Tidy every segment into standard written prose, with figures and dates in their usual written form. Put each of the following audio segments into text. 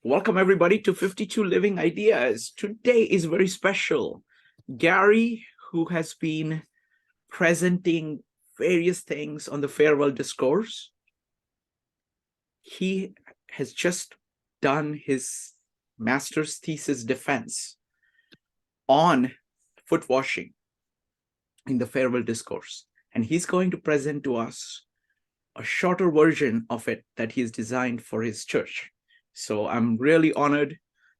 Welcome everybody to 52 Living Ideas. Today is very special. Gary, who has been presenting various things on the farewell discourse, he has just done his master's thesis defense on foot washing in the farewell discourse. And he's going to present to us a shorter version of it that he's designed for his church. So I'm really honored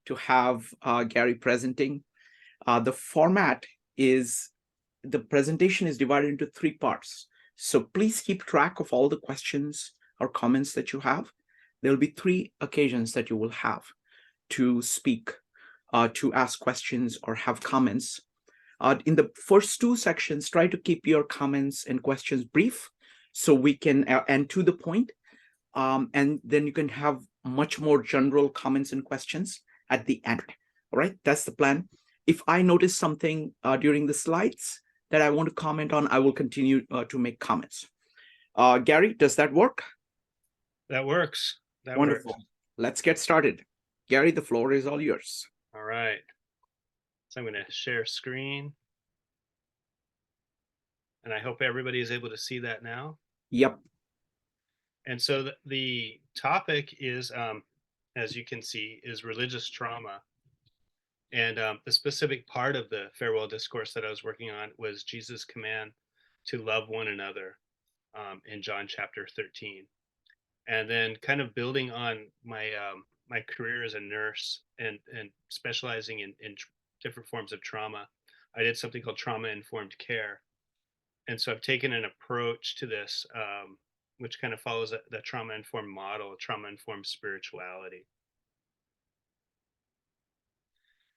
to have Gary presenting. The format is, the presentation is divided into 3 parts. So please keep track of all the questions or comments that you have. There'll be 3 occasions that you will have to speak, to ask questions or have comments. In the first 2 sections, try to keep your comments and questions brief so we can, and to the point, and then you can have much more general comments and questions at the end. All right, that's the plan. If I notice something during the slides that I want to comment on, I will continue to make comments. Gary, does that work? That works. Wonderful. Let's get started. Gary, the floor is all yours. All right. So I'm going to share screen. And I hope everybody is able to see that now. Yep. And so the topic is, as you can see, is religious trauma. And the specific part of the farewell discourse that I was working on was Jesus' command to love one another in John chapter 13. And then kind of building on my my career as a nurse and specializing in different forms of trauma, I did something called trauma-informed care. And so I've taken an approach to this, which kind of follows the trauma-informed model, trauma-informed spirituality.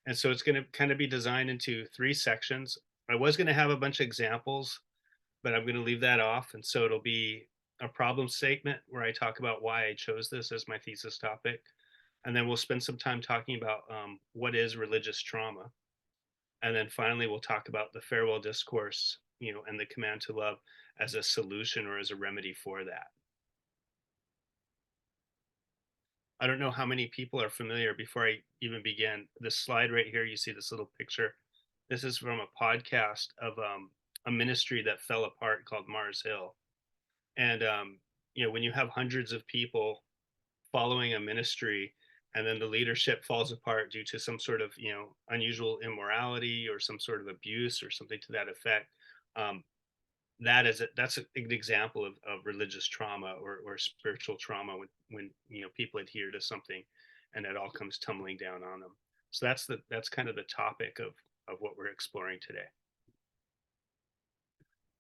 And so it's going to kind of be designed into 3 sections. I was going to have a bunch of examples, but I'm going to leave that off. And so it'll be a problem statement where I talk about why I chose this as my thesis topic. And then we'll spend some time talking about what is religious trauma. And then finally, we'll talk about the farewell discourse, and the command to love as a solution or as a remedy for that. I don't know how many people are familiar. Before I even begin, this slide right here, you see this little picture. This is from a podcast of a ministry that fell apart called Mars Hill. And when you have hundreds of people following a ministry and then the leadership falls apart due to some sort of unusual immorality or some sort of abuse or something to that effect, that's an example of religious trauma or spiritual trauma when people adhere to something and it all comes tumbling down on them. So that's kind of the topic of what we're exploring today.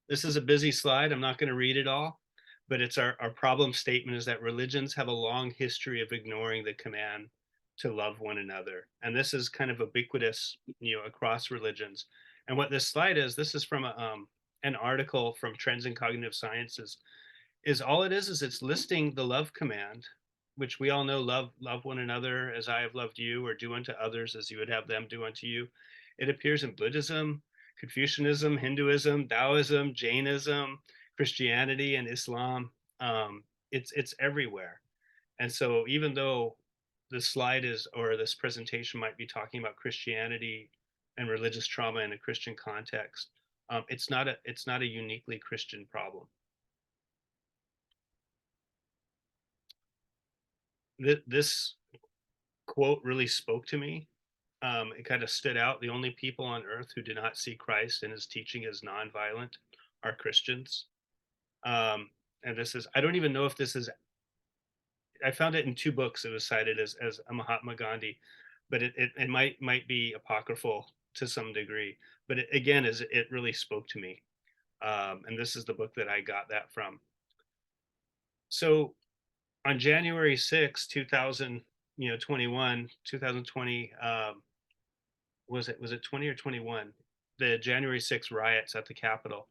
This is a busy slide. I'm not going to read it all, but it's our problem statement is that religions have a long history of ignoring the command to love one another. And this is kind of ubiquitous, across religions. And what this slide is, this is from an article from Trends in Cognitive Sciences, is all it is it's listing the love command, which we all know, love one another as I have loved you, or do unto others as you would have them do unto you. It appears in Buddhism, Confucianism, Hinduism, Taoism, Jainism, Christianity, and Islam. It's everywhere. And so even though this slide is, or this presentation might be talking about Christianity and religious trauma in a Christian context, it's not a uniquely Christian problem. This quote really spoke to me. It kind of stood out. The only people on earth who do not see Christ and his teaching as nonviolent are Christians. And this is, I don't even know if this is, I found it in 2 books. It was cited as a Mahatma Gandhi, but it might be apocryphal to some degree. But it really spoke to me. And this is the book that I got that from. So on January 6, 2020, was it 20 or 21? The January 6 riots at the Capitol.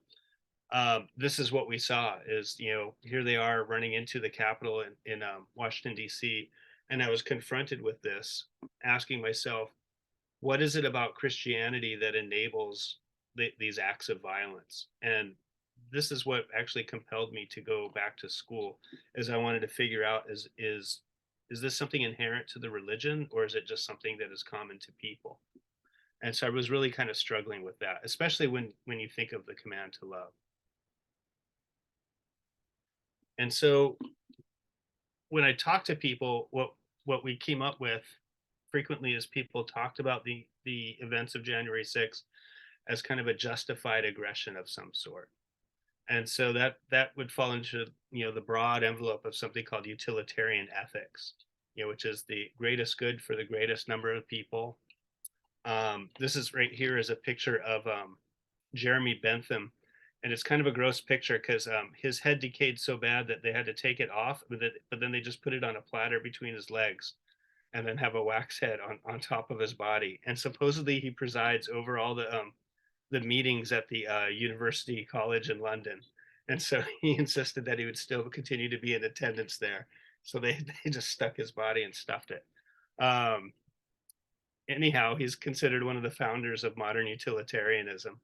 This is what we saw is, here they are running into the Capitol in Washington, D.C. And I was confronted with this, asking myself, what is it about Christianity that enables these acts of violence? And this is what actually compelled me to go back to school, is I wanted to figure out is is this something inherent to the religion, or is it just something that is common to people? And so I was really kind of struggling with that, especially when you think of the command to love. And so when I talk to people, what we came up with frequently is people talked about the events of January 6th as kind of a justified aggression of some sort. And so that would fall into, the broad envelope of something called utilitarian ethics, which is the greatest good for the greatest number of people. This is right here is a picture of Jeremy Bentham, and it's kind of a gross picture because his head decayed so bad that they had to take it off, but then they just put it on a platter between his legs, and then have a wax head on top of his body. And supposedly he presides over all the meetings at the University College in London. And so he insisted that he would still continue to be in attendance there. So they just stuck his body and stuffed it. Um, Anyhow, he's considered one of the founders of modern utilitarianism.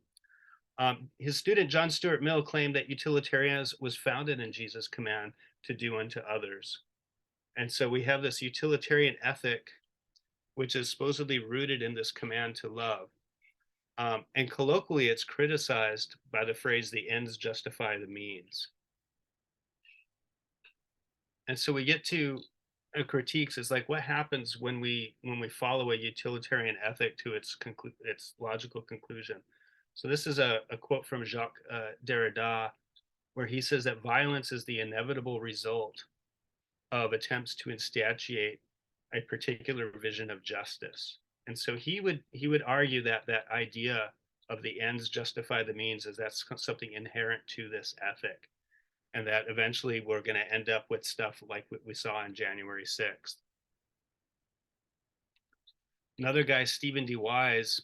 His student, John Stuart Mill, claimed that utilitarianism was founded in Jesus' command to do unto others. And so we have this utilitarian ethic, which is supposedly rooted in this command to love. And colloquially, it's criticized by the phrase, the ends justify the means. And so we get to critiques is like, what happens when we follow a utilitarian ethic to its logical conclusion? So this is a quote from Jacques Derrida, where he says that violence is the inevitable result of attempts to instantiate a particular vision of justice. And so he would argue that that idea of the ends justify the means is that's something inherent to this ethic, and that eventually we're going to end up with stuff like what we saw on January 6th. Another guy, Stephen D. Wise,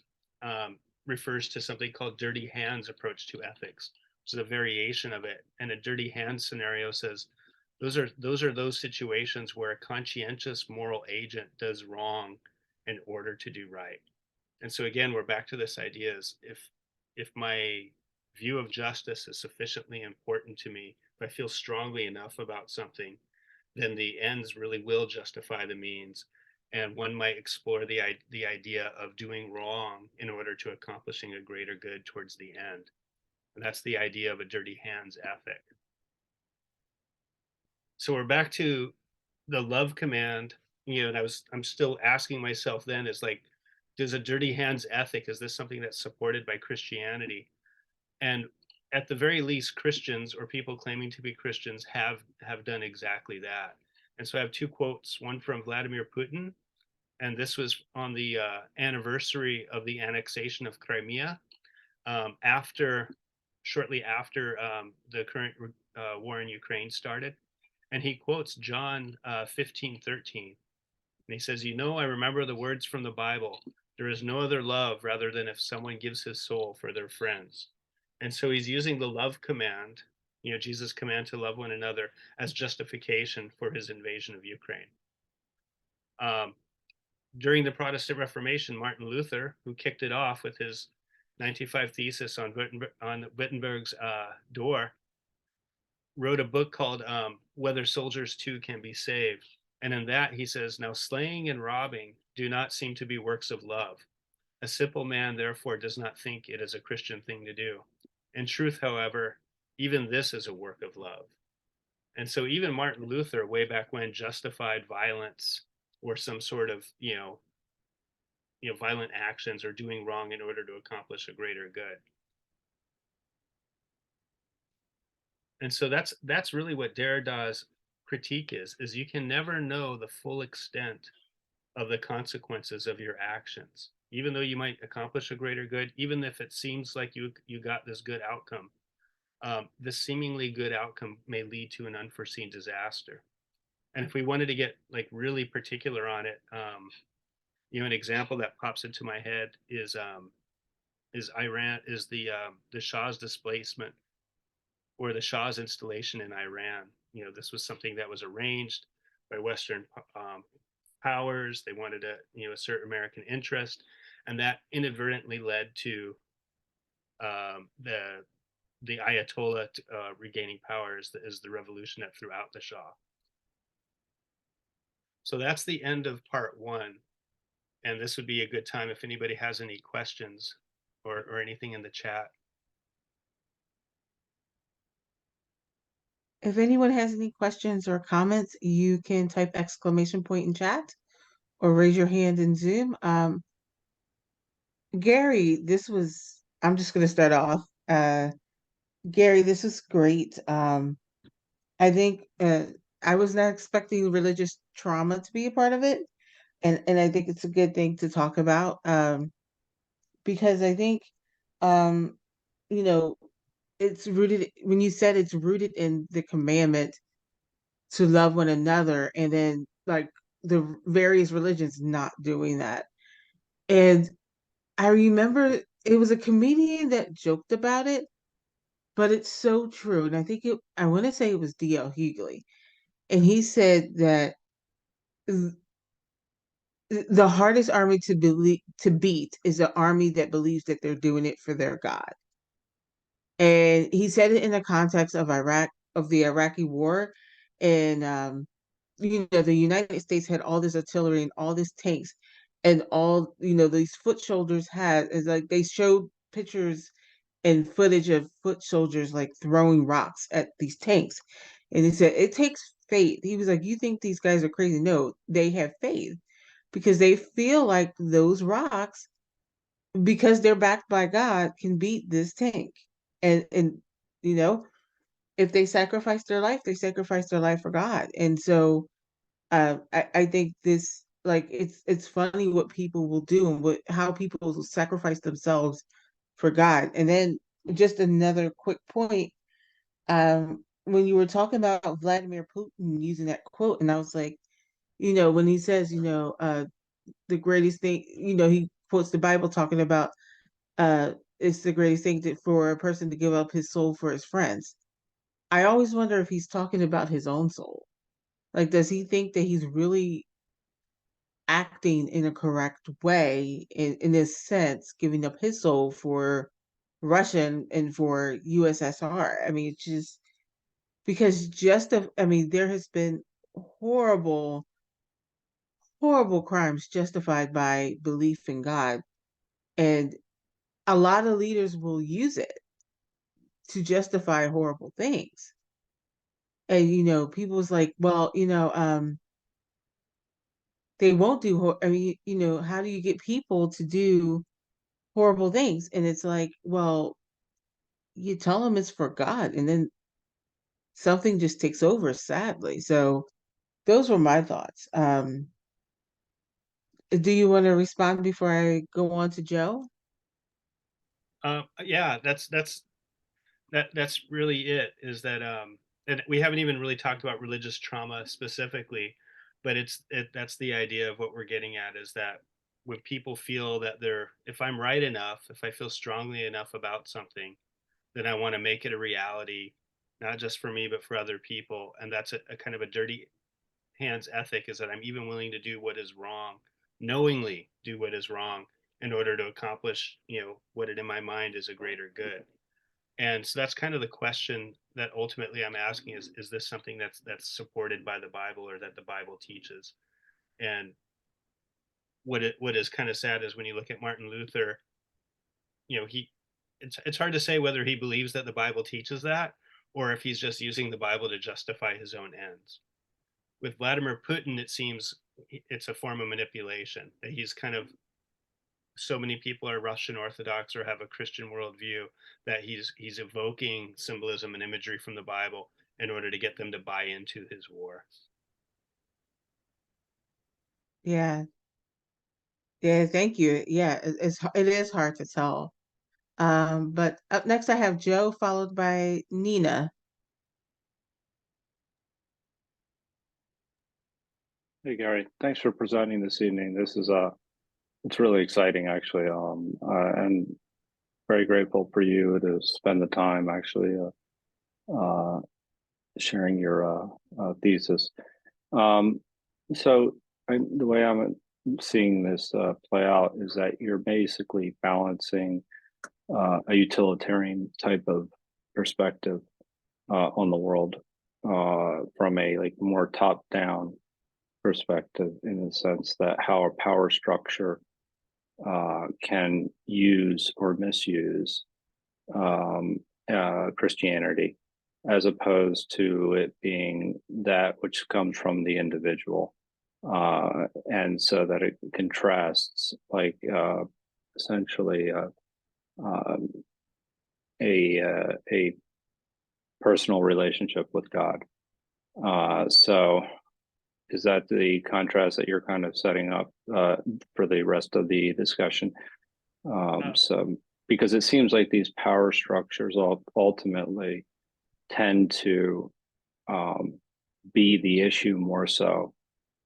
refers to something called dirty hands approach to ethics, which is a variation of it. And a dirty hands scenario says those are those situations where a conscientious moral agent does wrong in order to do right. And so again, we're back to this idea: is if my view of justice is sufficiently important to me, if I feel strongly enough about something, then the ends really will justify the means. And one might explore the idea of doing wrong in order to accomplishing a greater good towards the end. And that's the idea of a dirty hands ethic. So we're back to the love command, and I'm still asking myself then, is like, does a dirty hands ethic, is this something that's supported by Christianity? And at the very least, Christians or people claiming to be Christians have done exactly that. And so I have two quotes, one from Vladimir Putin, and this was on the anniversary of the annexation of Crimea, shortly after the current war in Ukraine started. And he quotes John 15:13. And he says, I remember the words from the Bible. There is no other love rather than if someone gives his soul for their friends. And so he's using the love command, Jesus' command to love one another, as justification for his invasion of Ukraine. During the Protestant Reformation, Martin Luther, who kicked it off with his 95 thesis on Wittenberg's door, wrote a book called Whether Soldiers Too Can Be Saved. And in that, he says, now slaying and robbing do not seem to be works of love. A simple man, therefore, does not think it is a Christian thing to do. In truth, however, even this is a work of love. And so even Martin Luther, way back when, justified violence or some sort of, violent actions or doing wrong in order to accomplish a greater good. And so that's really what Derrida's critique is you can never know the full extent of the consequences of your actions. Even though you might accomplish a greater good, even if it seems like you got this good outcome, the seemingly good outcome may lead to an unforeseen disaster. And if we wanted to get like really particular on it, an example that pops into my head is Iran, is the Shah's displacement or the Shah's installation in Iran. This was something that was arranged by Western powers. They wanted to, assert American interest, and that inadvertently led to the Ayatollah regaining power as the revolution that threw out the Shah. So that's the end of part one. And this would be a good time if anybody has any questions or anything in the chat. If anyone has any questions or comments, you can type exclamation point in chat or raise your hand in Zoom. Gary, I'm just going to start off. Gary, this was great. I think I was not expecting religious trauma to be a part of it. And I think it's a good thing to talk about, because I think, um, you know, it's rooted, when you said it's rooted in the commandment to love one another, and then like the various religions not doing that. And I remember it was a comedian that joked about it, but it's so true. And I want to say it was D.L. Hughley. And he said that the hardest army to beat is the army that believes that they're doing it for their God. And he said it in the context of the Iraqi war. And the United States had all this artillery and all these tanks, and all these foot soldiers had is like they showed pictures and footage of foot soldiers like throwing rocks at these tanks. And he said it takes faith. He was like, you think these guys are crazy? No, they have faith because they feel like those rocks, because they're backed by God, can beat this tank. And you know, if they sacrifice their life, they sacrifice their life for God. And so I think this, like, it's funny what people will do and how people will sacrifice themselves for God. And then just another quick point, when you were talking about Vladimir Putin using that quote, and I was like, when he says, the greatest thing, he quotes the Bible talking about it's the greatest thing for a person to give up his soul for his friends. I always wonder if he's talking about his own soul. Like, does he think that he's really acting in a correct way in this sense, giving up his soul for Russian and for USSR? I mean, it's just because there has been horrible, horrible crimes justified by belief in God. And a lot of leaders will use it to justify horrible things. And, people's like, well, they won't I mean, how do you get people to do horrible things? And it's like, well, you tell them it's for God, and then something just takes over, sadly. So those were my thoughts. Do you want to respond before I go on to Joe? Yeah, that's really it. Is that and we haven't even really talked about religious trauma specifically, but that's the idea of what we're getting at, is that when people feel that if I'm right enough, if I feel strongly enough about something, then I want to make it a reality, not just for me but for other people. And that's a kind of a dirty hands ethic, is that I'm even willing to do what is wrong, knowingly do what is wrong, in order to accomplish what in my mind is a greater good. And so that's kind of the question that ultimately I'm asking, is this something that's supported by the Bible, or that the Bible teaches? And what is kind of sad is when you look at Martin Luther, he it's hard to say whether he believes that the Bible teaches that, or if he's just using the Bible to justify his own ends. With Vladimir Putin, it seems it's a form of manipulation, that he's kind of, so many people are Russian Orthodox or have a Christian worldview, that he's evoking symbolism and imagery from the Bible in order to get them to buy into his war. Yeah. Yeah, thank you. Yeah, it is hard to tell. But up next I have Joe, followed by Nina. Hey Gary, thanks for presenting this evening. This is it's really exciting actually, and very grateful for you to spend the time actually uh, sharing your thesis. Um, the way I'm seeing this play out is that you're basically balancing a utilitarian type of perspective on the world from a like more top down perspective, in the sense that how a power structure can use or misuse Christianity, as opposed to it being that which comes from the individual. And so that it contrasts, like, essentially um, a personal relationship with God. So is that the contrast that you're kind of setting up for the rest of the discussion? So, because it seems like these power structures ultimately tend to be the issue more so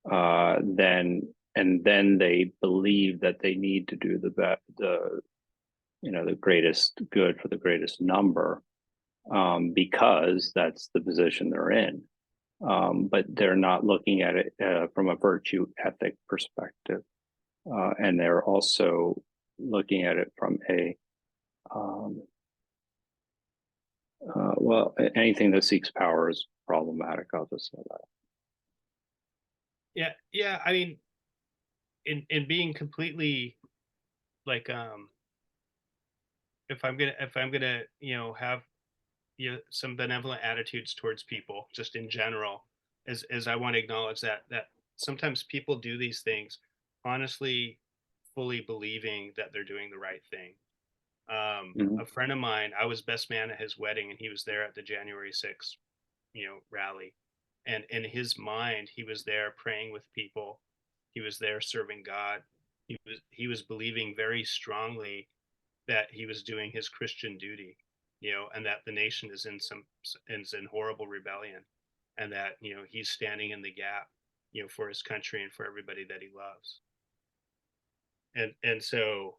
than, and then they believe that they need to do the greatest good for the greatest number, because that's the position they're in. But they're not looking at it from a virtue ethic perspective, and they're also looking at it from a well, anything that seeks power is problematic. I'll just say that. Yeah. I mean, in being completely like, if I'm gonna have some benevolent attitudes towards people, just in general, as I want to acknowledge that sometimes people do these things honestly, fully believing that they're doing the right thing. Mhm. A friend of mine, I was best man at his wedding, and he was there at the January 6th, rally. And in his mind, he was there praying with people. He was there serving God. He was believing very strongly that he was doing his Christian duty, and that the nation is in horrible rebellion, and that he's standing in the gap, for his country and for everybody that he loves. And so,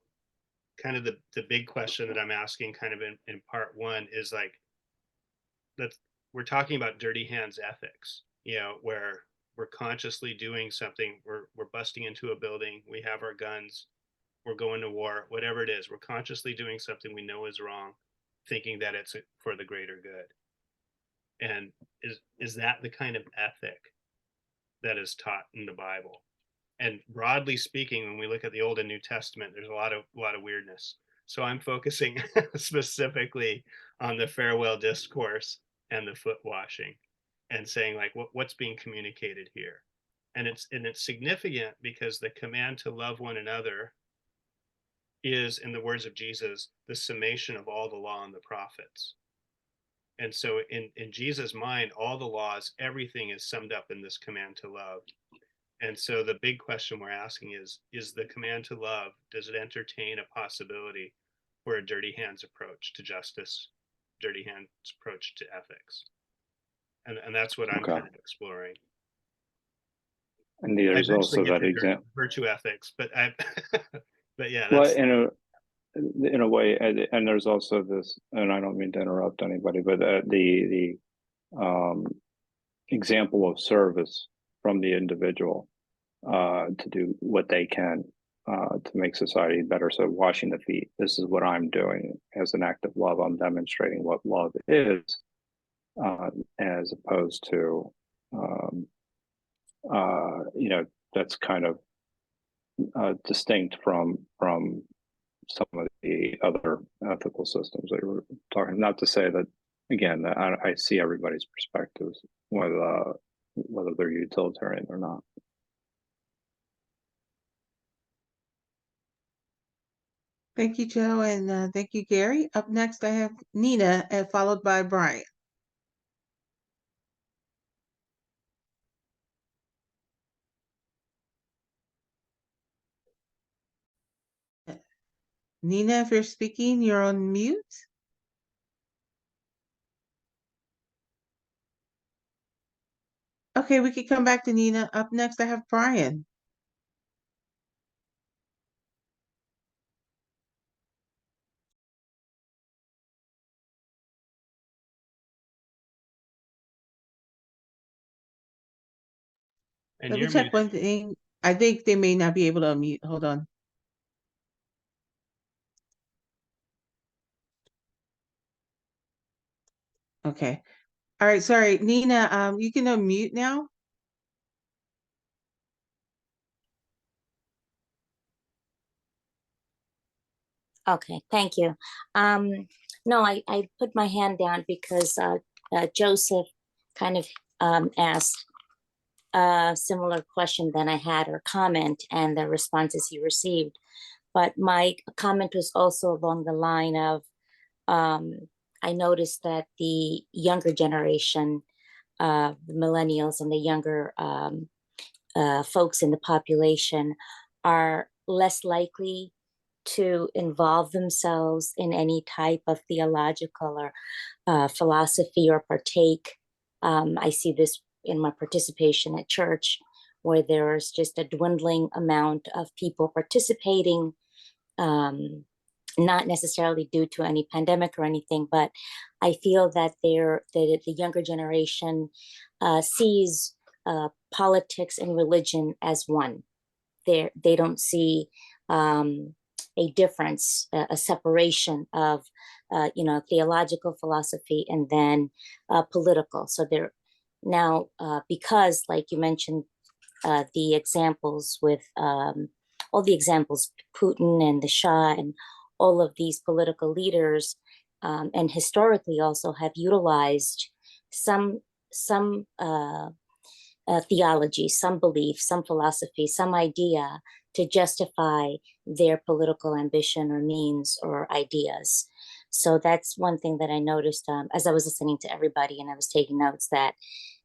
kind of the big question that I'm asking, kind of in part one, is like, that we're talking about dirty hands ethics, where we're consciously doing something. We're busting into a building. We have our guns. We're going to war. Whatever it is, we're consciously doing something we know is wrong, thinking that it's for the greater good. And is that the kind of ethic that is taught in the Bible? And broadly speaking, when we look at the Old and New Testament, there's a lot of weirdness. So I'm focusing specifically on the farewell discourse and the foot washing, and saying, like, what's being communicated here. And it's significant because the command to love one another is, in the words of Jesus, the summation of all the law and the prophets. And so in Jesus' mind, all the laws, everything is summed up in this command to love. And so the big question we're asking is the command to love, does it entertain a possibility for a dirty hands approach to justice, dirty hands approach to ethics? And that's what I'm Okay. kind of exploring. And I there's eventually also get that to example. virtue ethics, but but yeah, Well, that's in a way, and there's also this, and I don't mean to interrupt anybody, but the example of service from the individual to do what they can to make society better. So washing the feet, this is what I'm doing as an act of love. I'm demonstrating what love is, as opposed to, that's kind of distinct from some of the other ethical systems that we're talking. Not to say that, again, I see everybody's perspectives, whether they're utilitarian or not. Thank you, Joe, and thank you, Gary. Up next, I have Nina, and followed by Brian. Nina, if you're speaking, you're on mute. Okay, we can come back to Nina. Up next, I have Brian. and Let me you're check muted. one thing. I think they may not be able to unmute. Hold on. Okay. All right, sorry. Nina, you can unmute now. Okay, thank you. No, I put my hand down because Joseph kind of asked a similar question than I had, or comment, and the responses he received. But my comment was also along the line of, I noticed that the younger generation, the millennials and the younger folks in the population, are less likely to involve themselves in any type of theological or philosophy, or partake. I see this in my participation at church, where there's just a dwindling amount of people participating, not necessarily due to any pandemic or anything, but I feel that the younger generation sees politics and religion as one. They don't see a difference, a separation of theological philosophy and then political. So they're now, because like you mentioned, the examples with all the examples, Putin and the Shah and all of these political leaders, and historically also have utilized some theology, some belief, some philosophy, some idea to justify their political ambition or means or ideas. So that's one thing that I noticed as I was listening to everybody and I was taking notes, that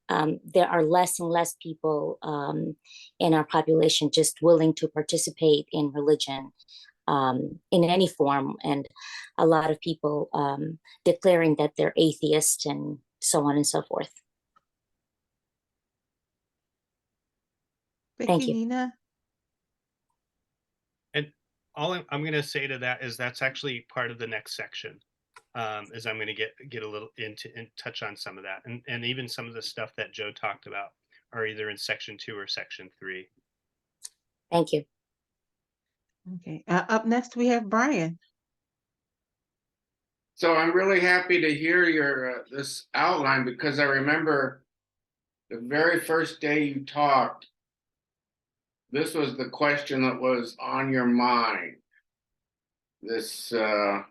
there are less and less people in our population just willing to participate in religion in any form, and a lot of people declaring that they're atheist and so on and so forth. Thank you. Nina? And all I'm going to say to that is that's actually part of the next section. Is I'm going to get a little into and touch on some of that, and even some of the stuff that Joe talked about are either in section 2 or section 3. Thank you. Okay. Up next, we have Brian. So I'm really happy to hear your this outline, because I remember the very first day you talked, this was the question that was on your mind. This, well,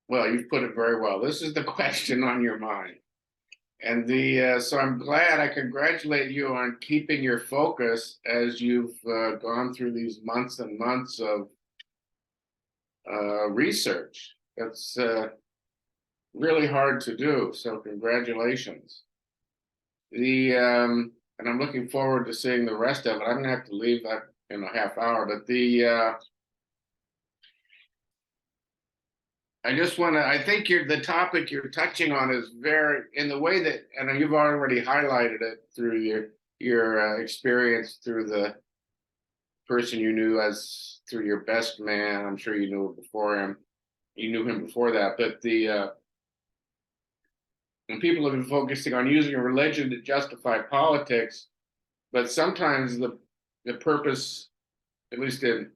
you've put it very well. This is the question on your mind. And so I'm glad, I congratulate you on keeping your focus as you've gone through these months and months of research. That's really hard to do, so congratulations. And I'm looking forward to seeing the rest of it. I'm gonna have to leave that in a half hour, but I just want to, I think the topic you're touching on is very, in the way that, and you've already highlighted it through your experience through the person you knew as through your best man. I'm sure you knew it before him. You knew him before that, but and people have been focusing on using religion to justify politics, but sometimes the purpose, at least it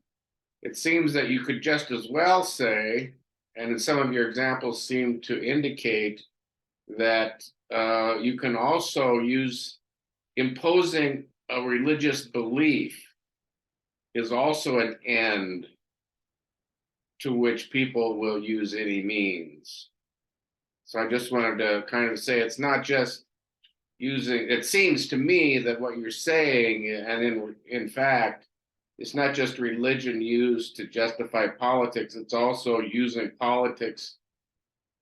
seems that you could just as well say, and in some of your examples seem to indicate that you can also use imposing a religious belief is also an end to which people will use any means. So I just wanted to kind of say it's not just using, it seems to me that what you're saying, and in fact, it's not just religion used to justify politics, it's also using politics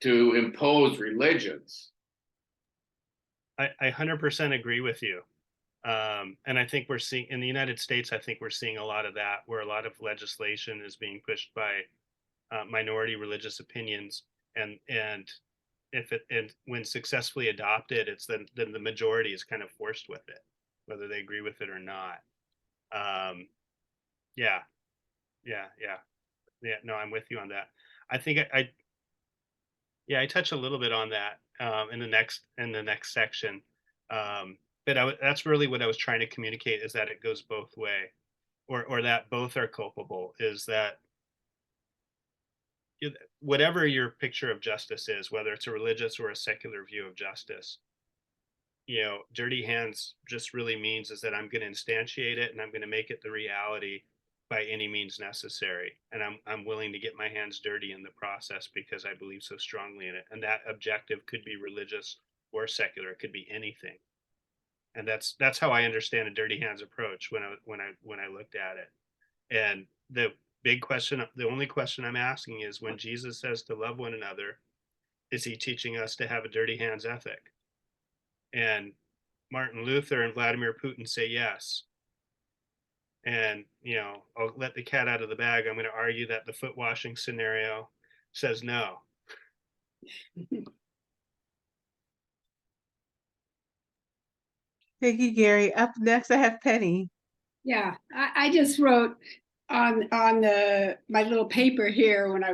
to impose religions. I 100% agree with you. And I think we're seeing in the United States, I think we're seeing a lot of that, where a lot of legislation is being pushed by minority religious opinions, and when successfully adopted, it's then the majority is kind of forced with it, whether they agree with it or not. Yeah. No, I'm with you on that. I think I touch a little bit on that in the next section. But that's really what I was trying to communicate, is that it goes both way, or that both are culpable. Is that whatever your picture of justice is, whether it's a religious or a secular view of justice, dirty hands just really means is that I'm going to instantiate it and I'm going to make it the reality by any means necessary, and I'm willing to get my hands dirty in the process because I believe so strongly in it. And that objective could be religious or secular; it could be anything. And that's how I understand a dirty hands approach when I looked at it. And the big question, the only question I'm asking is, when Jesus says to love one another, is he teaching us to have a dirty hands ethic? And Martin Luther and Vladimir Putin say yes. And, I'll let the cat out of the bag. I'm going to argue that the foot washing scenario says no. Thank you, Gary. Up next, I have Penny. Yeah, I just wrote on my little paper here when I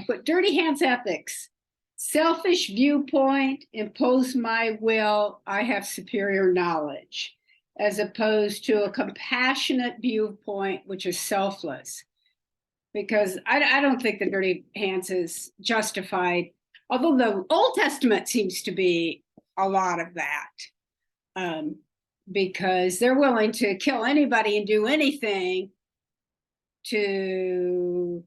put dirty hands ethics, selfish viewpoint, impose my will, I have superior knowledge, as opposed to a compassionate viewpoint, which is selfless. Because I don't think the dirty hands is justified, although the Old Testament seems to be a lot of that. Because they're willing to kill anybody and do anything to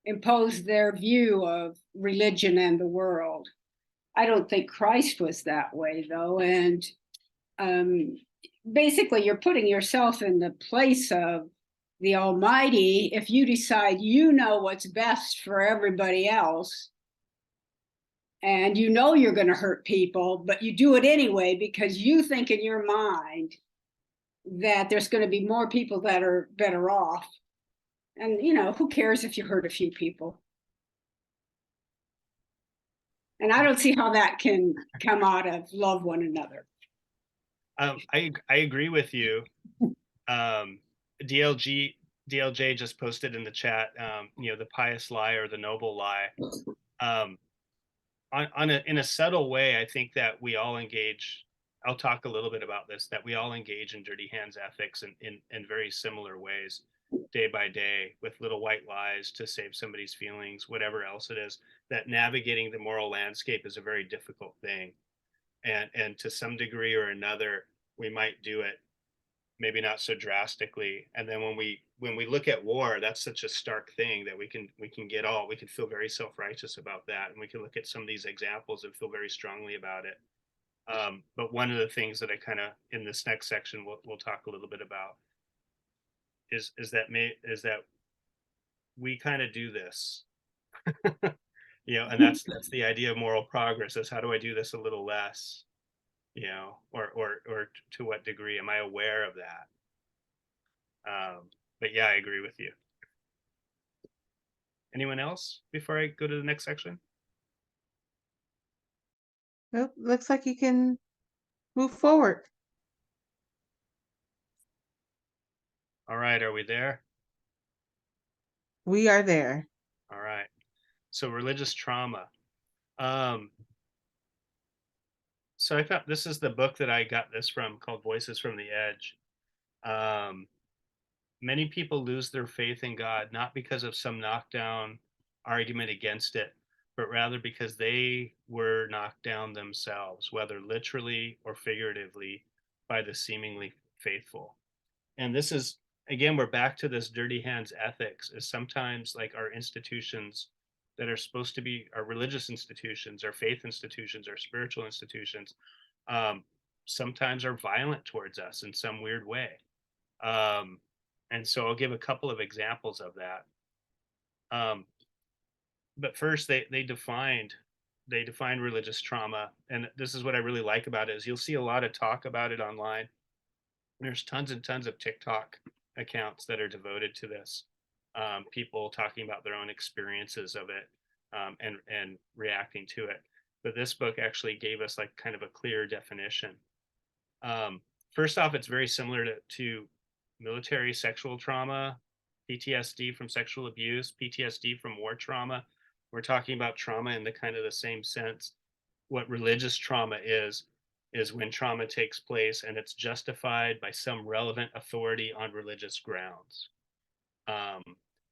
impose their view of religion and the world. I don't think Christ was that way, though. And basically, you're putting yourself in the place of the Almighty. If you decide you know what's best for everybody else, and you know you're going to hurt people, but you do it anyway because you think in your mind that there's going to be more people that are better off. And, who cares if you hurt a few people? And I don't see how that can come out of love one another. I agree with you. DLJ just posted in the chat, the pious lie or the noble lie. In a subtle way, I think that we all engage. I'll talk a little bit about this, that we all engage in dirty hands ethics in very similar ways, day by day, with little white lies to save somebody's feelings, whatever else it is. That navigating the moral landscape is a very difficult thing. And to some degree or another, we might do it, maybe not so drastically. And then when we look at war, that's such a stark thing that we can feel very self-righteous about that, and we can look at some of these examples and feel very strongly about it. But one of the things that I kind of, in this next section, we'll talk a little bit about is that we kind of do this, and that's the idea of moral progress, is how do I do this a little less, or to what degree am I aware of that? But yeah, I agree with you. Anyone else before I go to the next section? Well, looks like you can move forward. All right, are we there? We are there. All right. So religious trauma. So I thought this is the book that I got this from, called Voices from the Edge. Many people lose their faith in God, not because of some knockdown argument against it, but rather because they were knocked down themselves, whether literally or figuratively, by the seemingly faithful. And this is, again, we're back to this dirty hands ethics, is sometimes like our institutions that are supposed to be our religious institutions, our faith institutions, our spiritual institutions, sometimes are violent towards us in some weird way. And so I'll give a couple of examples of that. But first, they defined religious trauma, and this is what I really like about it, is you'll see a lot of talk about it online. There's tons and tons of TikTok accounts that are devoted to this, people talking about their own experiences of it, and reacting to it. But this book actually gave us like kind of a clear definition. First off, it's very similar to military sexual trauma, PTSD from sexual abuse, PTSD from war trauma. We're talking about trauma in the kind of the same sense. What religious trauma is when trauma takes place and it's justified by some relevant authority on religious grounds.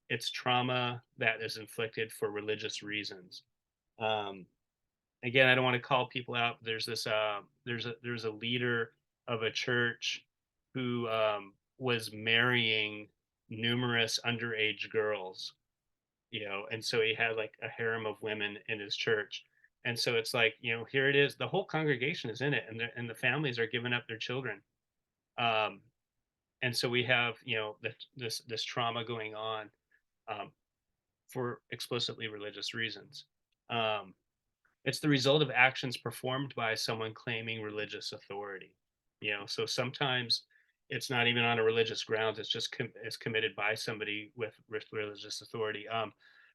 It's trauma that is inflicted for religious reasons. Again, I don't want to call people out. There's a leader of a church who was marrying numerous underage girls, and so he had like a harem of women in his church. And so it's like, here it is, the whole congregation is in it, and the families are giving up their children. um, and so we have, this trauma going on, um, for explicitly religious reasons. um, it's the result of actions performed by someone claiming religious authority. So sometimes it's not even on a religious grounds, it's just it's committed by somebody with religious authority.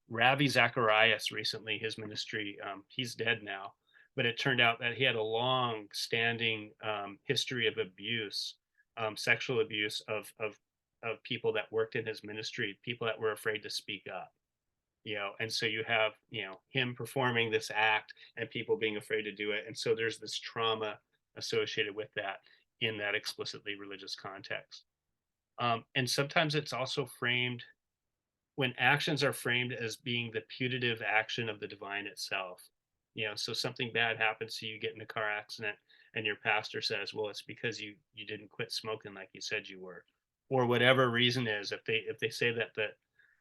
Ravi Zacharias, recently, his ministry, he's dead now, but it turned out that he had a long standing history of abuse, sexual abuse of people that worked in his ministry, people that were afraid to speak up. And so you have, him performing this act and people being afraid to do it. And so there's this trauma associated with that in that explicitly religious context. And sometimes it's also framed, when actions are framed as being the putative action of the divine itself. So something bad happens to you, get in a car accident, and your pastor says, well, it's because you didn't quit smoking like you said you were, or whatever reason is. If they say that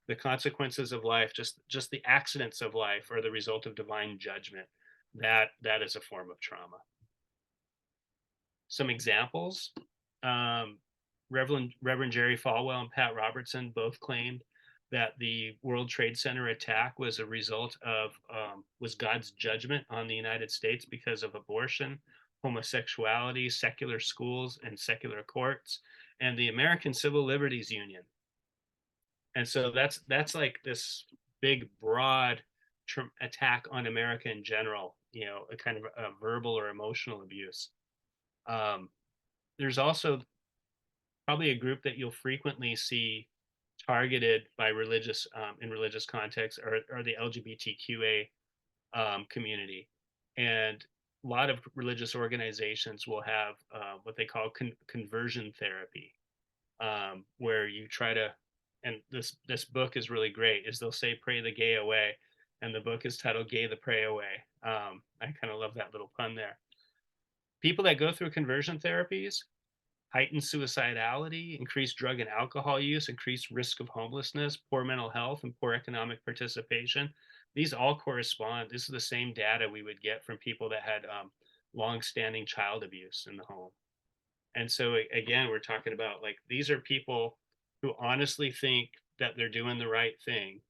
the consequences of life, just the accidents of life, are the result of divine judgment, that is a form of trauma. Some examples: Reverend Jerry Falwell and Pat Robertson both claimed that the World Trade Center attack was a result of was God's judgment on the United States because of abortion, homosexuality, secular schools and secular courts, and the American Civil Liberties Union. And so that's like this big, broad attack on America in general, a kind of a verbal or emotional abuse. There's also probably a group that you'll frequently see targeted by religious, in religious contexts, are the LGBTQA community. And a lot of religious organizations will have what they call conversion therapy, where you try to, and this book is really great, is they'll say pray the gay away, and the book is titled Gay the Pray Away. I kind of love that little pun there. People that go through conversion therapies, heightened suicidality, increased drug and alcohol use, increased risk of homelessness, poor mental health, and poor economic participation. These all correspond. This is the same data we would get from people that had long-standing child abuse in the home. And so again, we're talking about, like, these are people who honestly think that they're doing the right thing,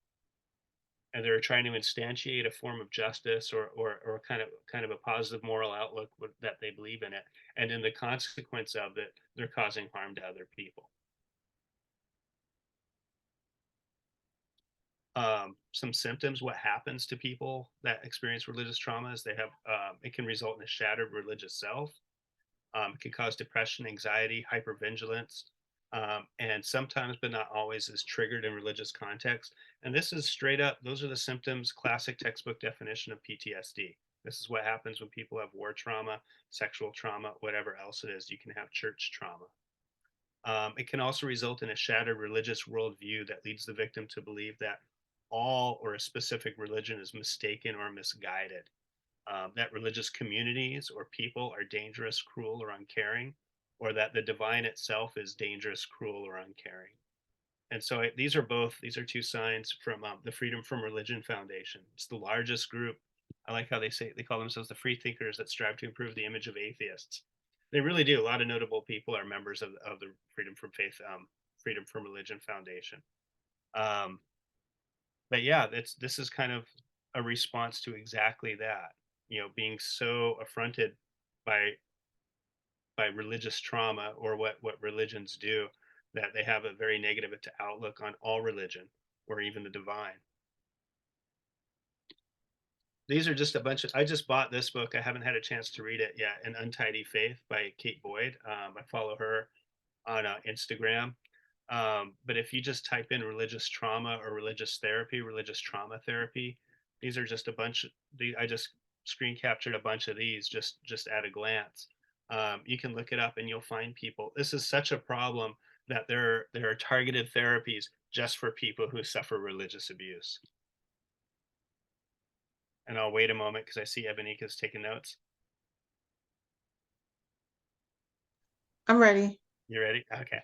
and they're trying to instantiate a form of justice, or kind of a positive moral outlook that they believe in it. And in the consequence of it, they're causing harm to other people. Some symptoms: what happens to people that experience religious trauma is they have, it can result in a shattered religious self. It can cause depression, anxiety, hypervigilance, and sometimes, but not always, is triggered in religious context. And this is straight up, those are the symptoms, classic textbook definition of PTSD. This is what happens when people have war trauma, sexual trauma, whatever else it is. You can have church trauma. It can also result in a shattered religious worldview that leads the victim to believe that all or a specific religion is mistaken or misguided. That religious communities or people are dangerous, cruel, or uncaring, or that the divine itself is dangerous, cruel, or uncaring. And so these are two signs from the Freedom from Religion Foundation. It's the largest group. I like how they call themselves the free thinkers that strive to improve the image of atheists. They really do. A lot of notable people are members of the Freedom from Freedom from Religion Foundation. But yeah, this is kind of a response to exactly that. Being so affronted by religious trauma, or what religions do, that they have a very negative outlook on all religion, or even the divine. These are just a bunch of, I just bought this book. I haven't had a chance to read it yet. An Untidy Faith by Kate Boyd. I follow her on Instagram. But if you just type in religious trauma or religious therapy, religious trauma therapy, these are just a bunch. I just screen captured a bunch of these just at a glance. You can look it up and you'll find people. This is such a problem that there are targeted therapies just for people who suffer religious abuse. And I'll wait a moment because I see Evanique is taking notes. I'm ready. You ready? Okay.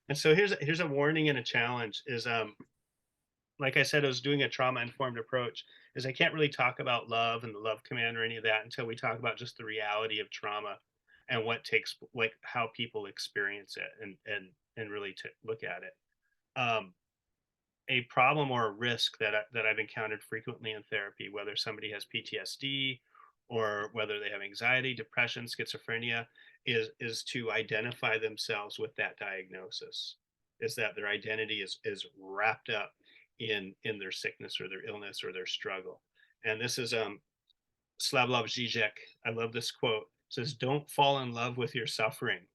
And so here's a warning and a challenge is, like I said, I was doing a trauma-informed approach, is I can't really talk about love and the love command or any of that until we talk about just the reality of trauma and what takes, like how people experience it and really to look at it. A problem or a risk that I've encountered frequently in therapy, whether somebody has PTSD or whether they have anxiety, depression, schizophrenia, is to identify themselves with that diagnosis. Is that their identity is wrapped up in their sickness or their illness or their struggle. And this is Slavoj Žižek. I love this quote. It says, "Don't fall in love with your suffering.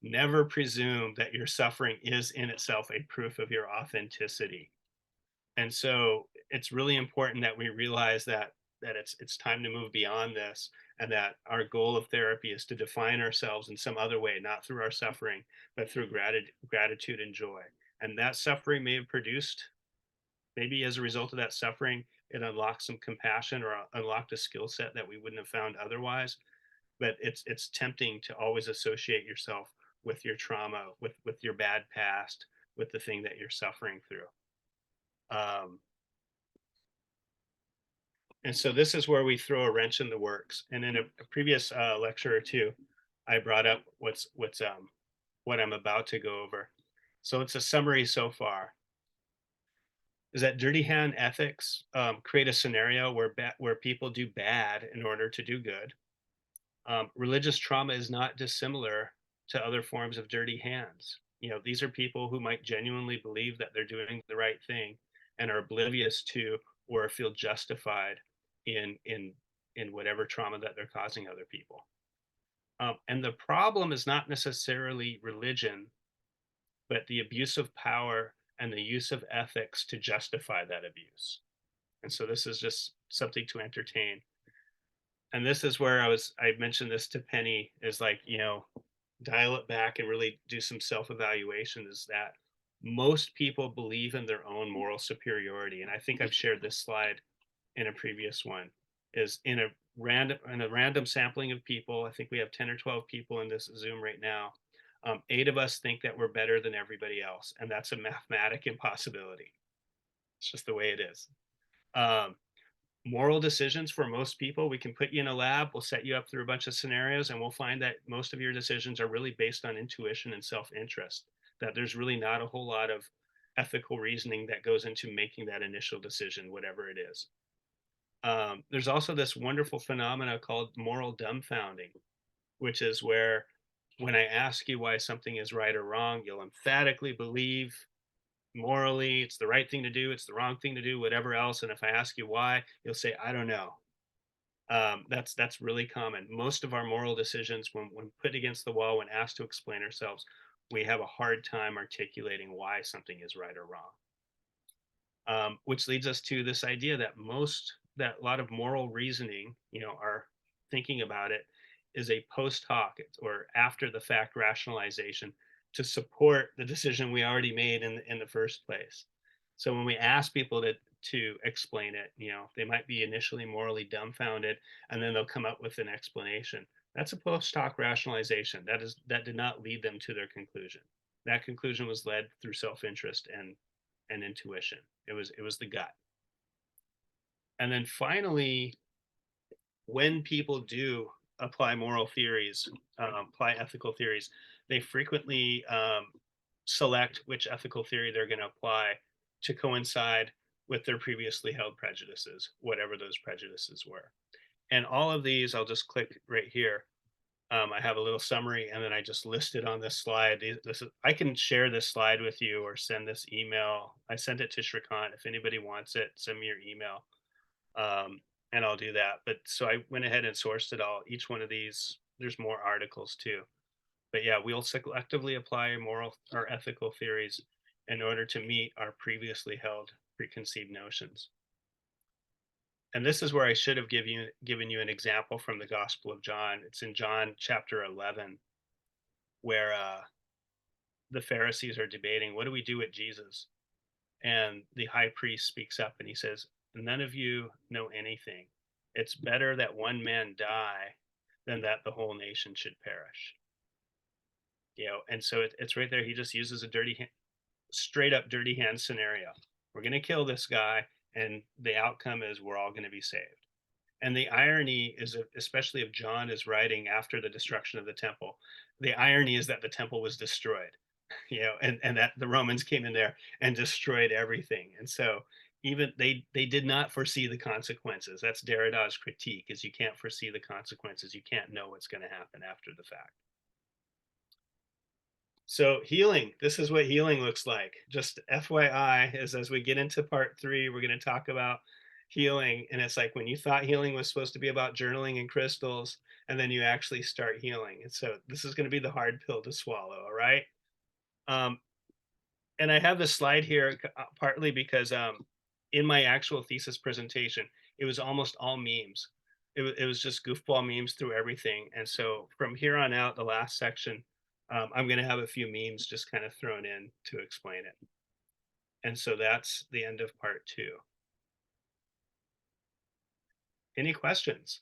Never presume that your suffering is in itself a proof of your authenticity." And so it's really important that we realize that it's time to move beyond this, and that our goal of therapy is to define ourselves in some other way, not through our suffering, but through gratitude and joy. And that suffering may have produced, maybe as a result of that suffering, it unlocked some compassion or unlocked a skill set that we wouldn't have found otherwise. But it's tempting to always associate yourself with your trauma, with your bad past, with the thing that you're suffering through. And so this is where we throw a wrench in the works. And in a previous lecture or two, I brought up what I'm about to go over. So it's a summary so far. Is that dirty hand ethics create a scenario where people do bad in order to do good. Religious trauma is not dissimilar to other forms of dirty hands. These are people who might genuinely believe that they're doing the right thing and are oblivious to or feel justified in whatever trauma that they're causing other people. And the problem is not necessarily religion, but the abuse of power and the use of ethics to justify that abuse. And so this is just something to entertain. And this is where I mentioned this to Penny, is like, dial it back and really do some self-evaluation, is that most people believe in their own moral superiority. And I think I've shared this slide in a previous one, is in a random sampling of people. I think we have 10 or 12 people in this Zoom right now. 8 of us think that we're better than everybody else. And that's a mathematic impossibility. It's just the way it is. Moral decisions for most people, we can put you in a lab, we'll set you up through a bunch of scenarios, and we'll find that most of your decisions are really based on intuition and self-interest, that there's really not a whole lot of ethical reasoning that goes into making that initial decision, whatever it is. There's also this wonderful phenomena called moral dumbfounding, which is where when I ask you why something is right or wrong, you'll emphatically believe morally it's the right thing to do, it's the wrong thing to do, whatever else. And if I ask you why, you'll say, I don't know. That's really common. Most of our moral decisions, when put against the wall, when asked to explain ourselves, we have a hard time articulating why something is right or wrong. Which leads us to this idea that a lot of moral reasoning, our thinking about it, is a post hoc or after the fact rationalization to support the decision we already made in the first place. So when we ask people to explain it, they might be initially morally dumbfounded, and then they'll come up with an explanation. That's a post hoc rationalization. That did not lead them to their conclusion. That conclusion was led through self-interest and intuition. It was the gut. And then finally, when people do apply moral theories, apply ethical theories, they frequently select which ethical theory they're going to apply to coincide with their previously held prejudices, whatever those prejudices were. And all of these, I'll just click right here. I have a little summary, and then I just listed on this slide. I can share this slide with you or send this email. I sent it to Shrikant. If anybody wants it, send me your email. And I'll do that. But so I went ahead and sourced it all. Each one of these, there's more articles too. But yeah, we'll selectively apply moral or ethical theories in order to meet our previously held preconceived notions. And this is where I should have given you an example from the Gospel of John. It's in John chapter 11, where the Pharisees are debating, what do we do with Jesus? And the high priest speaks up and he says, none of you know anything. It's better that one man die than that the whole nation should perish. And so it's right there. He just uses a straight up dirty hand scenario. We're going to kill this guy, and the outcome is we're all going to be saved. And the irony is, especially if John is writing after the destruction of the temple, the irony is that the temple was destroyed, and that the Romans came in there and destroyed everything. And so even they did not foresee the consequences. That's Derrida's critique, is you can't foresee the consequences. You can't know what's going to happen after the fact. So healing, this is what healing looks like. Just FYI, as we get into part 3, we're going to talk about healing. And it's like when you thought healing was supposed to be about journaling and crystals, and then you actually start healing. And so this is going to be the hard pill to swallow. All right. And I have this slide here partly because in my actual thesis presentation, it was almost all memes. It was just goofball memes through everything. And so from here on out, the last section, I'm going to have a few memes just kind of thrown in to explain it. And so that's the end of part 2. Any questions?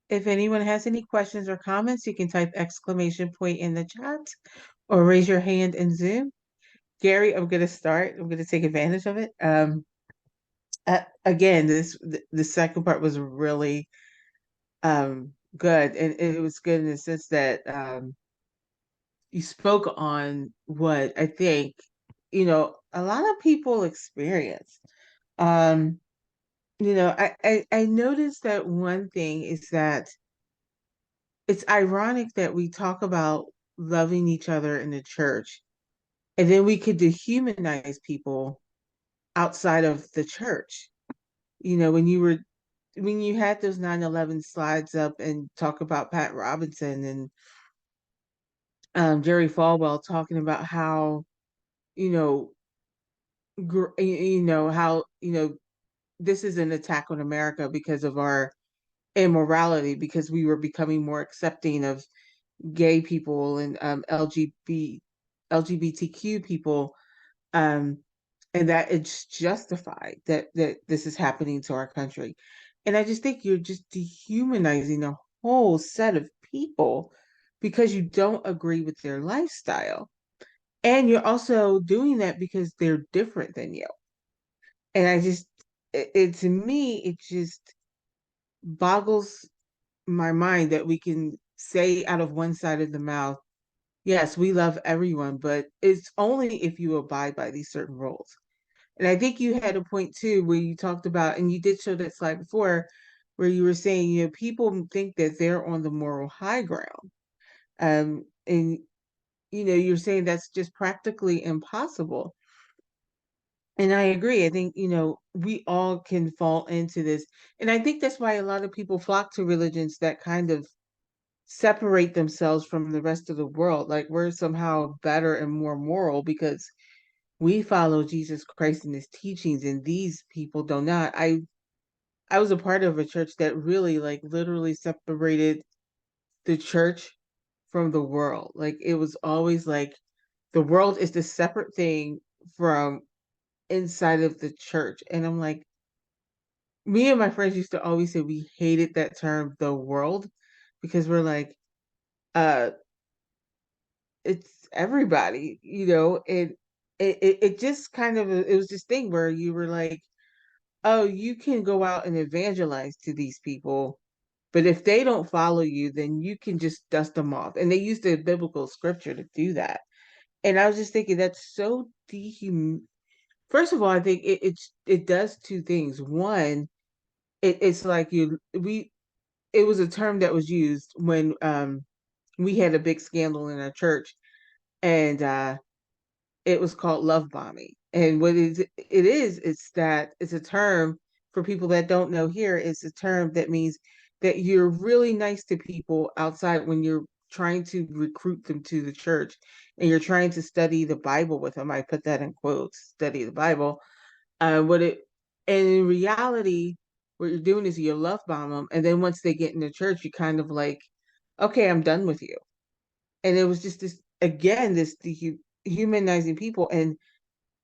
If anyone has any questions or comments, you can type !point in the chat or raise your hand in Zoom. Gary, I'm going to start. I'm going to take advantage of it. Again, the second part was really good, and it was good in the sense that you spoke on what I think a lot of people experience. I noticed that one thing is that it's ironic that we talk about loving each other in the church, and then we could dehumanize people outside of the church. When you had those 9/11 slides up and talk about Pat Robinson and Jerry Falwell talking about how how this is an attack on America because of our immorality, because we were becoming more accepting of gay people and LGBTQ people, and that it's justified that this is happening to our country. And I just think you're just dehumanizing a whole set of people because you don't agree with their lifestyle. And you're also doing that because they're different than you. And I just, to me, it just boggles my mind that we can say out of one side of the mouth, yes, we love everyone, but it's only if you abide by these certain rules. And I think you had a point too where you talked about, and you did show that slide before, where you were saying, people think that they're on the moral high ground. And you're saying that's just practically impossible. And I agree. I think, we all can fall into this. And I think that's why a lot of people flock to religions that kind of separate themselves from the rest of the world. Like we're somehow better and more moral because we follow Jesus Christ and his teachings, and these people do not. I was a part of a church that really literally separated the church from the world. Like it was always like the world is the separate thing from inside of the church. And I'm like, me and my friends used to always say we hated that term, the world, because we're like, it's everybody, and it just kind of, it was this thing where you were like, oh, you can go out and evangelize to these people, but if they don't follow you, then you can just dust them off. And they used the biblical scripture to do that. And I was just thinking that's so First of all, I think it does two things. One, it's like it was a term that was used when we had a big scandal in our church, and it was called love bombing. And what it's that it's a term for people that don't know here. It's a term that means that you're really nice to people outside when you're trying to recruit them to the church and you're trying to study the Bible with them. I put that in quotes, study the Bible. And in reality, what you're doing is you love bomb them, and then once they get in the church, you kind of like, okay, I'm done with you. And it was just this dehumanizing people. And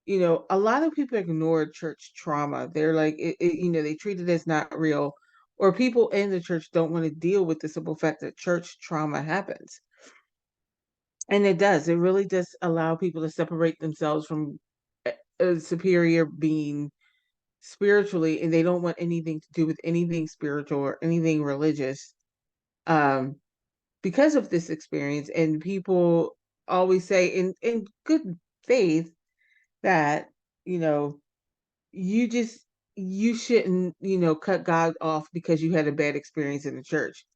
a lot of people ignore church trauma. They're like, they treat it as not real, or people in the church don't want to deal with the simple fact that church trauma happens. And it does. It really does allow people to separate themselves from a superior being spiritually, and they don't want anything to do with anything spiritual or anything religious, because of this experience. And people always say in good faith that, you know, you shouldn't, cut God off because you had a bad experience in the church.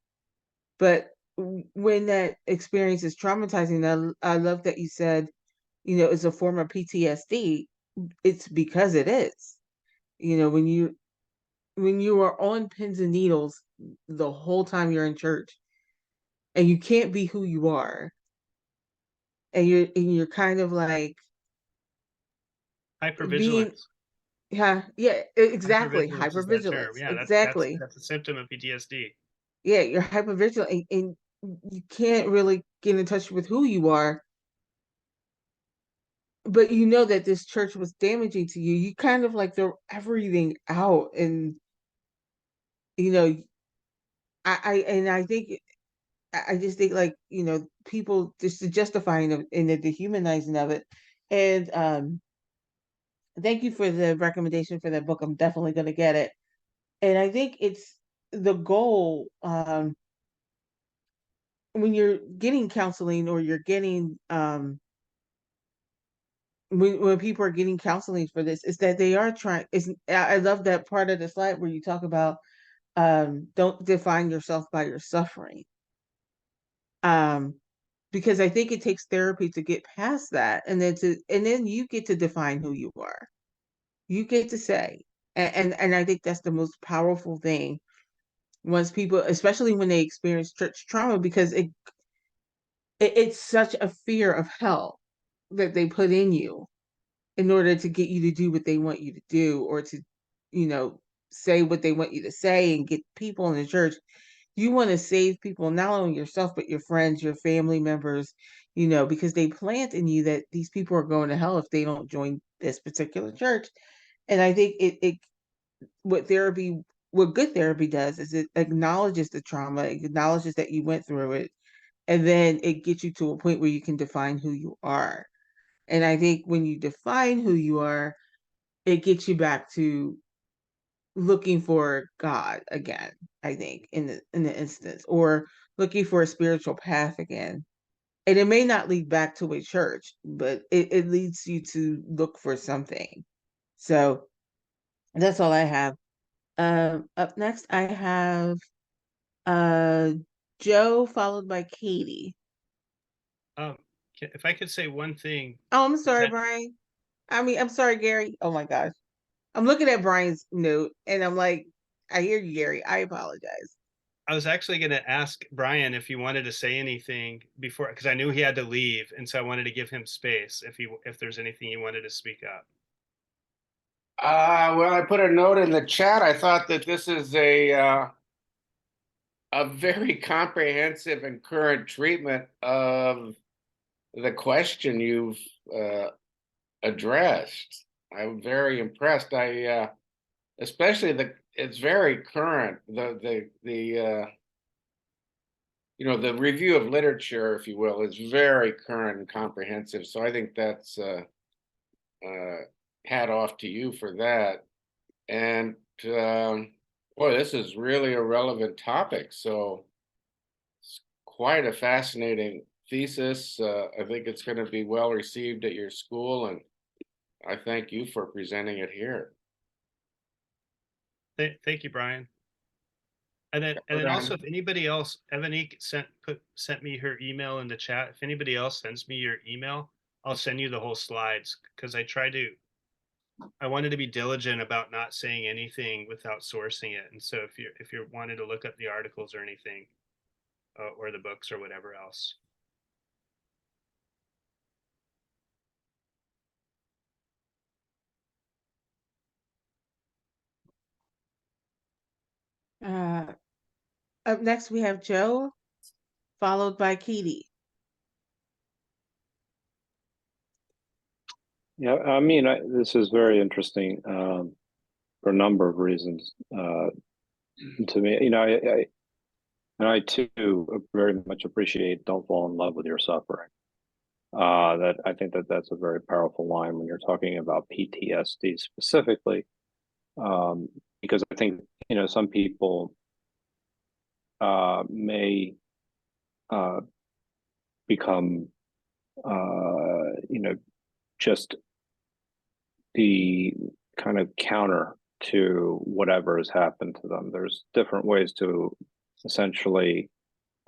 But when that experience is traumatizing, I love that you said, it's a form of PTSD. It's because it is. When you are on pins and needles the whole time you're in church, and you can't be who you are, and you're kind of like being, Hypervigilance. yeah, exactly, Hypervigilance is that term. hypervigilance, Yeah, exactly. that's a symptom of PTSD. Yeah, you're hypervigilant, and you can't really get in touch with who you are, but you know that this church was damaging to you. You kind of like throw everything out, and you know I think, I just think, like, people just the justifying of and the dehumanizing of it. And thank you for the recommendation for that book. I'm definitely going to get it. And I think it's the goal, when you're getting counseling, or you're getting when people are getting counseling for this, is that they are trying. I love that part of the slide where you talk about, don't define yourself by your suffering. Um, because I think it takes therapy to get past that, and then you get to define who you are. You get to say, and I think that's the most powerful thing, once people, especially when they experience church trauma, because it's such a fear of hell that they put in you in order to get you to do what they want you to do, or to, you know, say what they want you to say, and get people in the church. You want to save people, not only yourself, but your friends, your family members, because they plant in you that these people are going to hell if they don't join this particular church. And I think it what therapy what good therapy does is it acknowledges the trauma, it acknowledges that you went through it, and then it gets you to a point where you can define who you are. And I think when you define who you are, it gets you back to looking for God again, I think, in the instance, or looking for a spiritual path again. And it may not lead back to a church, but it leads you to look for something. So that's all I have. Up next I have uh Joe, followed by Katie. Um, if I could say one thing, Oh, I'm is sorry, that Brian. I'm sorry, Gary. Oh my gosh. I'm looking at Brian's note, and I'm like, I hear you, Gary. I apologize. I was actually going to ask Brian if he wanted to say anything before, because I knew he had to leave, and so I wanted to give him space if there's anything he wanted to speak up. Well, I put a note in the chat. I thought that this is a very comprehensive and current treatment of the question you've addressed. I'm very impressed. Especially it's very current. The review of literature, if you will, is very current and comprehensive. So I think that's hat off to you for that. And boy, this is really a relevant topic. So it's quite a fascinating thesis. I think it's going to be well received at your school, and I thank you for presenting it here. Thank you, Brian. And then also, if anybody else, Evanique sent me her email in the chat. If anybody else sends me your email, I'll send you the whole slides, because I wanted to be diligent about not saying anything without sourcing it. And so if you wanted to look up the articles or anything, or the books or whatever else. Up next we have Joe, followed by Katie. Yeah, I mean, this is very interesting for a number of reasons. To me, I too very much appreciate "Don't fall in love with your suffering." that I think that that's a very powerful line when you're talking about PTSD specifically, because I think, you know, some people may become, you know, just the kind of counter to whatever has happened to them. There's different ways to essentially,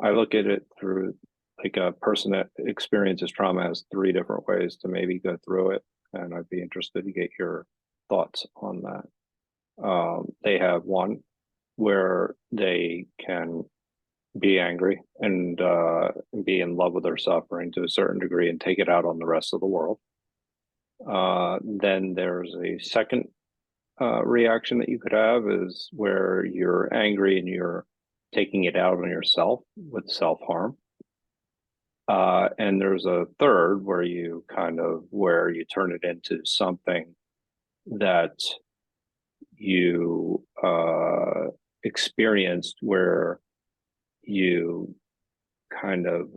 I look at it through like a person that experiences trauma has three different ways to maybe go through it. And I'd be interested to get your thoughts on that. They have one where they can be angry and be in love with their suffering to a certain degree and take it out on the rest of the world. Then there's a second reaction that you could have is where you're angry and you're taking it out on yourself with self-harm. And there's a third where you turn it into something that you experienced where you kind of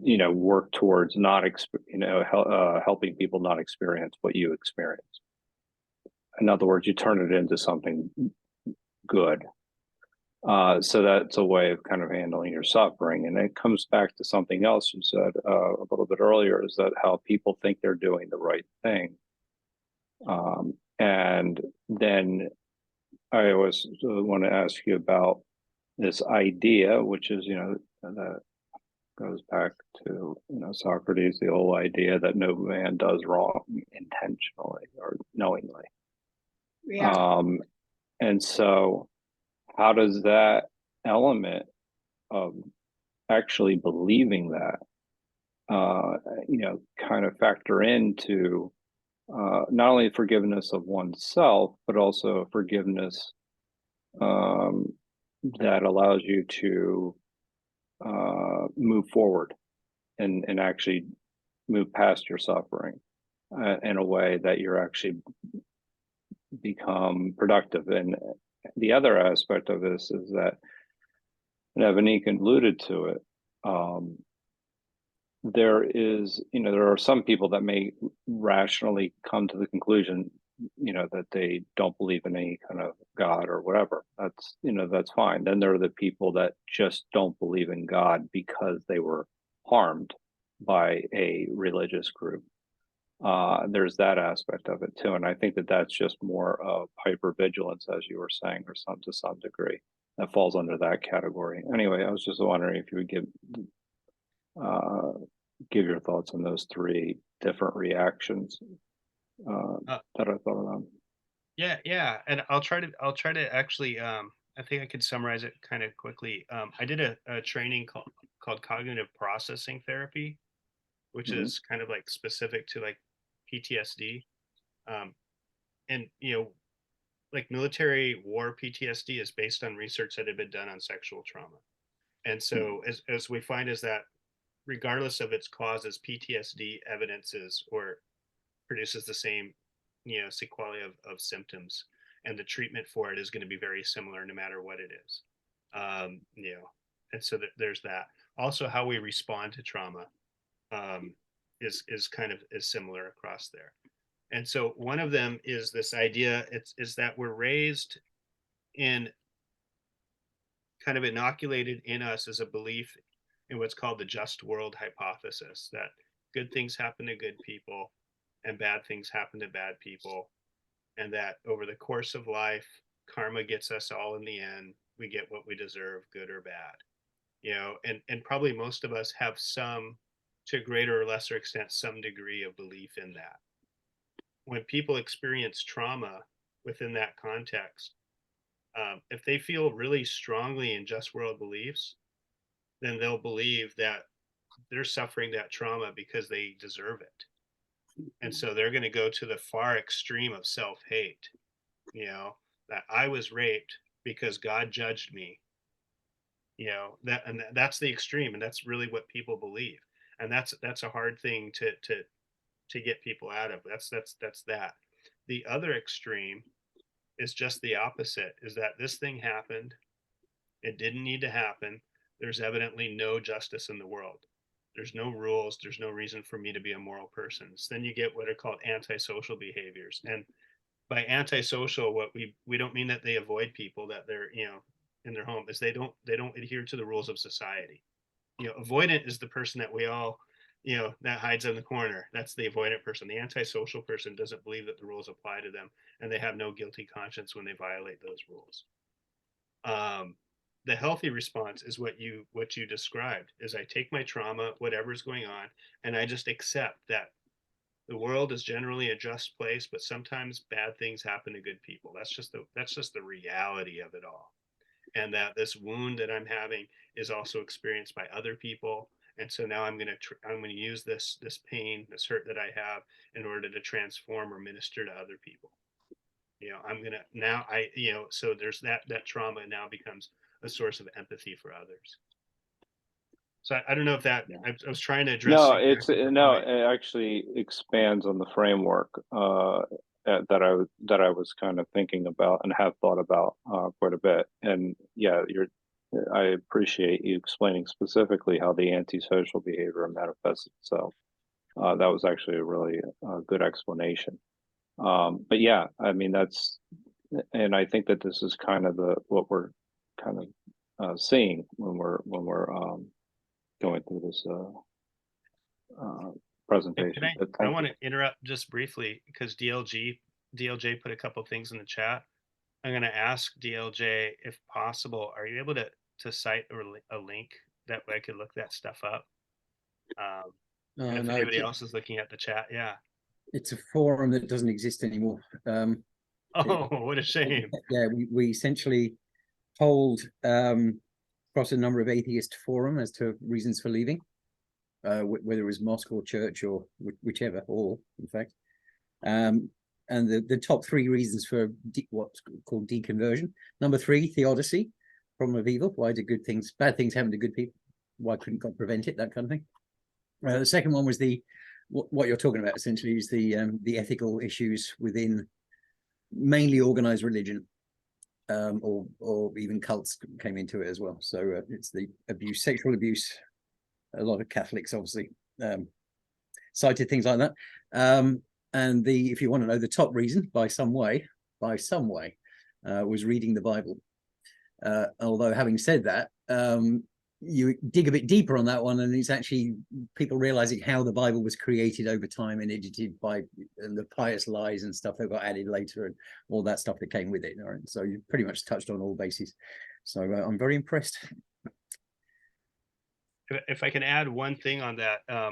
you know, work towards not helping people not experience what you experienced. In other words, you turn it into something good. So that's a way of kind of handling your suffering. And it comes back to something else you said a little bit earlier, is that how people think they're doing the right thing. And then I always want to ask you about this idea, which is, you know, that goes back to, you know, Socrates, the whole idea that no man does wrong intentionally or knowingly. Yeah. And so how does that element of actually believing that, you know, kind of factor into not only forgiveness of oneself, but also forgiveness that allows you to move forward and actually move past your suffering in a way that you're actually become productive. And the other aspect of this is that, and Evanique alluded to it, there is, you know, there are some people that may rationally come to the conclusion, you know, that they don't believe in any kind of God or whatever. That's, you know, that's fine. Then there are the people that just don't believe in God because they were harmed by a religious group. There's that aspect of it too. And I think that that's just more of hypervigilance, as you were saying, or to some degree that falls under that category. Anyway, I was just wondering if you would give your thoughts on those three different reactions that I thought about. Yeah, and I'll try to actually. I think I could summarize it kind of quickly. I did a training called cognitive processing therapy, which Mhm. is kind of like specific to like PTSD, and you know, like military war PTSD is based on research that had been done on sexual trauma, and so as we find is that regardless of its causes, PTSD evidences or produces the same, you know, sequelae of symptoms, and the treatment for it is going to be very similar no matter what it is. You know, and so there's that. Also, how we respond to trauma is kind of is similar across there. And so one of them is this idea is that we're raised in kind of inoculated in us as a belief in what's called the just world hypothesis, that good things happen to good people and bad things happen to bad people, and that over the course of life, karma gets us all in the end. We get what we deserve, good or bad. You know, and probably most of us have some, to a greater or lesser extent, some degree of belief in that. When people experience trauma within that context, if they feel really strongly in just world beliefs, then they'll believe that they're suffering that trauma because they deserve it. And so they're going to go to the far extreme of self-hate, you know, that I was raped because God judged me, you know, that's the extreme. And that's really what people believe. And that's a hard thing to get people out of. That's that. The other extreme is just the opposite, is that this thing happened. It didn't need to happen. There's evidently no justice in the world. There's no rules. There's no reason for me to be a moral person. So then you get what are called antisocial behaviors. And by antisocial, what we don't mean that they avoid people, that they're, in their home, is they don't adhere to the rules of society. Avoidant is the person that we all, that hides in the corner. That's the avoidant person. The antisocial person doesn't believe that the rules apply to them, and they have no guilty conscience when they violate those rules. The healthy response is what you described, is I take my trauma, whatever's going on, and I just accept that the world is generally a just place, but sometimes bad things happen to good people. That's just the reality of it all. And that this wound that I'm having is also experienced by other people. And so now I'm going to use this pain, this hurt that I have, in order to transform or minister to other people. I'm going to now so there's that trauma now becomes a source of empathy for others. So I don't know if that, I was trying to address. No, it actually expands on the framework that I was kind of thinking about and have thought about quite a bit. And yeah, I appreciate you explaining specifically how the antisocial behavior manifests itself. That was actually a really good explanation. But yeah, I mean, and I think that this is kind of what we're kind of seeing when we're going through this presentation. I want to interrupt just briefly because DLJ put a couple things in the chat. I'm going to ask DLJ, if possible, are you able to cite a link that I could look that stuff up? And if anybody else is looking at the chat, yeah. It's a forum that doesn't exist anymore. What a shame. Yeah, we essentially polled across a number of atheist forum as to reasons for leaving, whether it was mosque or church or whichever, all in fact. And the top three reasons for what's called deconversion. Number 3, theodicy, problem of evil. Why do bad things happen to good people? Why couldn't God prevent it? That kind of thing. The second one was what you're talking about essentially is the ethical issues within mainly organized religion, or even cults came into it as well. So it's the sexual abuse. A lot of Catholics obviously cited things like that. And if you want to know the top reason, by some way, was reading the Bible. Although having said that, you dig a bit deeper on that one, and it's actually people realizing how the Bible was created over time and edited and the pious lies and stuff that got added later and all that stuff that came with it. All right, so you pretty much touched on all bases. So I'm very impressed. If I can add one thing on that, I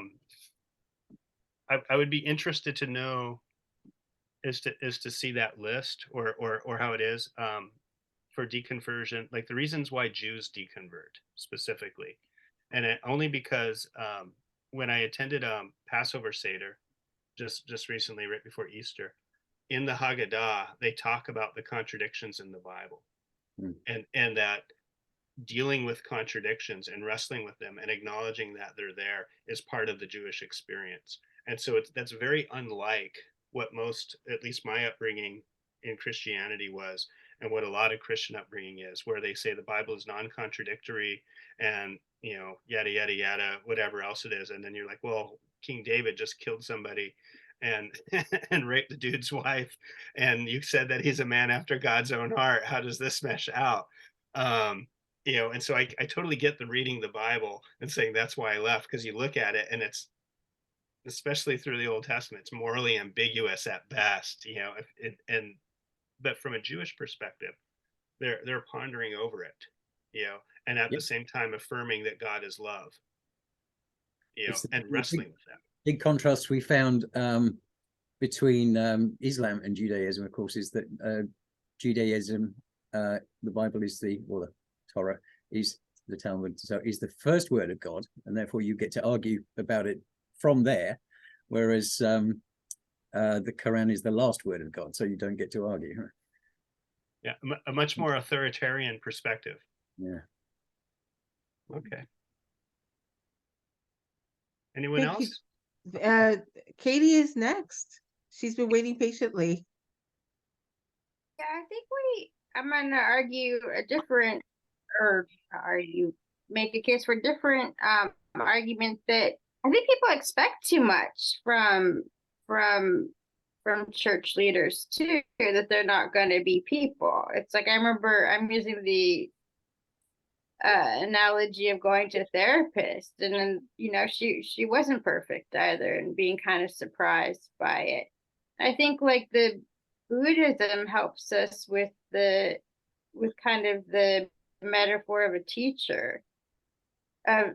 would be interested to know is to see that list or how it is for deconversion, like the reasons why Jews deconvert specifically. And only because when I attended Passover Seder just recently, right before Easter, in the Haggadah, they talk about the contradictions in the Bible. And that dealing with contradictions and wrestling with them and acknowledging that they're there is part of the Jewish experience. And so that's very unlike what most, at least my upbringing in Christianity was, and what a lot of Christian upbringing is, where they say the Bible is non-contradictory and, yada, yada, yada, whatever else it is. And then you're like, well, King David just killed somebody and and raped the dude's wife. And you said that he's a man after God's own heart. How does this mesh out? And so I totally get the reading the Bible and saying that's why I left, because you look at it and it's, especially through the Old Testament, it's morally ambiguous at best, but from a Jewish perspective, they're pondering over it, and at the same time affirming that God is love, and wrestling with that. Big contrast we found between Islam and Judaism, of course, is that Judaism, the Bible is the Torah is the Talmud, so is the first word of God, and therefore you get to argue about it from there, whereas the Quran is the last word of God, so you don't get to argue. Yeah, a much more authoritarian perspective. Yeah. Okay. Anyone else? Katie is next. She's been waiting patiently. Yeah, I think I'm going to argue make a case for different argument that I think people expect too much from church leaders too, that they're not going to be people. It's like, I remember, I'm using the analogy of going to a therapist, and then she wasn't perfect either, and being kind of surprised by it. I think like the Buddhism helps us with kind of the metaphor of a teacher,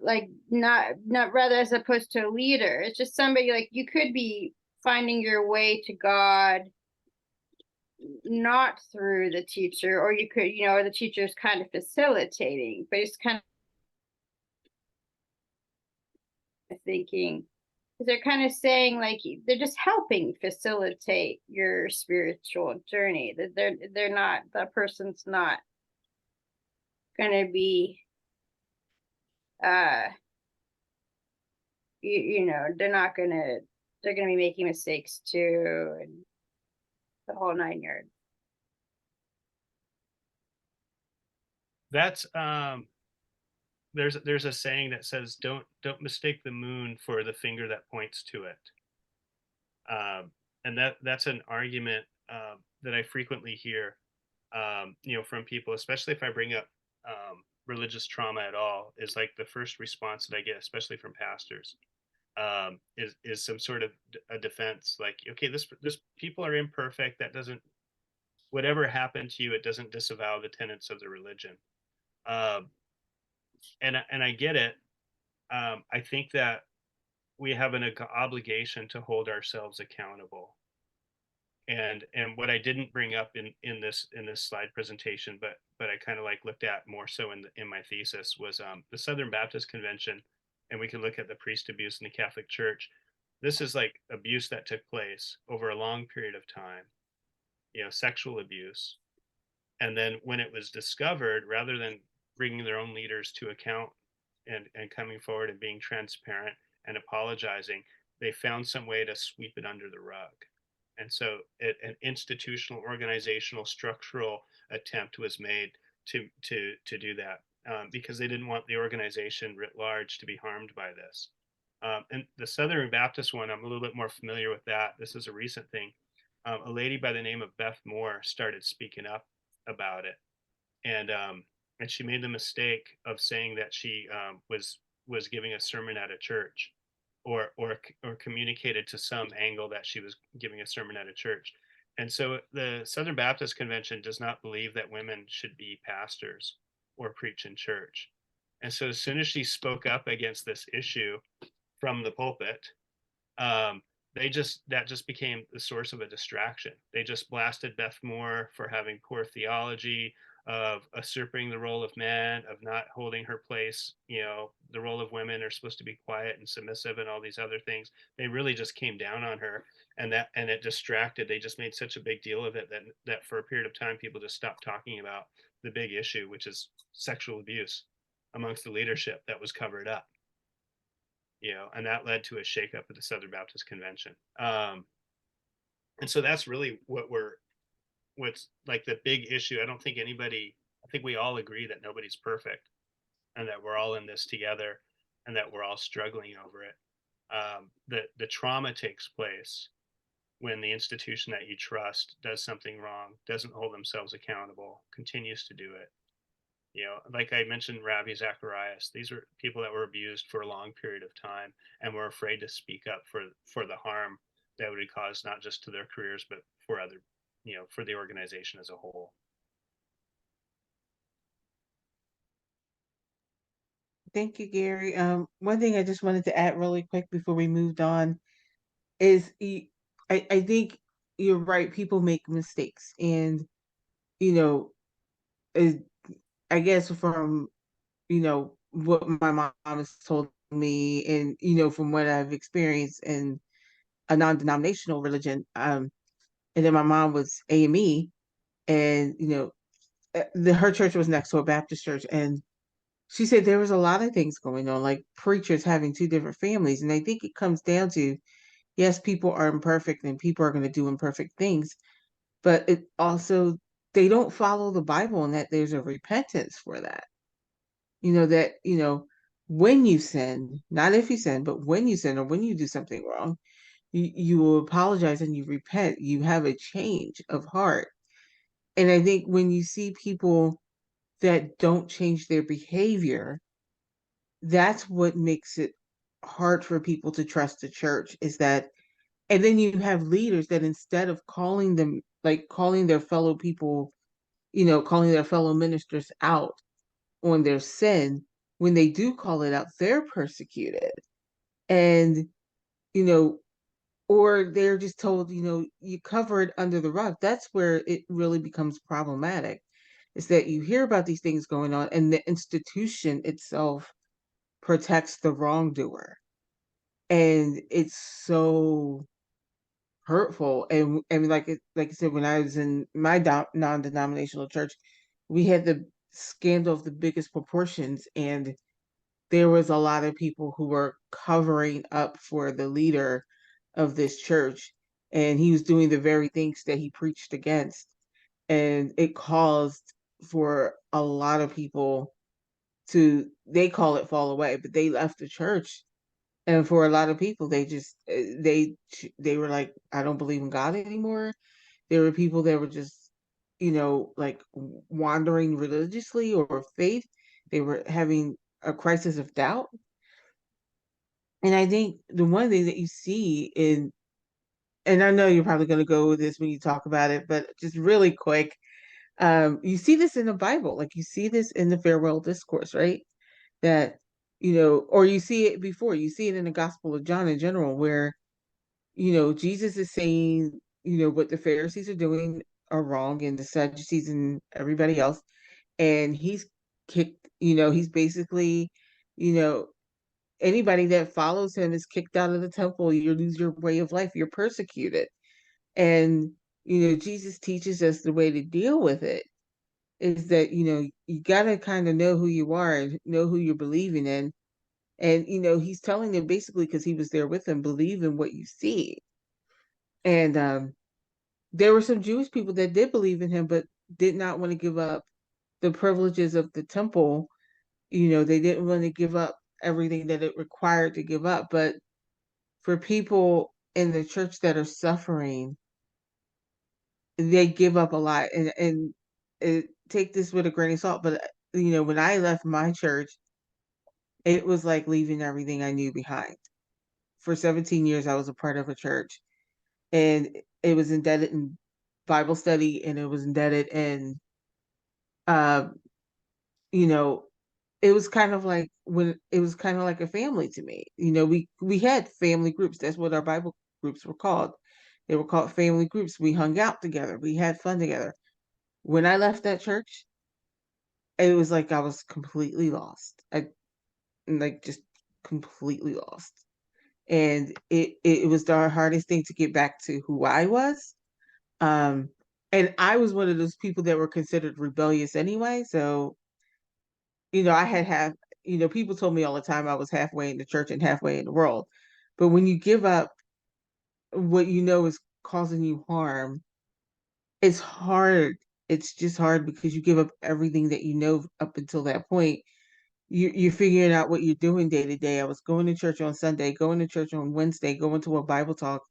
like not rather as opposed to a leader. It's just somebody, like, you could be finding your way to God not through the teacher, or you could, the teacher is kind of facilitating, but it's kind of thinking, they're kind of saying, like, they're just helping facilitate your spiritual journey, that they're not, that person's not going to be they're not gonna, they're gonna be making mistakes too, and the whole 9 yards. That's there's a saying that says, don't mistake the moon for the finger that points to it. And that's an argument that I frequently hear, from people, especially if I bring up religious trauma at all. Is like the first response that I get, especially from pastors, is some sort of a defense, like, okay, this people are imperfect. That doesn't, whatever happened to you, it doesn't disavow the tenets of the religion. And I get it. I think that we have an obligation to hold ourselves accountable. And what I didn't bring up in this slide presentation, but I kind of like looked at more so in my thesis, was the Southern Baptist Convention, and we can look at the priest abuse in the Catholic Church. This is like abuse that took place over a long period of time, sexual abuse. And then when it was discovered, rather than bringing their own leaders to account and coming forward and being transparent and apologizing, they found some way to sweep it under the rug. And so an institutional, organizational, structural attempt was made to do that, because they didn't want the organization writ large to be harmed by this. And the Southern Baptist one, I'm a little bit more familiar with that. This is a recent thing. A lady by the name of Beth Moore started speaking up about it, and she made the mistake of saying that she was giving a sermon at a church, or communicated to some angle that she was giving a sermon at a church. And so the Southern Baptist Convention does not believe that women should be pastors or preach in church. And so as soon as she spoke up against this issue from the pulpit, that just became the source of a distraction. They just blasted Beth Moore for having poor theology, of usurping the role of man, of not holding her place. The role of women are supposed to be quiet and submissive and all these other things. They really just came down on her, and it distracted. They just made such a big deal of it that for a period of time, people just stopped talking about the big issue, which is sexual abuse amongst the leadership that was covered up. And that led to a shakeup at the Southern Baptist Convention. And so that's really what's like the big issue. I think we all agree that nobody's perfect, and that we're all in this together, and that we're all struggling over it. The trauma takes place when the institution that you trust does something wrong, doesn't hold themselves accountable, continues to do it. Like I mentioned, Ravi Zacharias, these were people that were abused for a long period of time and were afraid to speak up for the harm that would cause, not just to their careers, but for other, for the organization as a whole. Thank you, Gary. One thing I just wanted to add really quick before we moved on is I think you're right. People make mistakes, and I guess from what my mom has told me, and from what I've experienced in a non-denominational religion, and then my mom was AME, and her church was next to a Baptist church, and she said there was a lot of things going on, like preachers having two different families. And I think it comes down to, yes, people are imperfect and people are going to do imperfect things, but it also, they don't follow the Bible, and that there's a repentance for that. That when you sin, not if you sin, but when you sin or when you do something wrong, you will apologize and you repent. You have a change of heart. And I think when you see people that don't change their behavior, that's what makes it hard for people to trust the church, is that, and then you have leaders that instead of calling them, like calling their fellow people, calling their fellow ministers out on their sin, when they do call it out, they're persecuted. And, you know, or they're just told, you cover it under the rug. That's where it really becomes problematic, is that you hear about these things going on and the institution itself protects the wrongdoer. And it's so hurtful. And like I said, when I was in my non-denominational church, we had the scandal of the biggest proportions, and there was a lot of people who were covering up for the leader of this church, and he was doing the very things that he preached against, and it caused for a lot of people to, they call it fall away, but they left the church. And for a lot of people, they just they were like, I don't believe in God anymore. There were people that were just, like wandering religiously or faith. They were having a crisis of doubt. And I think the one thing that you see in, and I know you're probably going to go with this when you talk about it, but just really quick, you see this in the Bible, like you see this in the farewell discourse, right? That, or you see it before, you see it in the Gospel of John in general, where, Jesus is saying, what the Pharisees are doing are wrong, and the Sadducees and everybody else. And he's kicked, he's basically, you know, anybody that follows him is kicked out of the temple. You lose your way of life. You're persecuted. And, Jesus teaches us the way to deal with it is that, you got to kind of know who you are and know who you're believing in. And, he's telling them basically, because he was there with them, believe in what you see. And there were some Jewish people that did believe in him, but did not want to give up the privileges of the temple. They didn't want to give up everything that it required to give up. But for people in the church that are suffering, they give up a lot. And take this with a grain of salt. But, when I left my church, it was like leaving everything I knew behind. For 17 years, I was a part of a church, and it was indebted in Bible study, and it was indebted in, uh, you know, it was kind of like a family to me. We had family groups. That's what our Bible groups were called. They were called family groups. We hung out together. We had fun together. When I left that church, it was like I was completely lost. I like just completely lost. And it was the hardest thing to get back to who I was. Um, and I was one of those people that were considered rebellious anyway. So, I people told me all the time I was halfway in the church and halfway in the world. But when you give up what is causing you harm, it's hard. It's just hard because you give up everything that you know up until that point. You're figuring out what you're doing day to day. I was going to church on Sunday, going to church on Wednesday, going to a Bible talk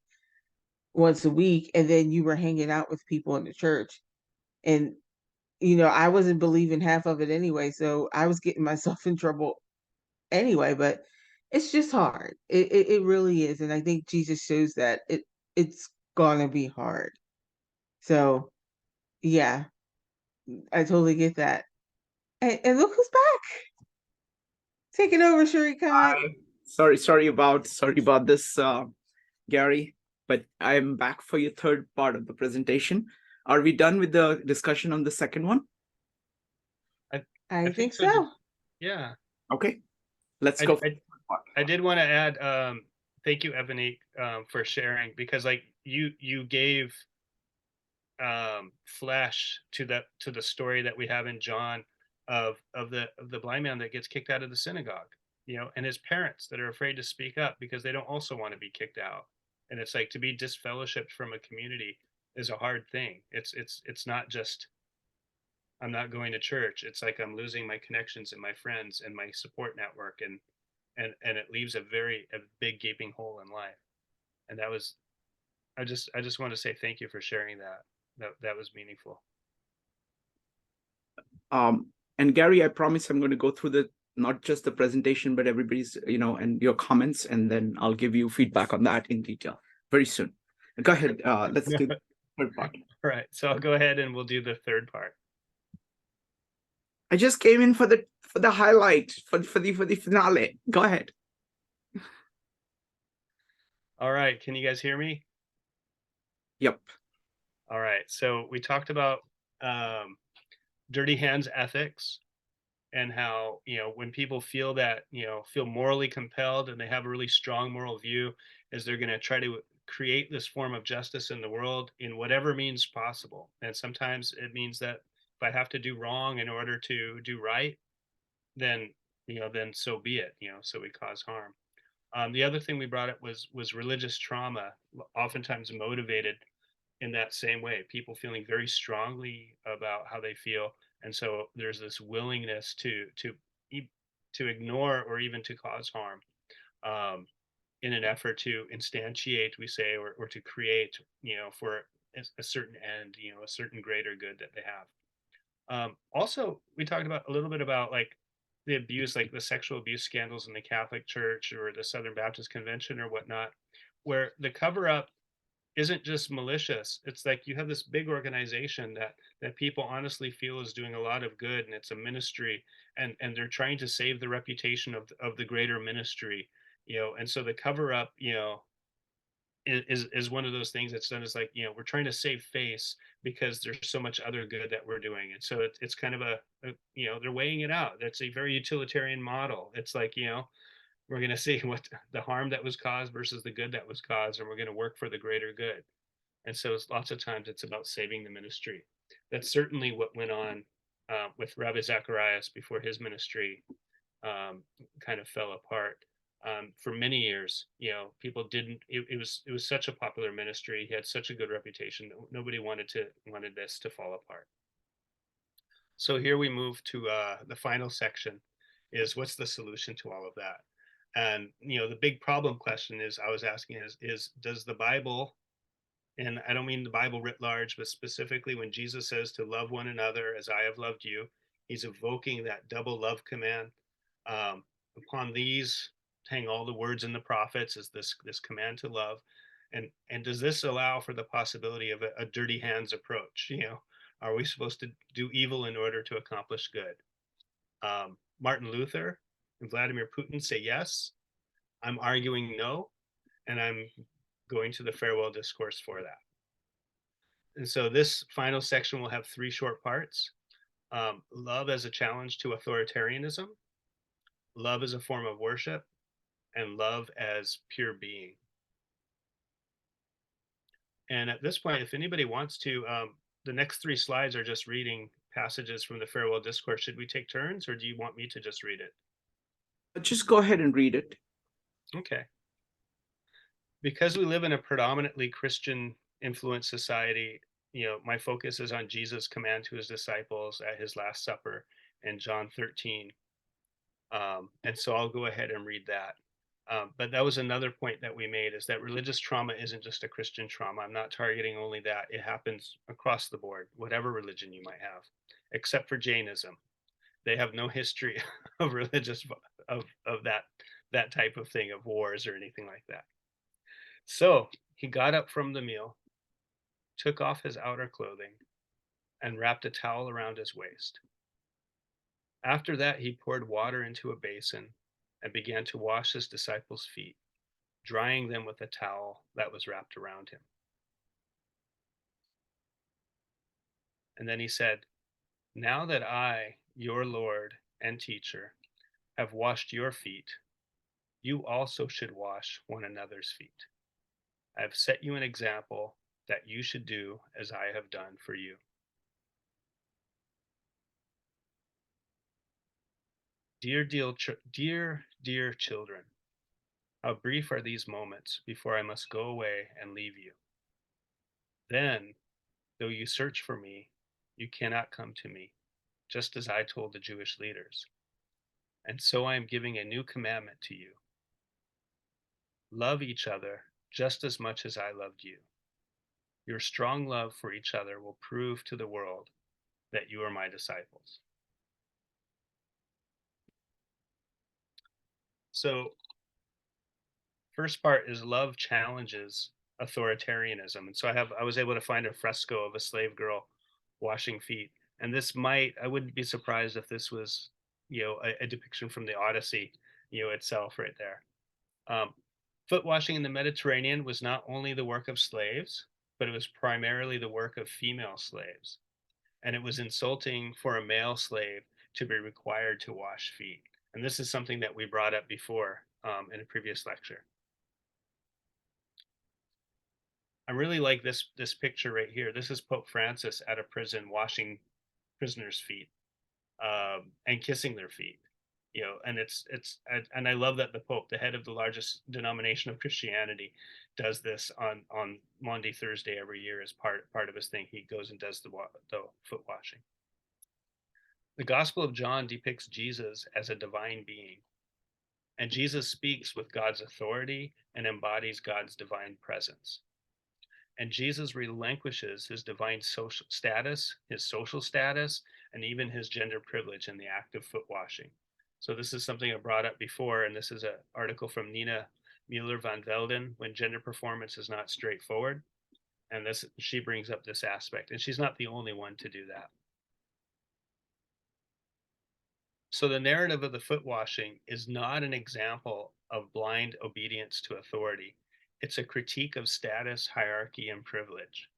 once a week, and then you were hanging out with people in the church. And, I wasn't believing half of it anyway, so I was getting myself in trouble anyway, but it's just hard. It really is. And I think Jesus shows that it's gonna be hard. So yeah, I totally get that. And look who's back. Taking over, Sharika. Sorry about this, Gary, but I'm back for your third part of the presentation. Are we done with the discussion on the second one? I think so. Yeah. Okay, let's go. I did want to add, thank you, Evanique, for sharing, because like you gave flesh to the story that we have in John of the blind man that gets kicked out of the synagogue, and his parents that are afraid to speak up because they don't also want to be kicked out. And it's like, to be disfellowshipped from a community is a hard thing. It's not just I'm not going to church. It's like I'm losing my connections and my friends and my support network, and it leaves a big gaping hole in life. And that was, I just want to say thank you for sharing that. That was meaningful. And Gary, I promise I'm going to go through the not just the presentation, but everybody's, and your comments, and then I'll give you feedback on that in detail very soon. Go ahead. Let's do the third part. All right, so I'll go ahead and we'll do the third part. I just came in for the highlight for the finale. Go ahead. All right, can you guys hear me? Yep. All right, so we talked about dirty hands ethics, and how, when people feel that, feel morally compelled and they have a really strong moral view, is they're going to try to create this form of justice in the world in whatever means possible. And sometimes it means that if I have to do wrong in order to do right, then, then so be it, so we cause harm. The other thing we brought up was religious trauma, oftentimes motivated in that same way, people feeling very strongly about how they feel, and so there's this willingness to ignore or even to cause harm, in an effort to instantiate, we say, or to create, for a certain end, a certain greater good that they have. Also, we talked about a little bit about like the abuse, like the sexual abuse scandals in the Catholic Church or the Southern Baptist Convention or whatnot, where the cover up isn't just malicious. It's like you have this big organization that people honestly feel is doing a lot of good, and it's a ministry, and they're trying to save the reputation of the greater ministry, and so the cover up, is one of those things that's done. Is like, we're trying to save face because there's so much other good that we're doing, and so it's kind of they're weighing it out. That's a very utilitarian model. It's like, we're going to see what the harm that was caused versus the good that was caused, and we're going to work for the greater good. And so it's, lots of times it's about saving the ministry. That's certainly what went on with Rabbi Zacharias before his ministry kind of fell apart. For many years, people didn't. It was such a popular ministry. He had such a good reputation that nobody wanted this to fall apart. So here we move to the final section, is what's the solution to all of that? And the big problem question is I was asking is does the Bible, and I don't mean the Bible writ large, but specifically when Jesus says to love one another as I have loved you, he's evoking that double love command. Upon these hang all the words in the prophets, is this command to love. And does this allow for the possibility of a dirty hands approach? Are we supposed to do evil in order to accomplish good? Martin Luther and Vladimir Putin say yes. I'm arguing no, and I'm going to the farewell discourse for that. And so this final section will have 3 short parts. Love as a challenge to authoritarianism, love as a form of worship, and love as pure being. And at this point, if anybody wants to, the next 3 slides are just reading passages from the farewell discourse. Should we take turns, or do you want me to just read it? Just go ahead and read it. Okay. Because we live in a predominantly Christian influenced society, my focus is on Jesus' command to his disciples at his Last Supper in John 13. And so I'll go ahead and read that. But that was another point that we made, is that religious trauma isn't just a Christian trauma. I'm not targeting only that. It happens across the board, whatever religion you might have, except for Jainism. They have no history of religious, of that type of thing, of wars or anything like that. So he got up from the meal, took off his outer clothing, and wrapped a towel around his waist. After that, he poured water into a basin and began to wash his disciples' feet, drying them with a towel that was wrapped around him. And then he said, "Now that I, your Lord and teacher, have washed your feet, you also should wash one another's feet. I have set you an example that you should do as I have done for you." Dear children, how brief are these moments before I must go away and leave you. Then, though you search for me, you cannot come to me. just as I told the Jewish leaders. And so I am giving a new commandment to you. Love each other just as much as I loved you. Your strong love for each other will prove to the world that you are my disciples. So, first part is love challenges authoritarianism. And so I was able to find a fresco of a slave girl washing feet. And I wouldn't be surprised if this was, a depiction from the Odyssey, itself right there. Foot washing in the Mediterranean was not only the work of slaves, but it was primarily the work of female slaves. And it was insulting for a male slave to be required to wash feet. And this is something that we brought up before in a previous lecture. I really like this picture right here. This is Pope Francis at a prison washing prisoners' feet and kissing their feet. And I love that the Pope, the head of the largest denomination of Christianity, does this on Maundy Thursday every year as part of his thing. He goes and does the foot washing. The Gospel of John depicts Jesus as a divine being, and Jesus speaks with God's authority and embodies God's divine presence. And Jesus relinquishes his divine social status, and even his gender privilege in the act of foot washing. So this is something I brought up before, and this is an article from Nina Mueller van Velden, When Gender Performance is Not Straightforward. And she brings up this aspect, and she's not the only one to do that. So the narrative of the foot washing is not an example of blind obedience to authority. It's a critique of status, hierarchy, and privilege.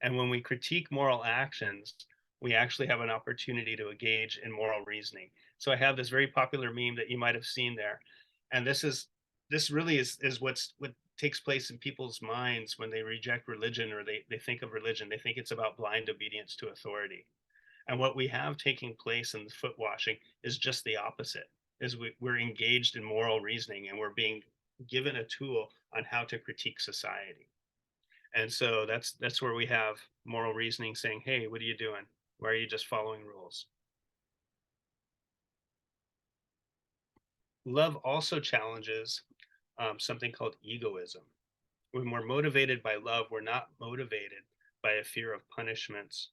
And when we critique moral actions, we actually have an opportunity to engage in moral reasoning. So I have this very popular meme that you might have seen there. And this really is what takes place in people's minds when they reject religion, or they think of religion. They think it's about blind obedience to authority. And what we have taking place in the foot washing is just the opposite. Is we're engaged in moral reasoning, and we're being given a tool on how to critique society. And so that's where we have moral reasoning saying, hey, what are you doing? Why are you just following rules? Love also challenges something called egoism. When we're motivated by love, we're not motivated by a fear of punishments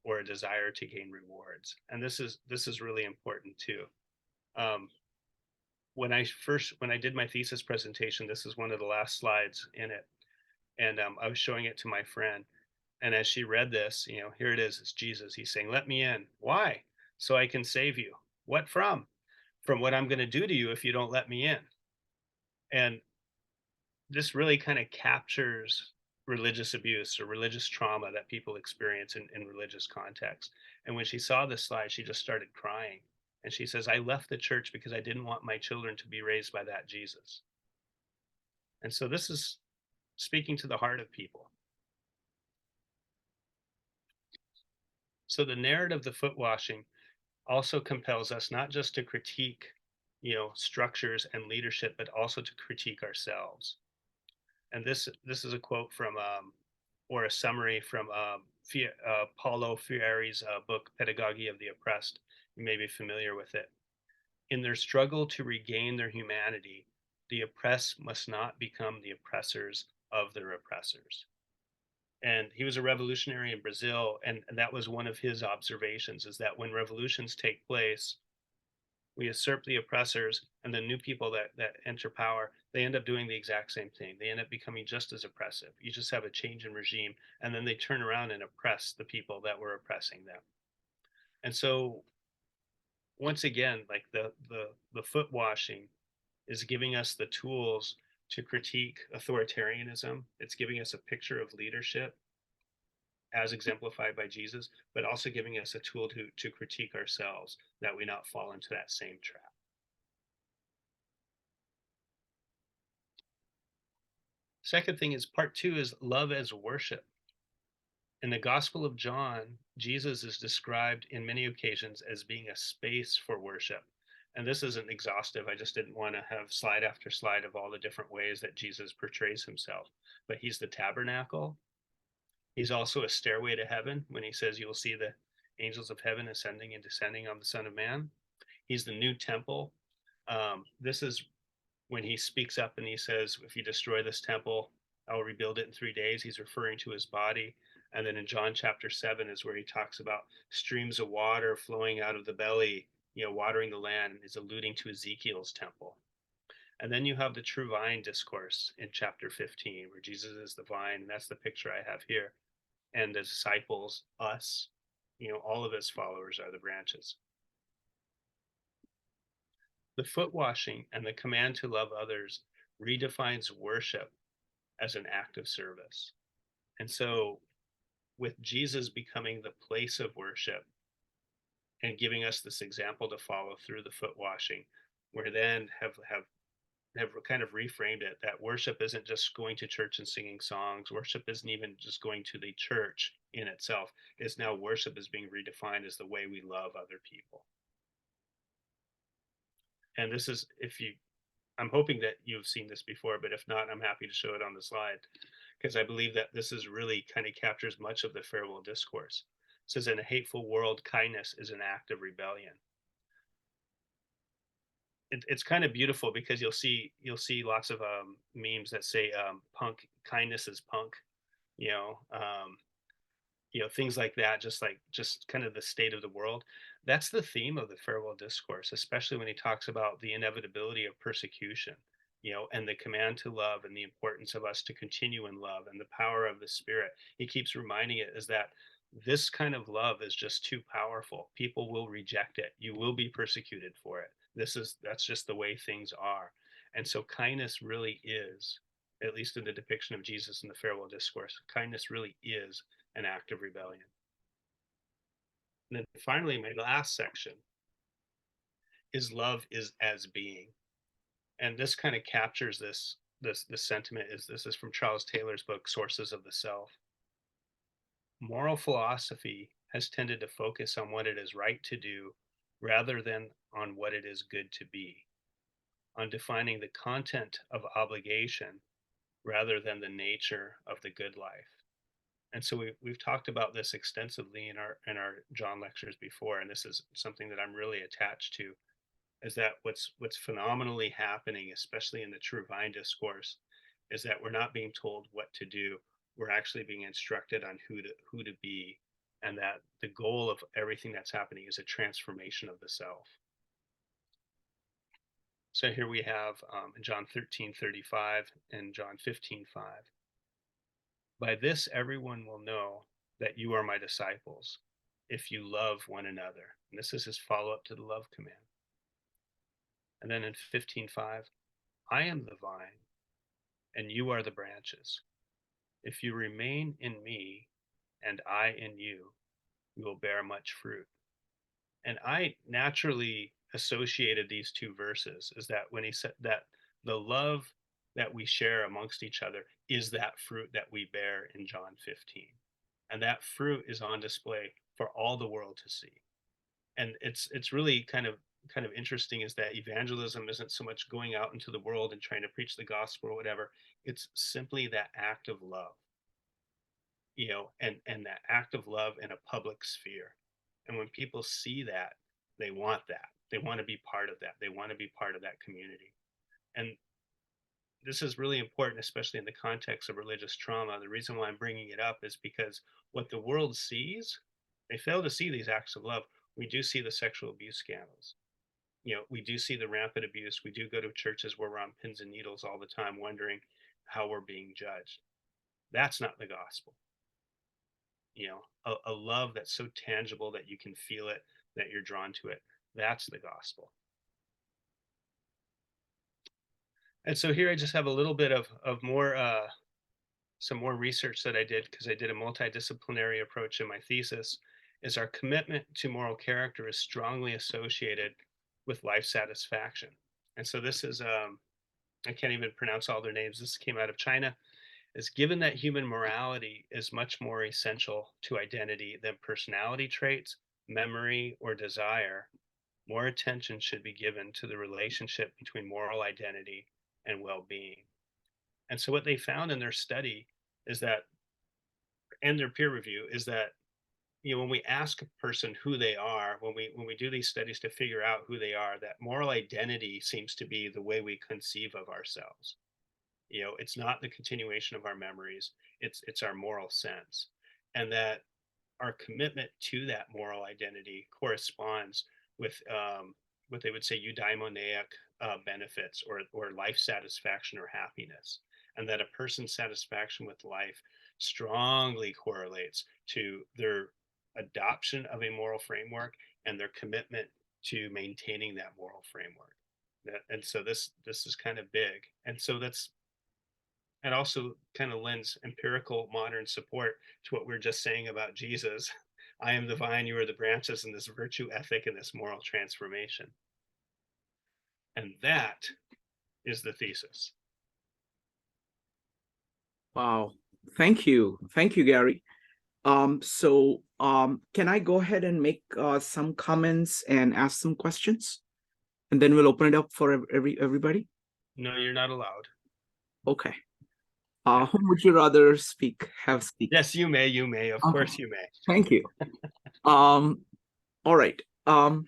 or a desire to gain rewards. And this is really important too. When I did my thesis presentation, this is one of the last slides in it. And I was showing it to my friend. And as she read this, here it is, it's Jesus. He's saying, let me in. Why? So I can save you. What from? From what I'm going to do to you if you don't let me in. And this really kind of captures religious abuse or religious trauma that people experience in religious contexts. And when she saw this slide, she just started crying. And she says, I left the church because I didn't want my children to be raised by that Jesus. And so this is speaking to the heart of people. So the narrative of the foot washing also compels us not just to critique, structures and leadership, but also to critique ourselves. And this is a quote from, or a summary from Paulo Freire's book, Pedagogy of the Oppressed. You may be familiar with it. In their struggle to regain their humanity, the oppressed must not become the oppressors of their oppressors. And he was a revolutionary in Brazil, and that was one of his observations, is that when revolutions take place, we usurp the oppressors, and the new people that enter power, they end up doing the exact same thing. They end up becoming just as oppressive. You just have a change in regime, and then they turn around and oppress the people that were oppressing them. And so once again, like the foot washing is giving us the tools to critique authoritarianism. It's giving us a picture of leadership as exemplified by Jesus, but also giving us a tool to critique ourselves, that we not fall into that same trap. Second thing is part 2 is love as worship. In the Gospel of John, Jesus is described in many occasions as being a space for worship. And this isn't exhaustive. I just didn't want to have slide after slide of all the different ways that Jesus portrays himself. But he's the tabernacle. He's also a stairway to heaven when he says, you'll see angels of heaven ascending and descending on the Son of Man. He's the new temple. This is when he speaks up and he says, if you destroy this temple, I'll rebuild it in 3 days. He's referring to his body. And then in John chapter 7 is where he talks about streams of water flowing out of the belly, watering the land, and is alluding to Ezekiel's temple. And then you have the true vine discourse in chapter 15, where Jesus is the vine, and that's the picture I have here. And the disciples, us, all of his followers are the branches. The foot washing and the command to love others redefines worship as an act of service. And so with Jesus becoming the place of worship and giving us this example to follow through the foot washing, we then have kind of reframed it that worship isn't just going to church and singing songs. Worship isn't even just going to the church in itself. It's now worship is being redefined as the way we love other people. And this is, I'm hoping that you've seen this before, but if not, I'm happy to show it on the slide, because I believe that this is really kind of captures much of the farewell discourse. It says, in a hateful world, kindness is an act of rebellion. It's kind of beautiful because you'll see lots of memes that say punk kindness is punk, things like that, just kind of the state of the world. That's the theme of the farewell discourse, especially when he talks about the inevitability of persecution, and the command to love and the importance of us to continue in love and the power of the Spirit. He keeps reminding it is that this kind of love is just too powerful. People will reject it. You will be persecuted for it. That's just the way things are. And so kindness really is, at least in the depiction of Jesus in the farewell discourse, kindness really is an act of rebellion. And then finally, my last section is love is as being. And this kind of captures this sentiment. This is from Charles Taylor's book, Sources of the Self. Moral philosophy has tended to focus on what it is right to do rather than on what it is good to be, on defining the content of obligation rather than the nature of the good life. And so we've talked about this extensively in our John lectures before, and this is something that I'm really attached to, is that what's phenomenally happening, especially in the true vine discourse, is that we're not being told what to do. We're actually being instructed on who to be, and that the goal of everything that's happening is a transformation of the self. So here we have in John 13:35 and John 15:5. By this, everyone will know that you are my disciples, if you love one another. And this is his follow-up to the love command. And then in 15:5, I am the vine, and you are the branches. If you remain in me, and I in you, you will bear much fruit. And I naturally associated these two verses is that when he said that the love that we share amongst each other is that fruit that we bear in John 15. And that fruit is on display for all the world to see. And it's really kind of interesting is that evangelism isn't so much going out into the world and trying to preach the gospel or whatever. It's simply that act of love, and that act of love in a public sphere. And when people see that, they want that. They want to be part of that. They want to be part of that community. And this is really important, especially in the context of religious trauma. The reason why I'm bringing it up is because what the world sees, they fail to see these acts of love. We do see the sexual abuse scandals. We do see the rampant abuse. We do go to churches where we're on pins and needles all the time, wondering how we're being judged. That's not the gospel. A love that's so tangible that you can feel it, that you're drawn to it. That's the gospel. And so here I just have a little bit of more, some more research that I did, because I did a multidisciplinary approach in my thesis, is our commitment to moral character is strongly associated with life satisfaction. And so this is, I can't even pronounce all their names. This came out of China. Is given that human morality is much more essential to identity than personality traits, memory, or desire, more attention should be given to the relationship between moral identity and well-being. And so what they found in their study is that, and their peer review, is that, when we ask a person who they are, when we do these studies to figure out who they are, that moral identity seems to be the way we conceive of ourselves. It's not the continuation of our memories, it's our moral sense, and that our commitment to that moral identity corresponds with what they would say eudaimonic benefits or life satisfaction or happiness, and that a person's satisfaction with life strongly correlates to their adoption of a moral framework and their commitment to maintaining that moral framework. And so this is kind of big, and so it also kind of lends empirical modern support to what we we're just saying about Jesus. I am the vine, you are the branches, and this virtue ethic and this moral transformation. And that is the thesis. Wow. Thank you, Gary. So can I go ahead and make some comments and ask some questions, and then we'll open it up for everybody? No, you're not allowed. Okay. Whom would you rather have speak? Yes, you may. Of course you may. Thank you. All right. Now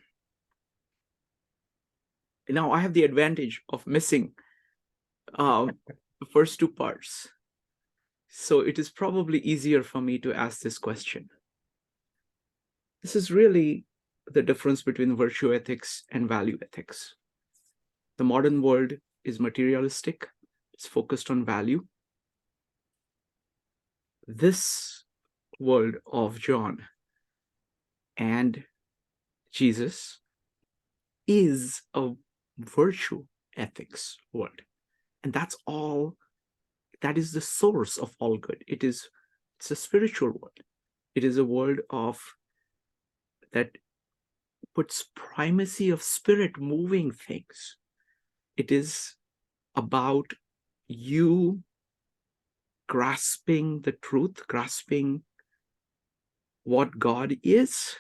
I have the advantage of missing the first two parts. So it is probably easier for me to ask this question. This is really the difference between virtue ethics and value ethics. The modern world is materialistic. It's focused on value. This world of John and Jesus is a virtue ethics world. And that's all, that is the source of all good. It's a spiritual world. It is a world that puts primacy of spirit moving things. It is about you grasping the truth, grasping what God is,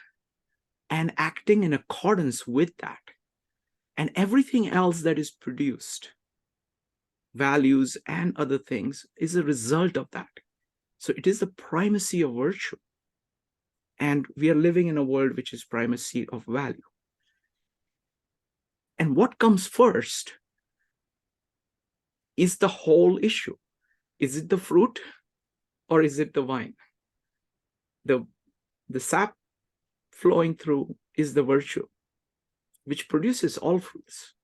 and acting in accordance with that. And everything else that is produced, values and other things, is a result of that. So it is the primacy of virtue. And we are living in a world which is primacy of value. And what comes first is the whole issue. Is it the fruit or is it the vine? The sap flowing through is the virtue, which produces all fruits.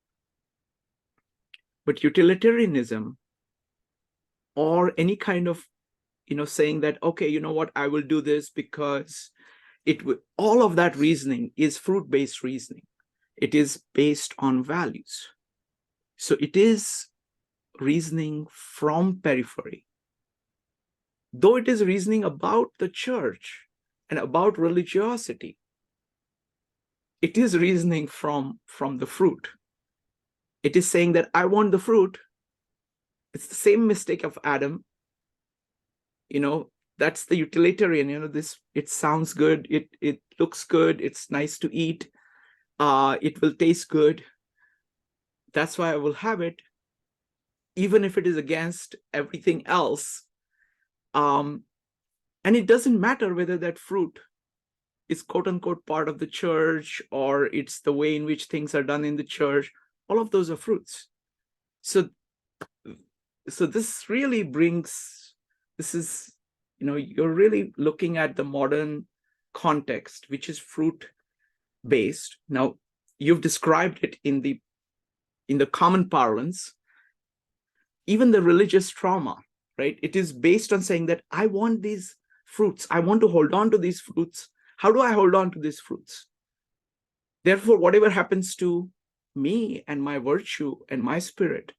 But utilitarianism, or any kind of, saying that, okay, you know what, I will do this because all of that reasoning is fruit-based reasoning. It is based on values. So it is reasoning from periphery. Though it is reasoning about the church and about religiosity, it is reasoning from the fruit. It is saying that I want the fruit. It's the same mistake of Adam. That's the utilitarian, it sounds good, it looks good, it's nice to eat, it will taste good. That's why I will have it, even if it is against everything else. And it doesn't matter whether that fruit is quote unquote part of the church, or it's the way in which things are done in the church. All of those are fruits. So this really you're really looking at the modern context, which is fruit based. Now, you've described it in the common parlance. Even the religious trauma, right? It is based on saying that I want these fruits. I want to hold on to these fruits. How do I hold on to these fruits? Therefore, whatever happens to me and my virtue and my spirit,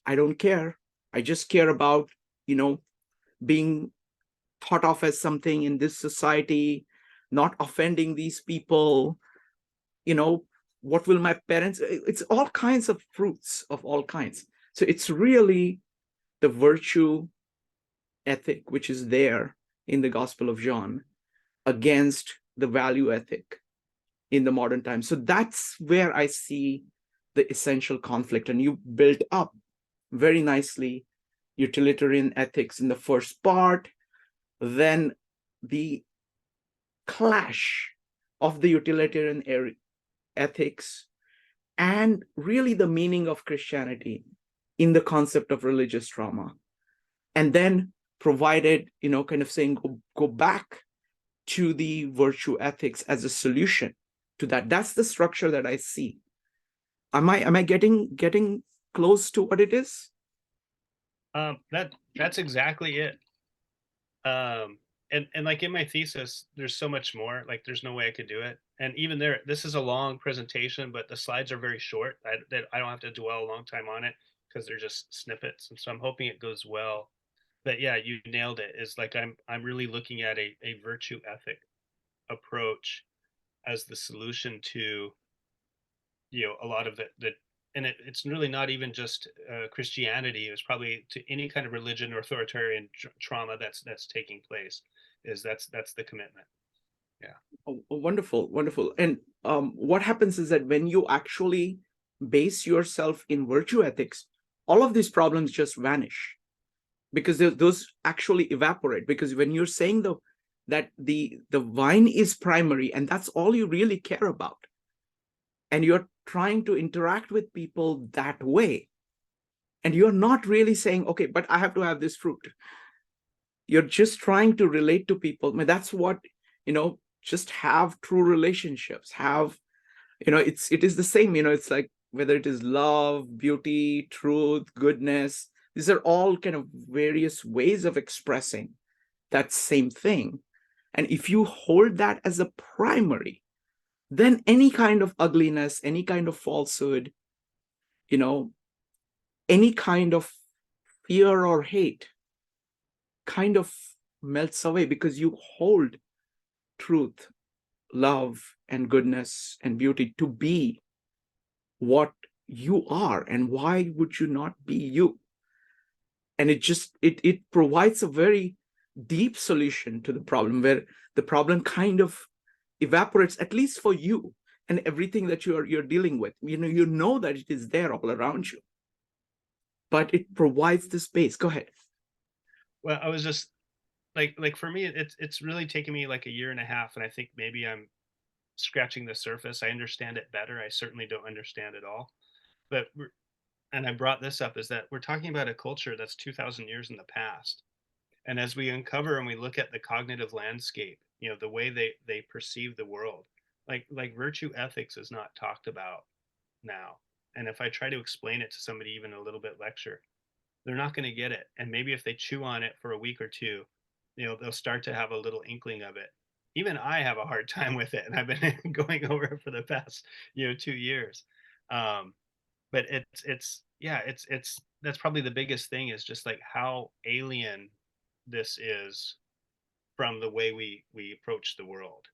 I don't care. I just care about, being thought of as something in this society, not offending these people. What will my parents? It's all kinds of fruits of all kinds. So it's really the virtue ethic which is there in the Gospel of John against the value ethic in the modern time. So that's where I see the essential conflict. And you built up very nicely utilitarian ethics in the first part, then the clash of the utilitarian ethics and really the meaning of Christianity in the concept of religious trauma. And then provided, kind of saying, go back to the virtue ethics as a solution to that. That's the structure that I see. Am I getting close to what it is? That's exactly it. And like in my thesis, there's so much more. Like there's no way I could do it. And even there, this is a long presentation, but the slides are very short. I don't have to dwell a long time on it because they're just snippets. And so I'm hoping it goes well. But yeah, you nailed it. Is like I'm really looking at a virtue ethic approach as the solution to a lot of the and it's really not even just Christianity. It's probably to any kind of religion or authoritarian trauma that's taking place. That's the commitment. Yeah. Oh, wonderful. And what happens is that when you actually base yourself in virtue ethics, all of these problems just vanish because those actually evaporate. Because when you're saying that the vine is primary and that's all you really care about, and you're trying to interact with people that way, and you're not really saying, okay, but I have to have this fruit. You're just trying to relate to people. I mean, that's what, just have true relationships. Have, it is the same, it's like whether it is love, beauty, truth, goodness, these are all kind of various ways of expressing that same thing. And if you hold that as a primary, then any kind of ugliness, any kind of falsehood, any kind of fear or hate kind of melts away because you hold truth, love, and goodness and beauty to be what you are. And why would you not be you? And it provides a very deep solution to the problem, where the problem kind of evaporates, at least for you and everything that you're dealing with. You know that it is there all around you, but it provides the space. Go ahead. Well, I was just like for me, it's really taken me like a year and a half, and I think maybe I'm scratching the surface. I understand it better. I certainly don't understand it all, but and I brought this up, is that we're talking about a culture that's 2,000 years in the past. And as we uncover and we look at the cognitive landscape, the way they perceive the world, like virtue ethics is not talked about now. And if I try to explain it to somebody, even a little bit lecture, they're not going to get it. And maybe if they chew on it for a week or two, they'll start to have a little inkling of it. Even I have a hard time with it, and I've been going over it for the past 2 years. But it's that's probably the biggest thing, is just like how alien this is from the way we approach the world.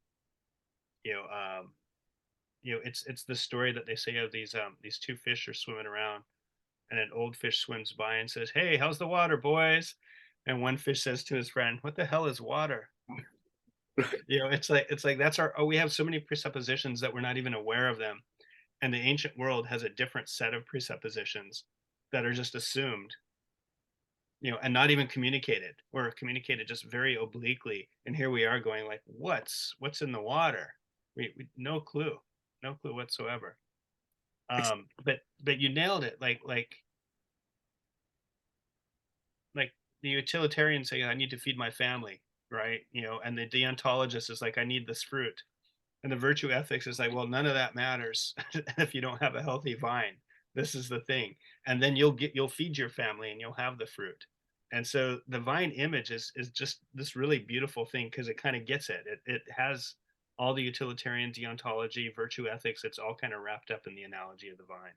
It's the story that they say of these two fish are swimming around, and an old fish swims by and says, "Hey, how's the water, boys?" And one fish says to his friend, "What the hell is water?" It's like that's we have so many presuppositions that we're not even aware of them. And the ancient world has a different set of presuppositions that are just assumed, and not even communicated, or communicated just very obliquely. And here we are going like, what's in the water? We no clue whatsoever. But you nailed it. Like the utilitarian saying, I need to feed my family, right? And the deontologist is like, I need this fruit. And the virtue ethics is like, well, none of that matters if you don't have a healthy vine. This is the thing. And then you'll feed your family and you'll have the fruit. And so the vine image is just this really beautiful thing, because it kind of gets it. It has all the utilitarian deontology, virtue ethics. It's all kind of wrapped up in the analogy of the vine.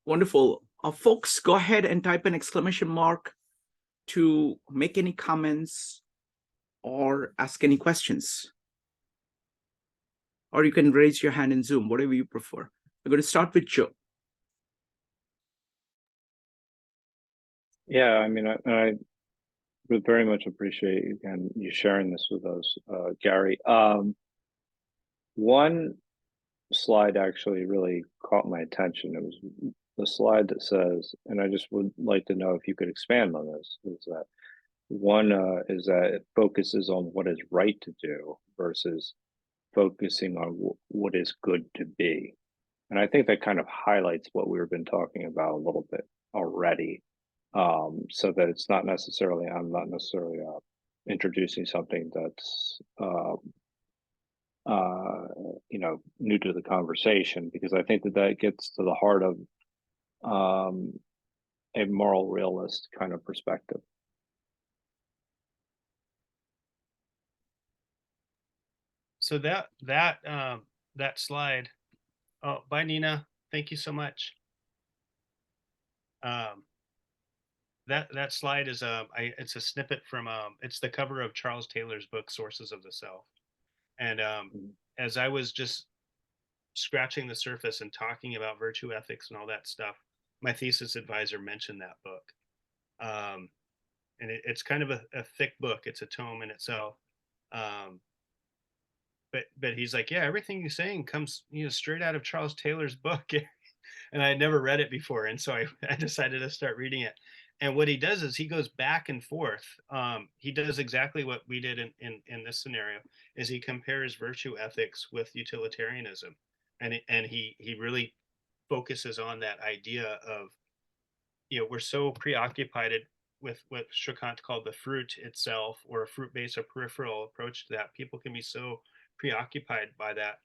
Wonderful. Folks, go ahead and type an exclamation mark to make any comments or ask any questions. Or you can raise your hand in Zoom, whatever you prefer. We're going to start with Joe. Yeah, I mean, I would very much appreciate you sharing this with us, Gary. One slide actually really caught my attention. It was the slide that says, and I just would like to know if you could expand on this, is that One is that it focuses on what is right to do versus focusing on what is good to be. And I think that kind of highlights what we've been talking about a little bit already. So that it's not necessarily, I'm not necessarily introducing something that's new to the conversation, because I think that that gets to the heart of a moral realist kind of perspective. So that slide. Oh, bye, Nina. Thank you so much. That slide is it's a snippet from it's the cover of Charles Taylor's book Sources of the Self. And as I was just scratching the surface and talking about virtue ethics and all that stuff, my thesis advisor mentioned that book. And it's kind of a thick book. It's a tome in itself. But he's like, yeah, everything you're saying comes straight out of Charles Taylor's book. And I had never read it before. And so I decided to start reading it. And what he does is he goes back and forth. He does exactly what we did in this scenario, is he compares virtue ethics with utilitarianism. And he really focuses on that idea of, we're so preoccupied with what Kant called the fruit itself, or a fruit-based or peripheral approach to that. People can be so preoccupied by that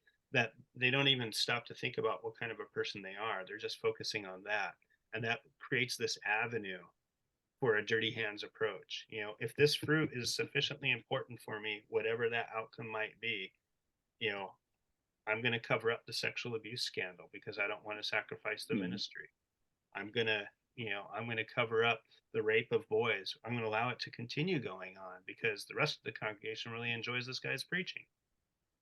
they don't even stop to think about what kind of a person they are. They're just focusing on that. And that creates this avenue for a dirty hands approach. If this fruit is sufficiently important for me, whatever that outcome might be, I'm going to cover up the sexual abuse scandal because I don't want to sacrifice the ministry. I'm going to cover up the rape of boys. I'm going to allow it to continue going on because the rest of the congregation really enjoys this guy's preaching.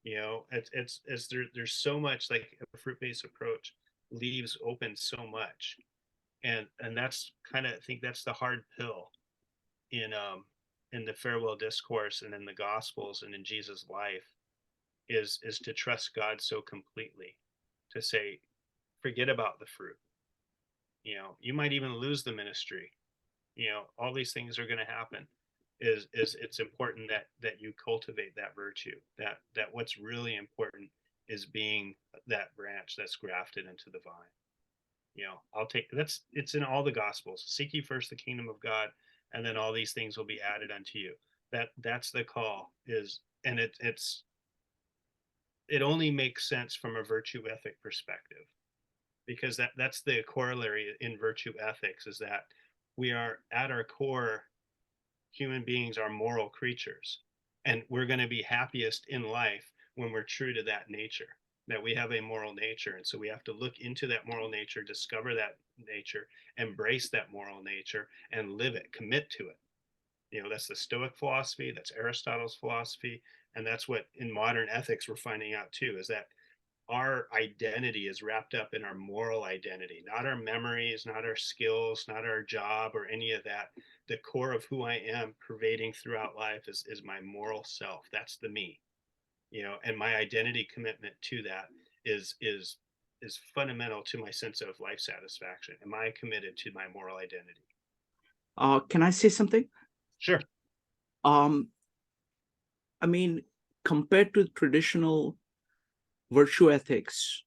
There's so much, like a fruit-based approach leaves open so much. And that's kind of, I think that's the hard pill in the farewell discourse and in the gospels and in Jesus' life, is to trust God so completely, to say, forget about the fruit. You might even lose the ministry. All these things are going to happen. It's important that you cultivate that virtue, that what's really important is being that branch that's grafted into the vine. It's in all the gospels. Seek ye first the kingdom of God, and then all these things will be added unto you. That's the call, and it only makes sense from a virtue ethic perspective, because that's the corollary in virtue ethics, is that we are at our core, human beings are moral creatures, and we're going to be happiest in life when we're true to that nature, that we have a moral nature. And so we have to look into that moral nature, discover that nature, embrace that moral nature, and live it, commit to it. That's the Stoic philosophy, that's Aristotle's philosophy, and that's what in modern ethics we're finding out too, is that our identity is wrapped up in our moral identity, not our memories, not our skills, not our job or any of that. The core of who I am pervading throughout life is my moral self. That's the me, and my identity commitment to that is fundamental to my sense of life satisfaction. Am I committed to my moral identity? Can I say something? Sure. I mean, compared to traditional virtue ethics,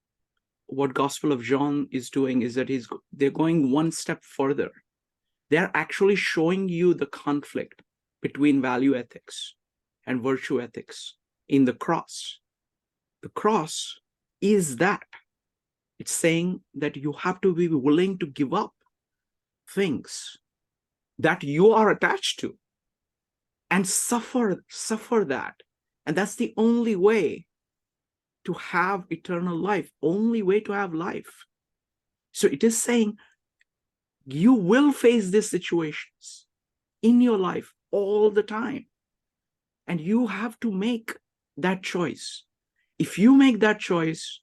what Gospel of John is doing is that they're going one step further. They're actually showing you the conflict between value ethics and virtue ethics in the cross. The cross is that. It's saying that you have to be willing to give up things that you are attached to and suffer that. And that's the only way to have eternal life, only way to have life. So it is saying you will face these situations in your life all the time. And you have to make that choice. If you make that choice,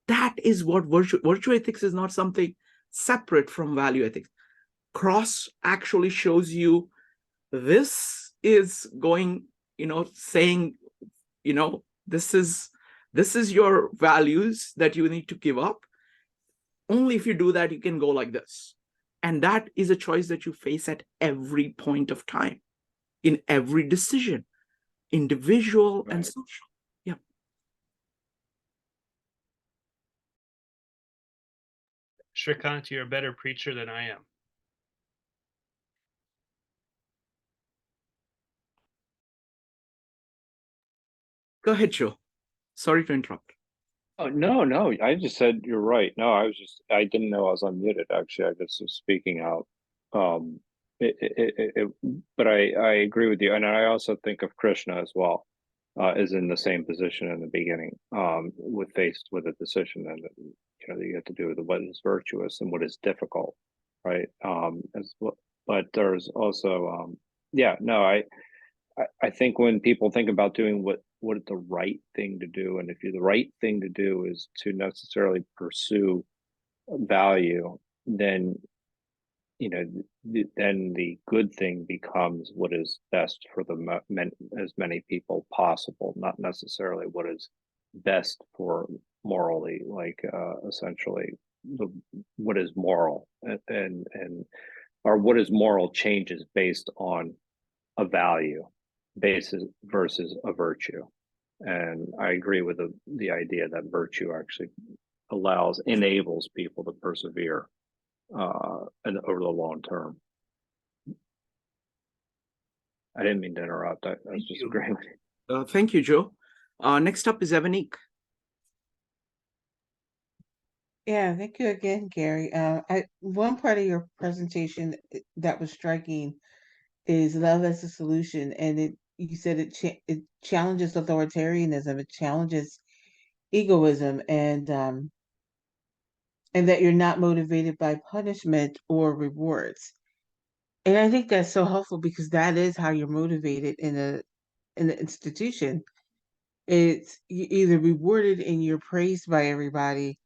that is what virtue ethics is, not something separate from value ethics. Cross actually shows you this is going, saying, this is your values that you need to give up. Only if you do that, you can go like this. And that is a choice that you face at every point of time. in every decision, individual and Right. social. Yeah. Shrikant, you're a better preacher than I am. Go ahead, Joe. Sorry to interrupt. Oh, no, I just said you're right. No, I didn't know I was unmuted, actually. I just was speaking out. Um, but I agree with you. And I also think of Krishna as well, is in the same position in the beginning, with faced with a decision, and you have to do with what is virtuous and what is difficult, right? As well, but there's also, yeah, no, I think when people think about doing what is the right thing to do, and if the right thing to do is to necessarily pursue value, then then the good thing becomes what is best for as many people possible, not necessarily what is best for morally, like essentially what is moral, and or what is moral changes based on a value basis versus a virtue. And I agree with the idea that virtue actually enables people to persevere and over the long term. I didn't mean to interrupt. I was just agreeing with you. Thank you, Joe. Next up is Evanique. Yeah, thank you again, Gary. One part of your presentation that was striking is love as a solution, and you said it challenges authoritarianism, it challenges egoism, and that you're not motivated by punishment or rewards. And I think that's so helpful because that is how you're motivated in an institution. It's either rewarded and you're praised by everybody,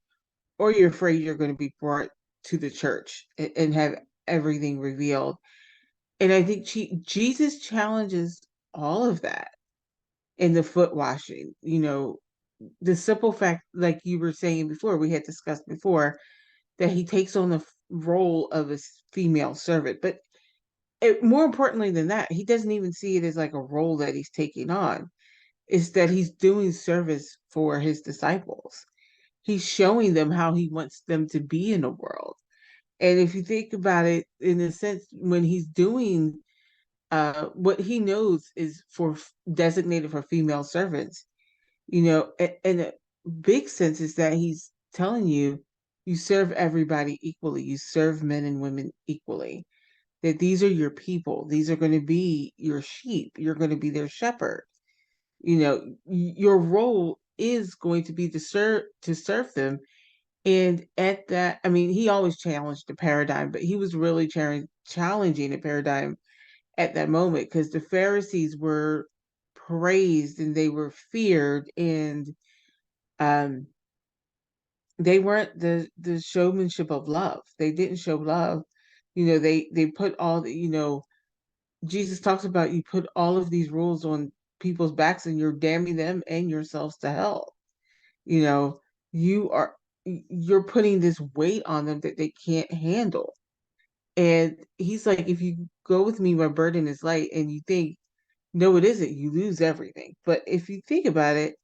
or you're afraid you're going to be brought to the church and have everything revealed. And I think Jesus challenges all of that in the foot washing. The simple fact, like you were saying before, we had discussed before, that he takes on the role of a female servant. But more importantly than that, he doesn't even see it as like a role that he's taking on. It's that he's doing service for his disciples. He's showing them how he wants them to be in the world. And if you think about it, in a sense, when he's doing what he knows is designated for female servants, in a big sense is that he's telling you, you serve everybody equally. You serve men and women equally. That these are your people. These are going to be your sheep. You're going to be their shepherd. Your role is going to be to serve them. And at that, I mean, he always challenged the paradigm, but he was really challenging the paradigm at that moment because the Pharisees were praised and they were feared, and um, they weren't the showmanship of love. They didn't show love. They put all the, Jesus talks about, you put all of these rules on people's backs and you're damning them and yourselves to hell. You know, you are you're putting this weight on them that they can't handle. And he's like, if you go with me, my burden is light, and you think, no, it isn't, you lose everything. But if you think about it,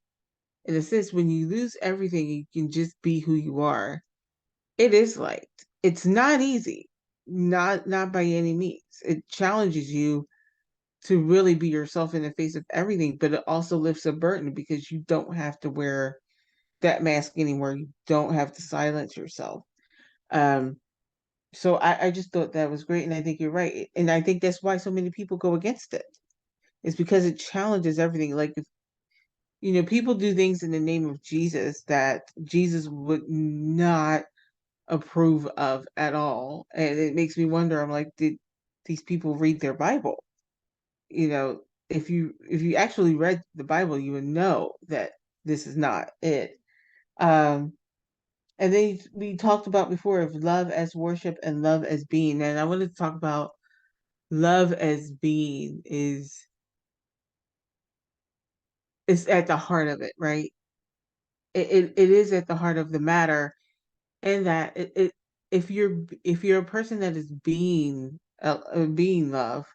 in a sense, when you lose everything, you can just be who you are. It is light. It's not easy, not by any means. It challenges you to really be yourself in the face of everything, but it also lifts a burden because you don't have to wear that mask anymore. You don't have to silence yourself. Um, so I just thought that was great, and I think you're right. And I think that's why so many people go against it. It's because it challenges everything. Like, if people do things in the name of Jesus that Jesus would not approve of at all. And it makes me wonder, I'm like, did these people read their Bible? If you actually read the Bible, you would know that this is not it. Um, and then we talked about before of love as worship and love as being. And I wanted to talk about love as being is at the heart of it, right? It is at the heart of the matter, and that if you're a person that is being love,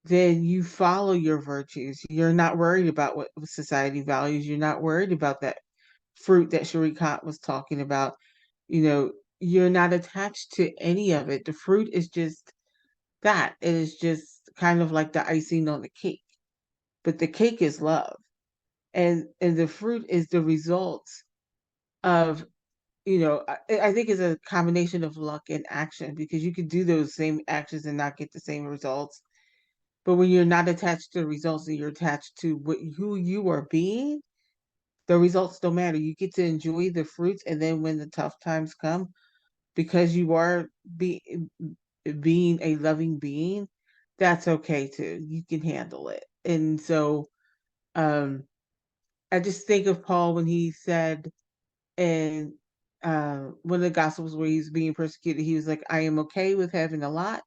then you follow your virtues. You're not worried about what society values. You're not worried about that fruit that Sharikant was talking about. You know, you're not attached to any of it. The fruit is just that. It is just kind of like the icing on the cake. But the cake is love. And the fruit is the results of, I think it's a combination of luck and action, because you could do those same actions and not get the same results. But when you're not attached to the results and you're attached to who you are being, the results don't matter. You get to enjoy the fruits, and then when the tough times come, because you are being a loving being, that's okay too. You can handle it. And so, um, I just think of Paul when he said in one of the Gospels where he's being persecuted, he was like, "I am okay with having a lot,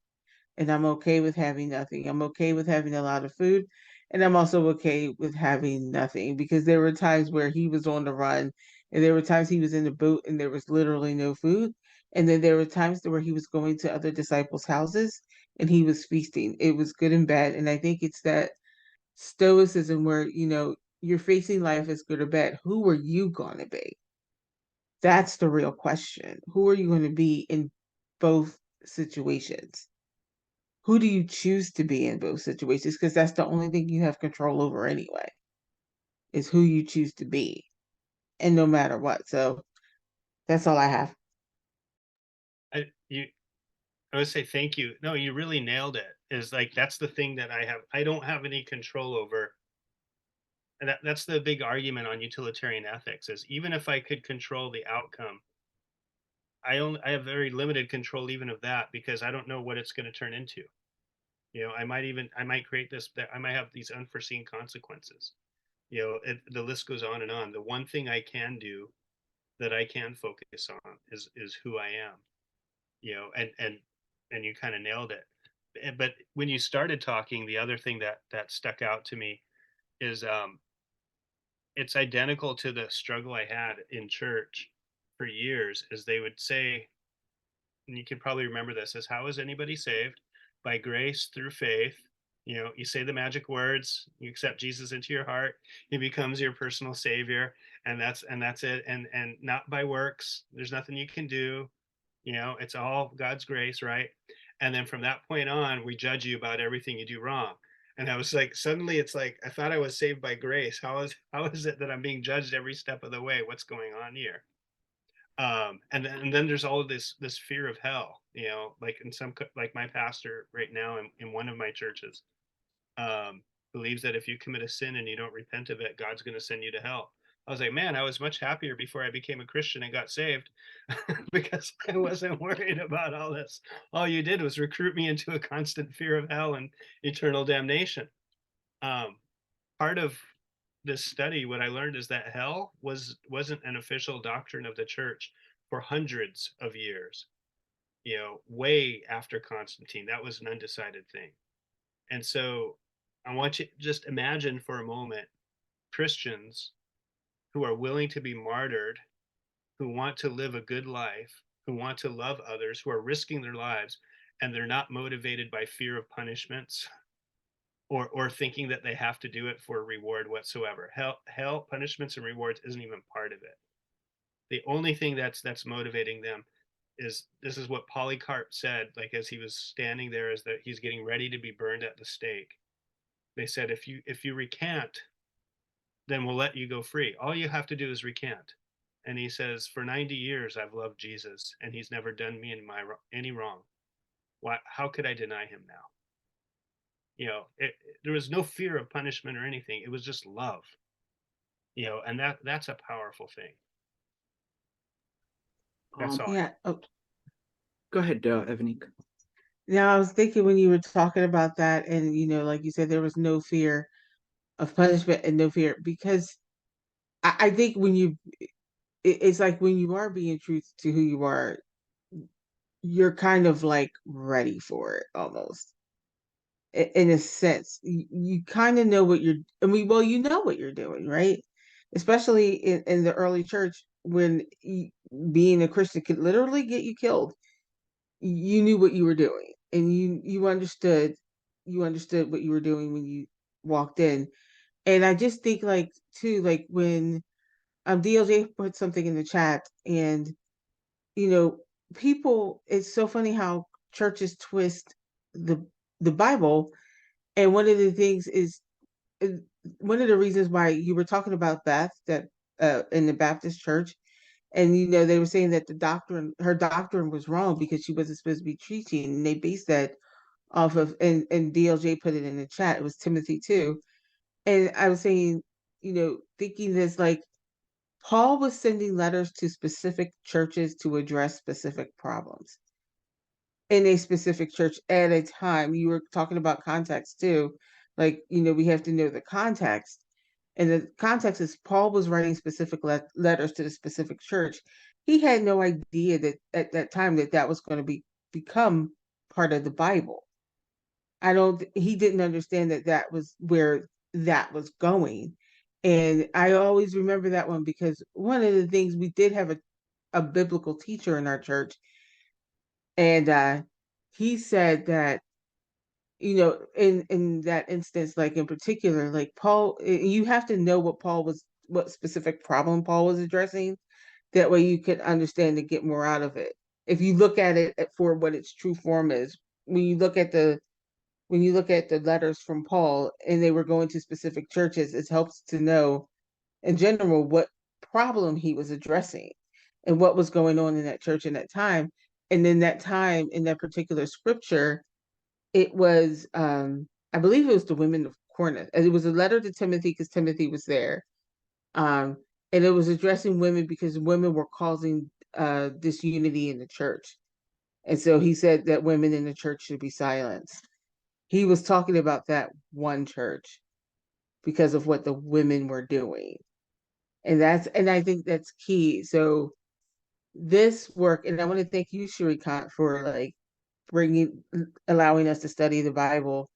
and I'm okay with having nothing. I'm okay with having a lot of food, and I'm also okay with having nothing," because there were times where he was on the run, and there were times he was in the boat and there was literally no food. And then there were times where he was going to other disciples' houses and he was feasting. It was good and bad. And I think it's that stoicism where, you're facing life as good or bad. Who are you going to be? That's the real question. Who are you going to be in both situations? Who do you choose to be in both situations? Because that's the only thing you have control over anyway, is who you choose to be, and no matter what. So that's all I have. I would say thank you. No, you really nailed it. Is like that's the thing that I don't have any control over. And that's the big argument on utilitarian ethics, is even if I could control the outcome, I have very limited control even of that, because I don't know what it's going to turn into. I might create this, that I might have these unforeseen consequences. The list goes on and on. The one thing I can do, that I can focus on, is who I am. And you kind of nailed it. But when you started talking, the other thing that stuck out to me is it's identical to the struggle I had in church for years, as they would say, and you can probably remember this, is how is anybody saved? By grace through faith. You say the magic words, you accept Jesus into your heart, he becomes your personal savior, and that's it. And not by works, there's nothing you can do. It's all God's grace, right? And then from that point on, we judge you about everything you do wrong. And I was like, suddenly it's like, I thought I was saved by grace. How is it that I'm being judged every step of the way? What's going on here? And then there's all of this fear of hell, like like my pastor right now in one of my churches, believes that if you commit a sin and you don't repent of it, God's going to send you to hell. I was like, man, I was much happier before I became a Christian and got saved, because I wasn't worried about all this. All you did was recruit me into a constant fear of hell and eternal damnation. Part of this study, what I learned is that hell wasn't an official doctrine of the church for hundreds of years. Way after Constantine, that was an undecided thing. And so I want you to just imagine for a moment Christians who are willing to be martyred, who want to live a good life, who want to love others, who are risking their lives, and they're not motivated by fear of punishments, or thinking that they have to do it for a reward whatsoever. Hell, punishments and rewards isn't even part of it. The only thing that's motivating them is, this is what Polycarp said, like as he was standing there, is that he's getting ready to be burned at the stake. They said, if you recant, then we'll let you go free. All you have to do is recant. And he says, for 90 years I've loved Jesus, and he's never done me any wrong. Why? How could I deny him now? There was no fear of punishment or anything. It was just love. And that's a powerful thing. That's all. Yeah. Oh, Go ahead, Evanique. now I was thinking when you were talking about that, and like you said, there was no fear of punishment and no fear, because I think it's like when you are being true to who you are, you're kind of like ready for it almost. In a sense, you kind of know what you know what you're doing, right? Especially in the early church, when being a Christian could literally get you killed. You knew what you were doing, and you understood you understood what you were doing when you walked in. And I just think like too, like when DLJ put something in the chat, and you know, people, it's so funny how churches twist the Bible. And one of the things is, uh, one of the reasons why you were talking about Beth, that in the Baptist church, and you know, they were saying that her doctrine was wrong because she wasn't supposed to be teaching, and they based that off of, and DLJ put it in the chat, it was Timothy too. And I was saying, you know, thinking this, like Paul was sending letters to specific churches to address specific problems in a specific church at a time. You were talking about context too. Like, you know, we have to know the context. And the context is Paul was writing specific letters to the specific church. He had no idea that at that time that that was going to become part of the Bible. He didn't understand that that was where that was going. And I always remember that one because one of the things, we did have a biblical teacher in our church, and he said that, you know, in that instance, like in particular, like Paul, you have to know what specific problem Paul was addressing. That way you can understand and get more out of it. If you look at it for what its true form is, when you look at the letters from Paul and they were going to specific churches, it helps to know in general what problem he was addressing and what was going on in that church in that time. And in that time, in that particular scripture, it was, I believe it was the women of Corinth. And it was a letter to Timothy because Timothy was there. Um, and it was addressing women because women were causing disunity in the church. And so he said that women in the church should be silenced. He was talking about that one church because of what the women were doing. And I think that's key. So this work, and I want to thank you, Shrikant, for like allowing us to study the Bible,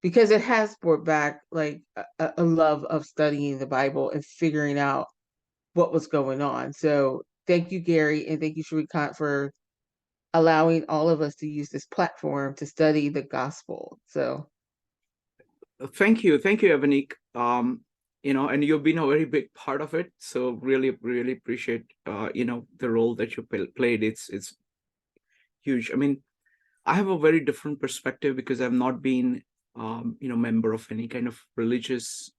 because it has brought back like a love of studying the Bible and figuring out what was going on. So thank you, Gary, and thank you, Shrikant, for allowing all of us to use this platform to study the gospel. So Thank you, Evanique. You know, and you've been a very big part of it. So really, really appreciate you know, the role that you played. It's huge. I mean, I have a very different perspective because I've not been you know, member of any kind of religious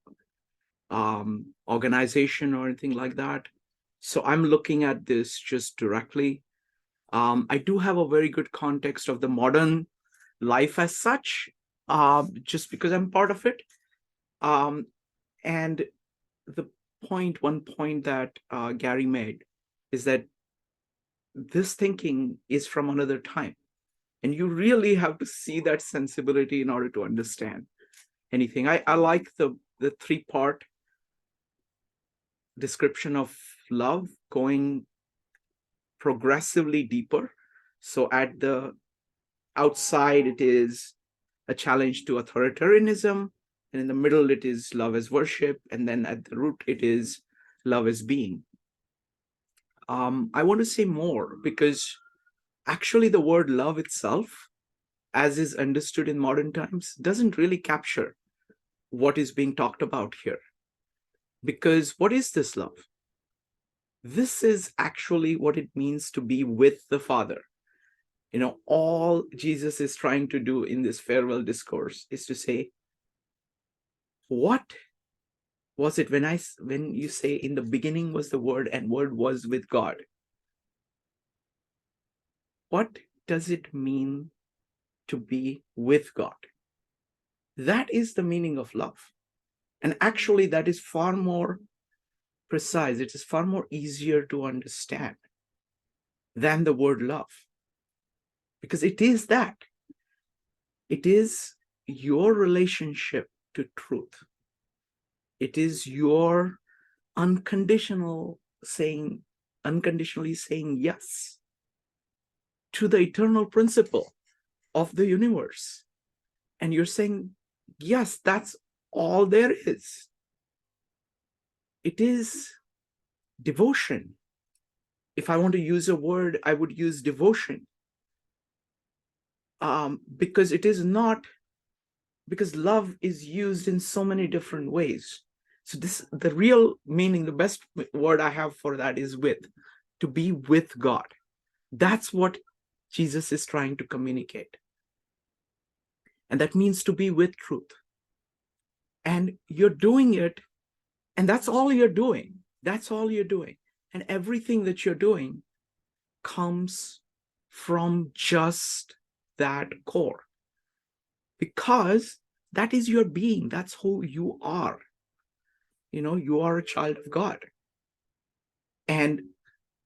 organization or anything like that. So I'm looking at this just directly. I do have a very good context of the modern life as such, just because I'm part of it. And one point that Gary made is that this thinking is from another time. And you really have to see that sensibility in order to understand anything. I like the three-part description of love, going progressively deeper. So at the outside, it is a challenge to authoritarianism. And in the middle, it is love as worship. And then at the root, it is love as being. I want to say more because actually the word love itself, as is understood in modern times, doesn't really capture what is being talked about here. Because what is this love? This is actually what it means to be with the Father. You know, all Jesus is trying to do in this farewell discourse is to say, what was it when you say in the beginning was the Word and Word was with God? What does it mean to be with God? That is the meaning of love. And actually, that is far more precise. It is far more easier to understand than the word love. Because it is that. It is your relationship to truth. It is your unconditionally saying yes to the eternal principle of the universe. And you're saying, yes, that's all there is. It is devotion. If I want to use a word, I would use devotion. Because it is not because love is used in so many different ways. So the real meaning, the best word I have for that is with, to be with God. That's what Jesus is trying to communicate. And that means to be with truth. And you're doing it, and that's all you're doing. That's all you're doing. And everything that you're doing comes from just that core. Because that is your being. That's who you are. You are a child of God. And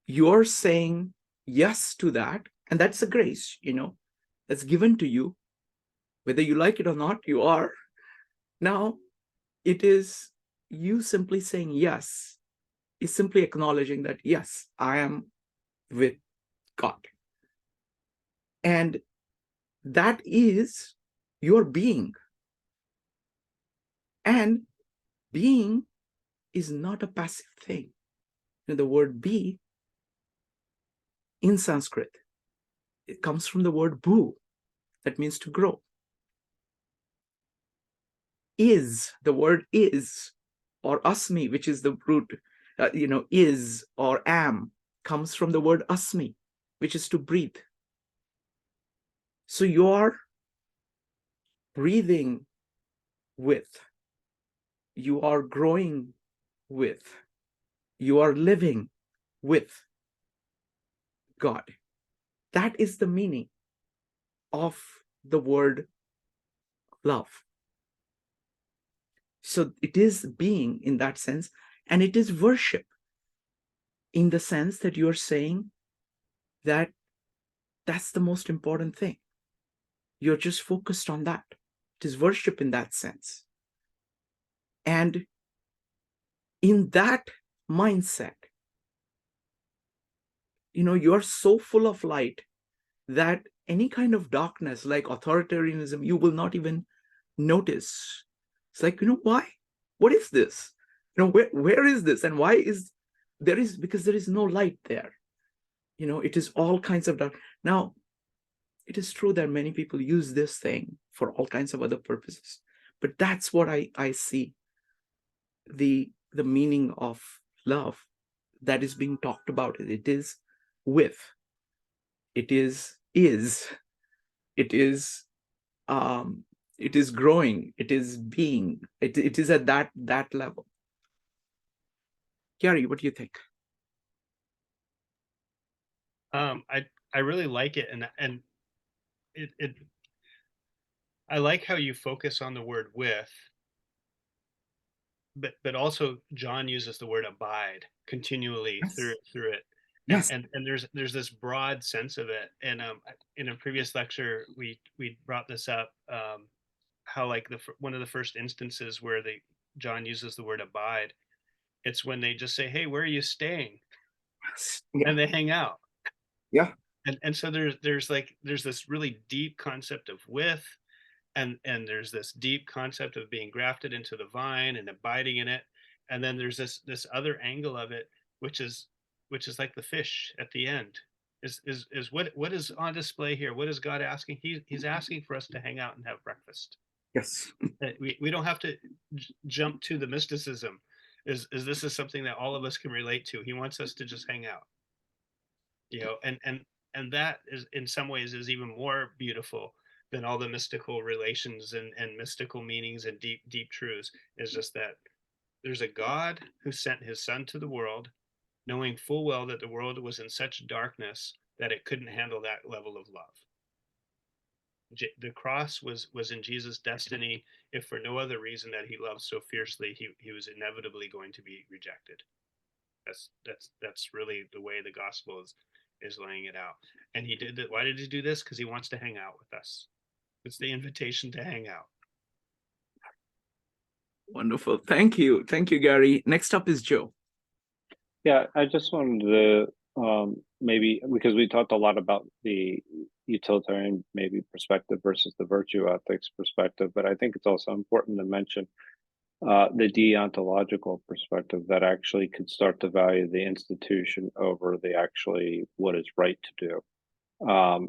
you're saying yes to that. And that's a grace, that's given to you. Whether you like it or not, you are. Now, it is you simply saying yes, is simply acknowledging that, yes, I am with God. And that is your being. And being is not a passive thing. The word be in Sanskrit, it comes from the word bhu, that means to grow. Is, the word is, or asmi, which is the root, is or am, comes from the word asmi, which is to breathe. So you are breathing with, you are growing with, you are living with God. That is the meaning of the word love. So it is being in that sense, and it is worship in the sense that you're saying that that's the most important thing. You're just focused on that. It is worship in that sense. And in that mindset, you're so full of light that any kind of darkness like authoritarianism, you will not even notice. It's like, why? What is this? Where is this? And why is there is, because there is no light there. It is all kinds of dark. Now, it is true that many people use this thing for all kinds of other purposes, but that's what I see the meaning of love that is being talked about. It is with, it is it is growing, it is being, it is at that level. Gary, what do you think? I really like it, and it I like how you focus on the word with, but also John uses the word abide continually Yes. through it. Yes. And there's this broad sense of it. And in a previous lecture we brought this up, how like one of the first instances where John uses the word abide, it's when they just say, hey, where are you staying? Yeah. And they hang out. Yeah. And so there's this really deep concept of with, and there's this deep concept of being grafted into the vine and abiding in it. And then there's this other angle of it, which is like the fish at the end, is what is on display here. What is God asking? He's asking for us to hang out and have breakfast. Yes. We don't have to jump to the mysticism. Is this is something that all of us can relate to. He wants us to just hang out, and that is in some ways is even more beautiful than all the mystical relations and mystical meanings and deep truths. Is just that there's a God who sent his son to the world, knowing full well that the world was in such darkness that it couldn't handle that level of love. The cross was in Jesus' destiny, if for no other reason that he loved so fiercely, he was inevitably going to be rejected. That's really the way the gospel is laying it out. And he did that. Why did he do this? Because he wants to hang out with us. It's the invitation to hang out. Wonderful. Thank you, Gary. Next up is Joe. Yeah, I just wanted to maybe, because we talked a lot about the utilitarian maybe perspective versus the virtue ethics perspective, but I think it's also important to mention the deontological perspective that actually could start to value the institution over the actually what is right to do.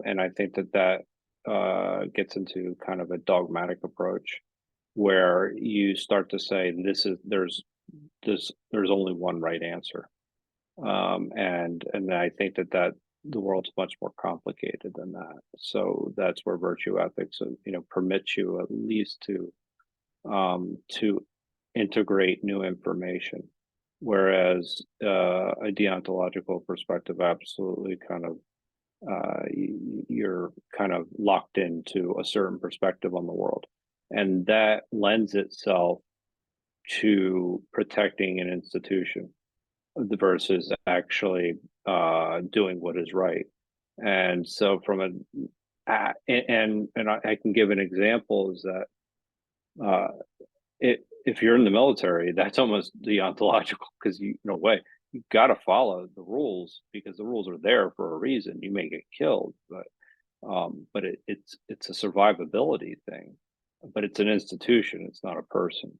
And I think that gets into kind of a dogmatic approach where you start to say there's only one right answer, and I think that the world's much more complicated than that. So that's where virtue ethics, permits you at least to integrate new information, whereas a deontological perspective absolutely kind of you're kind of locked into a certain perspective on the world, and that lends itself to protecting an institution versus actually doing what is right. And so from I can give an example is that if you're in the military, that's almost deontological, because in a way you got to follow the rules because the rules are there for a reason. You may get killed, but it's a survivability thing. But it's an institution; it's not a person.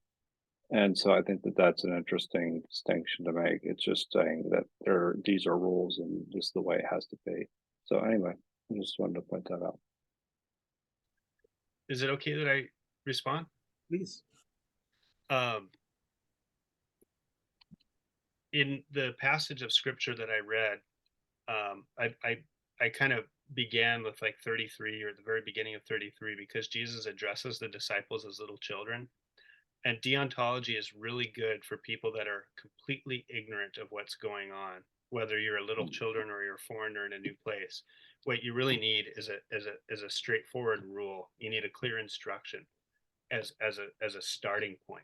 And so I think that that's an interesting distinction to make. It's just saying that these are rules and this is the way it has to be. So anyway, I just wanted to point that out. Is it okay that I respond? Please. In the passage of scripture that I read, I kind of began with like 33, or at the very beginning of 33, because Jesus addresses the disciples as little children. And deontology is really good for people that are completely ignorant of what's going on, whether you're a little children or you're a foreigner in a new place. What you really need is a straightforward rule. You need a clear instruction as a starting point.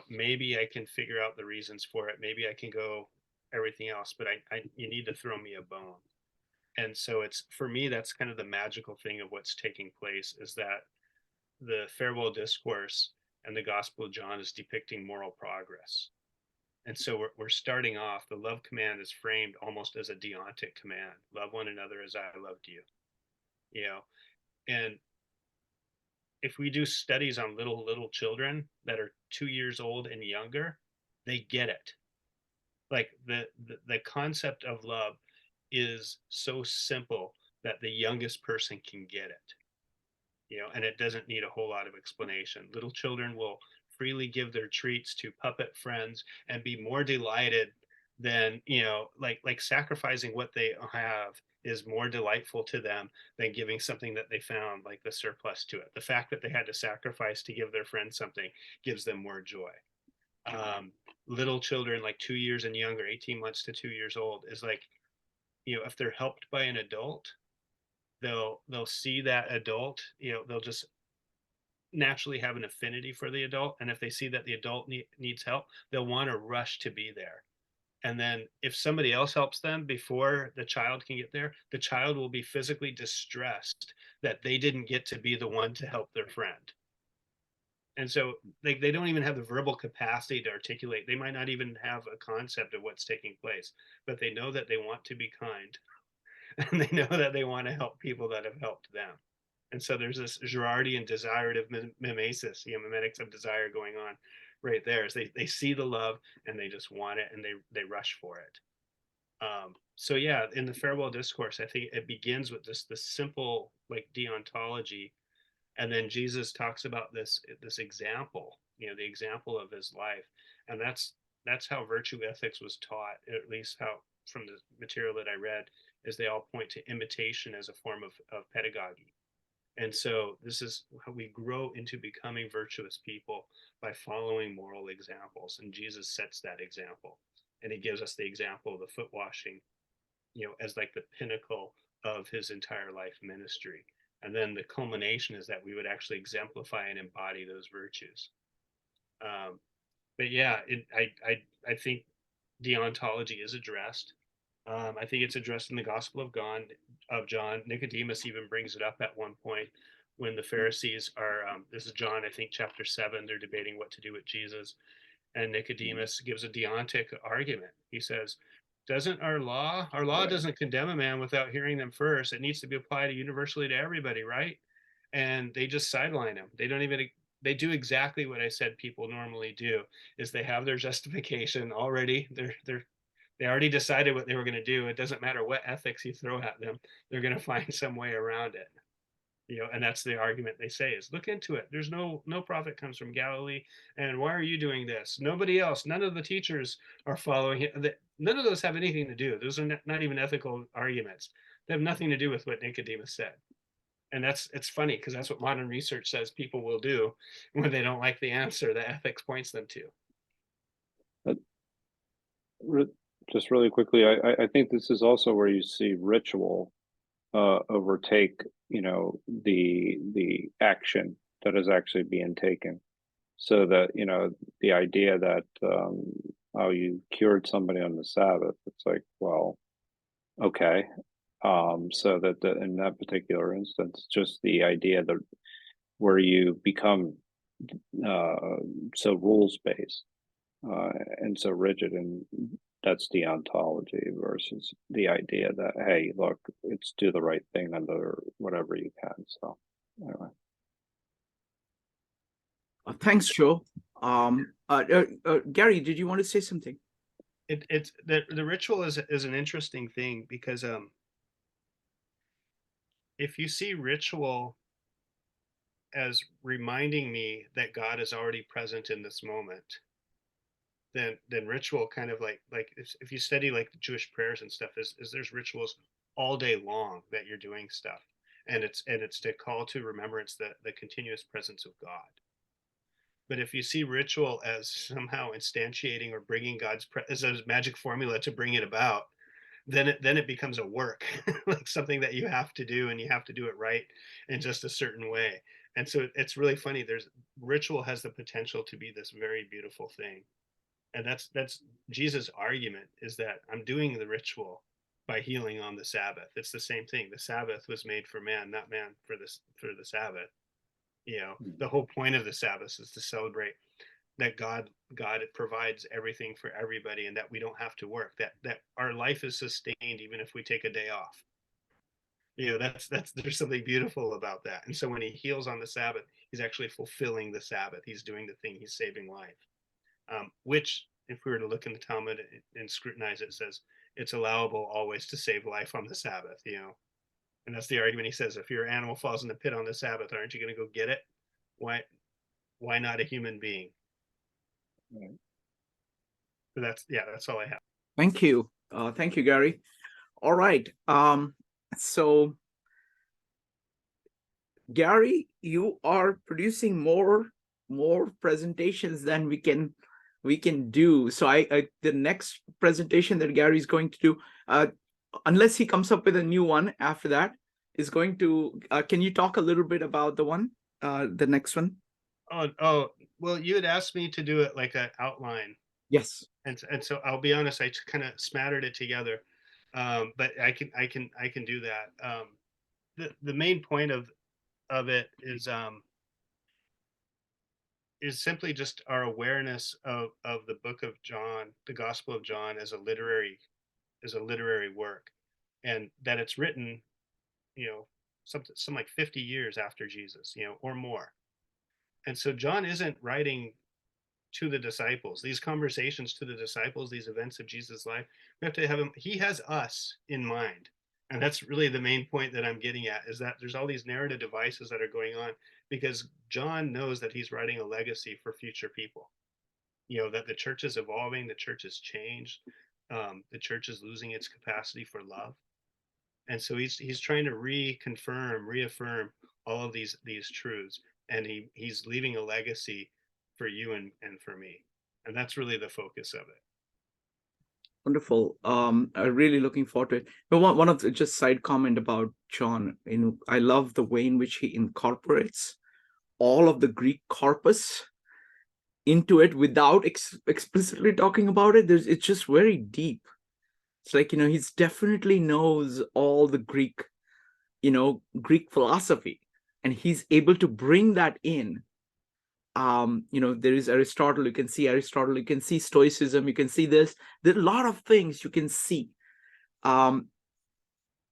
Maybe I can figure out the reasons for it. Maybe I can go everything else, but you need to throw me a bone. And so for me, that's kind of the magical thing of what's taking place, is that the farewell discourse and the Gospel of John is depicting moral progress. And so we're starting off, the love command is framed almost as a deontic command. Love one another as I loved you. And if we do studies on little children that are 2 years old and younger, they get it. Like the concept of love is so simple that the youngest person can get it. And it doesn't need a whole lot of explanation. Little children will freely give their treats to puppet friends and be more delighted than, like sacrificing what they have is more delightful to them than giving something that they found, like the surplus to it. The fact that they had to sacrifice to give their friend something gives them more joy. Little children, like 2 years and younger, 18 months to 2 years old, is like, if they're helped by an adult, they'll see that adult, they'll just naturally have an affinity for the adult. And if they see that the adult needs help, they'll want to rush to be there. And then if somebody else helps them before the child can get there, the child will be physically distressed that they didn't get to be the one to help their friend. And so they don't even have the verbal capacity to articulate. They might not even have a concept of what's taking place, but they know that they want to be kind. And they know that they want to help people that have helped them. And so there's this Girardian desirative mimesis, mimetics of desire going on right there. Is they see the love and they just want it, and they rush for it. So yeah, in the farewell discourse, I think it begins with this simple like deontology, and then Jesus talks about this example, the example of his life, and that's how virtue ethics was taught, at least how from the material that I read, is they all point to imitation as a form of pedagogy. And so this is how we grow into becoming virtuous people, by following moral examples. And Jesus sets that example. And he gives us the example of the foot washing, as like the pinnacle of his entire life ministry. And then the culmination is that we would actually exemplify and embody those virtues. But yeah, I think deontology is addressed. I think it's addressed in the Gospel of John. Nicodemus even brings it up at one point when the Pharisees are, this is John, I think, chapter 7, they're debating what to do with Jesus. And Nicodemus gives a deontic argument. He says, doesn't our law doesn't condemn a man without hearing them first. It needs to be applied universally to everybody, right? And they just sideline him. They do exactly what I said people normally do, is they have their justification already. They already decided what they were going to do. It doesn't matter what ethics you throw at them. They're going to find some way around it. And that's the argument they say is, look into it. There's no prophet comes from Galilee. And why are you doing this? Nobody else, none of the teachers are following it. None of those have anything to do. Those are not even ethical arguments. They have nothing to do with what Nicodemus said. And it's funny because that's what modern research says people will do when they don't like the answer that ethics points them to. Just really quickly, I think this is also where you see ritual overtake, the action that is actually being taken. So that, the idea that you cured somebody on the Sabbath, it's like, well, okay. So that in that particular instance, just the idea that where you become so rules-based and so rigid, and that's deontology versus the idea that, hey, look, it's do the right thing under whatever you can. So anyway. Thanks, Joe. Gary, did you want to say something? It's the ritual is an interesting thing because if you see ritual as reminding me that God is already present in this moment, then ritual kind of like if you study like the Jewish prayers and stuff, is there's rituals all day long that you're doing stuff, and it's to call to remembrance the continuous presence of God. But if you see ritual as somehow instantiating or bringing God's as a magic formula to bring it about, then it becomes a work, like something that you have to do, and you have to do it right in just a certain way. And so it's really funny. Ritual has the potential to be this very beautiful thing. And that's Jesus' argument, is that I'm doing the ritual by healing on the Sabbath. It's the same thing. The Sabbath was made for man, not man for the Sabbath. The whole point of the Sabbath is to celebrate that God provides everything for everybody, and that we don't have to work, that our life is sustained even if we take a day off. That's there's something beautiful about that. And so when he heals on the Sabbath, he's actually fulfilling the Sabbath. He's doing the thing. He's saving life. Which, if we were to look in the Talmud and scrutinize it, says it's allowable always to save life on the Sabbath, and that's the argument. He says, if your animal falls in the pit on the Sabbath, aren't you going to go get it? Why not a human being? Right. So that's all I have. Thank you. Thank you, Gary. All right. So Gary, you are producing more presentations than we can do. So the next presentation that Gary is going to do, unless he comes up with a new one after that, is going to. Can you talk a little bit about the next one? Oh, well, you had asked me to do it like an outline. Yes. And so I'll be honest, I kind of smattered it together, but I can do that. The main point of it is simply just our awareness of the book of John, the Gospel of John, as a literary work, and that it's written, some like 50 years after Jesus, or more. And so John isn't writing to the disciples, these conversations to the disciples, these events of Jesus' life. We have to have him, he has us in mind. And that's really the main point that I'm getting at, is that there's all these narrative devices that are going on because John knows that he's writing a legacy for future people. That the church is evolving, the church has changed, the church is losing its capacity for love. And so he's trying to reaffirm all of these truths, and he's leaving a legacy for you and for me, and that's really the focus of it. Wonderful. I'm really looking forward to it. But one of the just side comment about John, I love the way in which he incorporates all of the Greek corpus into it without explicitly talking about it. It's just very deep. It's like, he's definitely knows all the Greek philosophy, and he's able to bring that in. There is Aristotle, you can see Stoicism, you can see this. There are a lot of things you can see,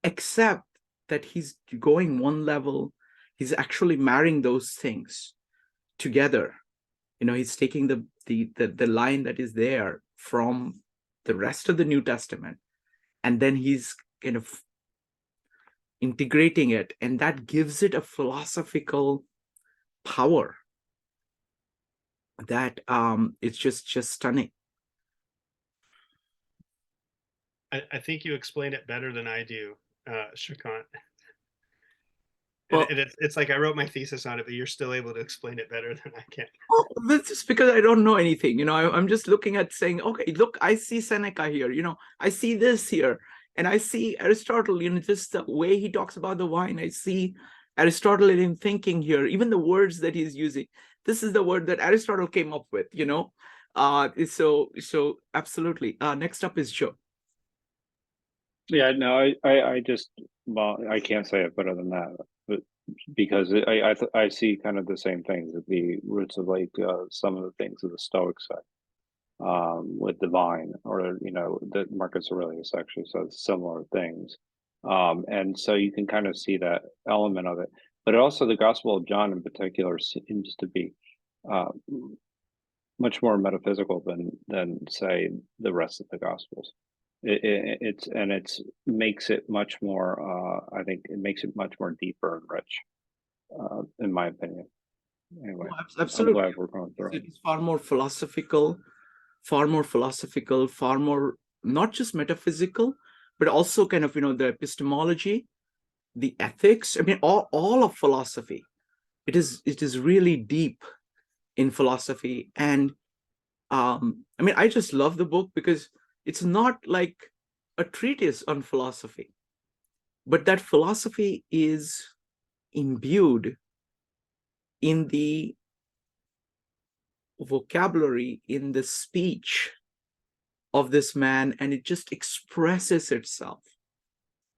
except that he's going one level. He's actually marrying those things together. He's taking the line that is there from the rest of the New Testament, and then he's kind of integrating it, and that gives it a philosophical power that it's just stunning. I think you explained it better than I do, Shrikant. Well, It's like I wrote my thesis on it, but you're still able to explain it better than I can. oh, that's just because I don't know anything. You know, I'm just looking at saying, okay, look, I see Seneca here. You know, I see this here, and I see Aristotle. You know, just the way he talks about the wine. I see Aristotelian thinking here. Even the words that he's using. This is the word that Aristotle came up with. You know, so absolutely. Next up is Joe. Yeah, no, I just, well, I can't say it better than that, but because I see kind of the same things at the roots of like some of the things that the Stoics say with divine, or you know, that Marcus Aurelius actually says similar things, and so you can kind of see that element of it, but also the Gospel of John in particular seems to be uh, much more metaphysical than say the rest of the Gospels. It's makes it much more. I think it makes it much more deeper and rich, in my opinion. Anyway, Absolutely. I'm glad we're going through it. It's far more philosophical, far more not just metaphysical, but also kind of, you know, the epistemology, the ethics. I mean, all of philosophy. It is really deep in philosophy. And I mean, I just love the book because it's not like a treatise on philosophy, but that philosophy is imbued in the vocabulary, in the speech of this man, and it just expresses itself.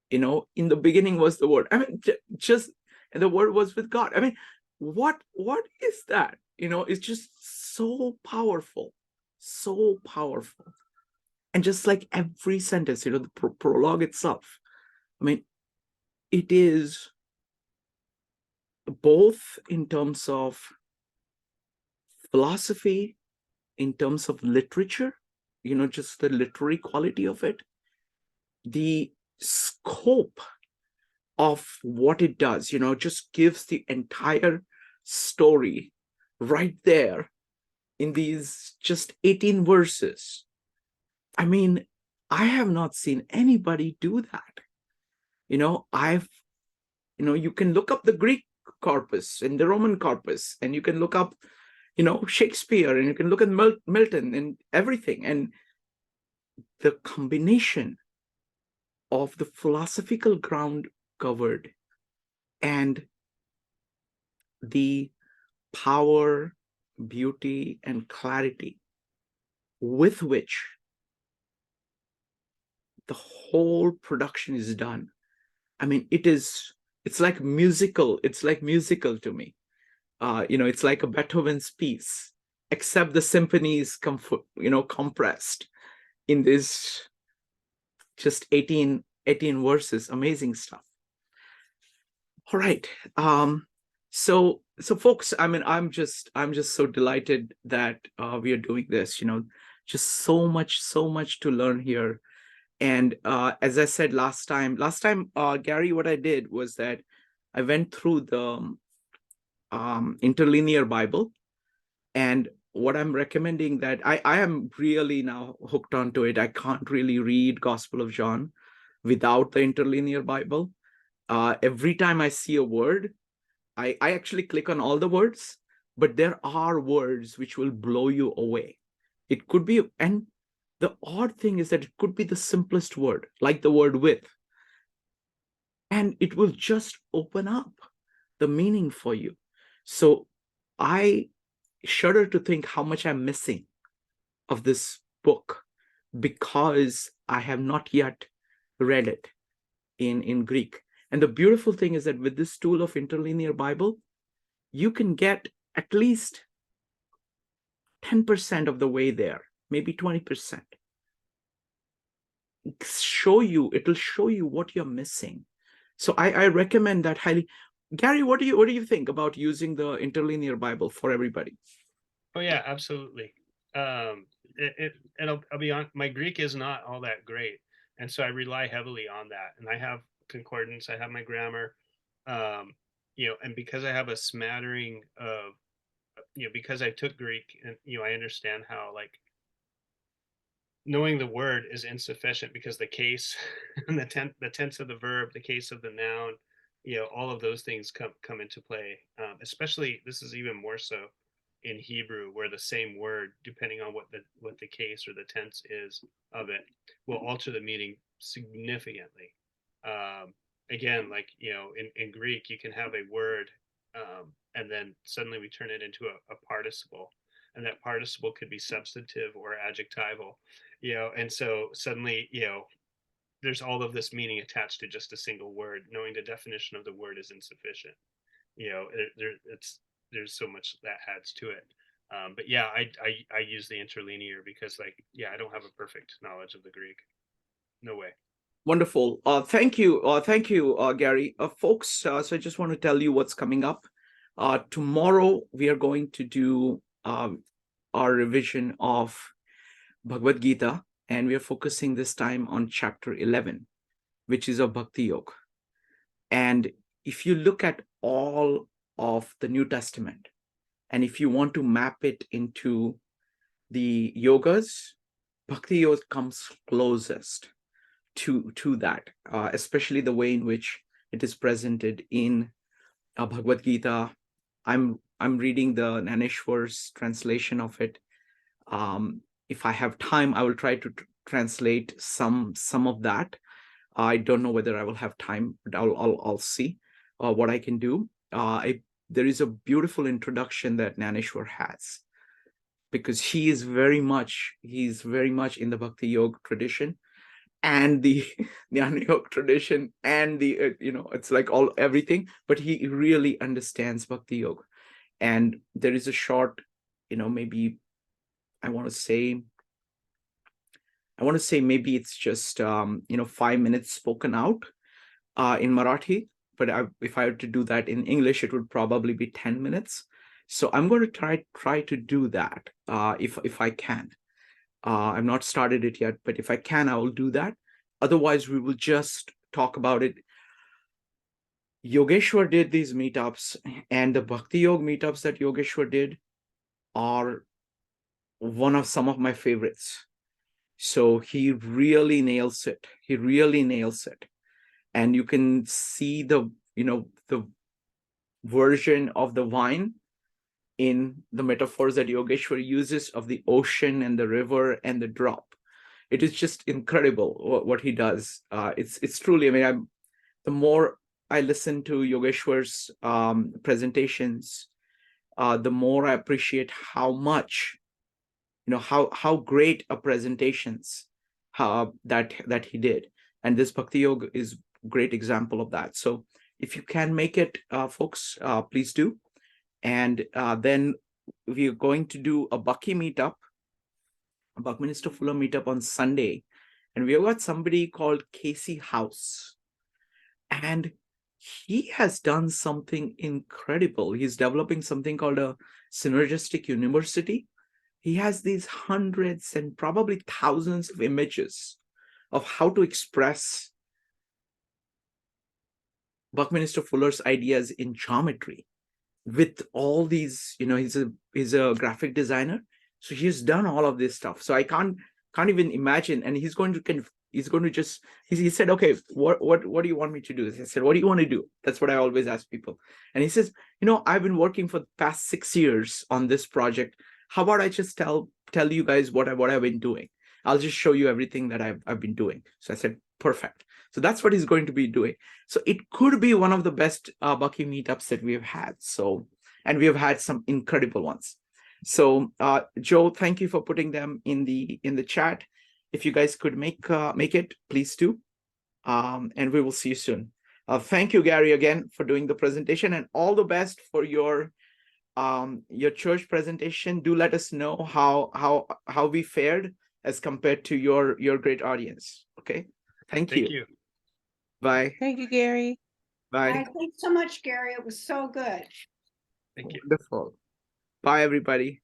You know, in the beginning was the word. I mean, just, and the word was with God. I mean, what is that? You know, it's just so powerful, so powerful. And just like every sentence, you know, the prologue itself, I mean, it is both in terms of philosophy, in terms of literature, you know, just the literary quality of it, the scope of what it does, you know, just gives the entire story right there in these just 18 verses. I mean, I have not seen anybody do that. You know, you can look up the Greek corpus and the Roman corpus, and you can look up, you know, Shakespeare, and you can look at Milton and everything. And the combination of the philosophical ground covered and the power, beauty, and clarity with which the whole production is done. I mean, it's like musical. It's like musical to me. You know, it's like a Beethoven's piece, except the symphony is compressed in this just 18 verses. Amazing stuff. All right. So folks, I mean, I'm just so delighted that we are doing this, you know, just so much to learn here. And as I said last time, Gary, what I did was that I went through the interlinear Bible, and what I'm recommending, that I am really now hooked onto it. I can't really read Gospel of John without the interlinear Bible. Every time I see a word, I actually click on all the words, but there are words which will blow you away. It could be, and the odd thing is that it could be the simplest word, like the word with, and it will just open up the meaning for you. So I shudder to think how much I'm missing of this book because I have not yet read it in Greek. And the beautiful thing is that with this tool of interlinear Bible, you can get at least 10% of the way there, maybe 20%. It'll show you what you're missing. So I recommend that highly. Gary, what do you think about using the interlinear Bible for everybody? Oh yeah, absolutely. And I'll be on, my Greek is not all that great, and so I rely heavily on that. And I have concordance, I have my grammar, and because I have a smattering of, because I took Greek, and I understand how, like, knowing the word is insufficient, because the case and the tense of the verb, the case of the noun, all of those things come into play. Especially, this is even more so in Hebrew, where the same word, depending on what the case or the tense is of it, will alter the meaning significantly. Again, like, in Greek, you can have a word, and then suddenly we turn it into a participle, and that participle could be substantive or adjectival, and so suddenly, there's all of this meaning attached to just a single word. Knowing the definition of the word is insufficient. There's so much that adds to it. But yeah, I use the interlinear because, like, I don't have a perfect knowledge of the Greek. No way. Wonderful. Thank you, Gary. Folks, so I just want to tell you what's coming up. Tomorrow we are going to do our revision of Bhagavad Gita, and we are focusing this time on chapter 11, which is of Bhakti Yoga. And if you look at all of the New Testament, and if you want to map it into the yogas, Bhakti Yoga comes closest to that, especially the way in which it is presented in Bhagavad Gita. I'm reading the Naneshwar's translation of it. If I have time, I will try to translate some of that. I don't know whether I will have time, but I'll see what I can do. There is a beautiful introduction that Naneshwar has, because he's very much in the Bhakti Yoga tradition and the Jnana Yoga tradition, and the it's like everything, but he really understands Bhakti Yoga. And there is a short, maybe I want to say maybe it's just 5 minutes spoken out in Marathi, but if I were to do that in English, it would probably be 10 minutes. So I'm going to try to do that if I can. I've not started it yet, but if I can, I will do that. Otherwise, we will just talk about it. Yogeshwar did these meetups, and the Bhakti Yoga meetups that Yogeshwar did are some of my favorites. So he really nails it. And you can see the version of the wine in the metaphors that Yogeshwar uses of the ocean and the river and the drop. It is just incredible what he does. It's truly, the more I listen to Yogeshwar's presentations, the more I appreciate how much, how great a presentations that he did. And this Bhakti Yoga is a great example of that. So if you can make it, folks, please do. And then we're going to do a Bucky meetup, a Buckminster Fuller meetup on Sunday. And we've got somebody called Casey House. And he has done something incredible. He's developing something called a synergistic university. He has these hundreds and probably thousands of images of how to express Buckminster Fuller's ideas in geometry with all these, he's a graphic designer. So he's done all of this stuff. So I can't even imagine. And he said, okay, what do you want me to do? I said, what do you want to do? That's what I always ask people. And he says, I've been working for the past 6 years on this project. How about I just tell you guys what I've been doing? I'll just show you everything that I've been doing. So I said, perfect. So that's what he's going to be doing. So it could be one of the best Bucky meetups that we have had. So, and we have had some incredible ones. So Joe, thank you for putting them in the chat. If you guys could make it, please do. And we will see you soon. Thank you, Gary, again for doing the presentation, and all the best for your church presentation. Do let us know how we fared as compared to your great audience. Okay. Thank you. Bye. Thank you, Gary. Bye. Thanks so much, Gary. It was so good. Thank you. Wonderful. Bye, everybody.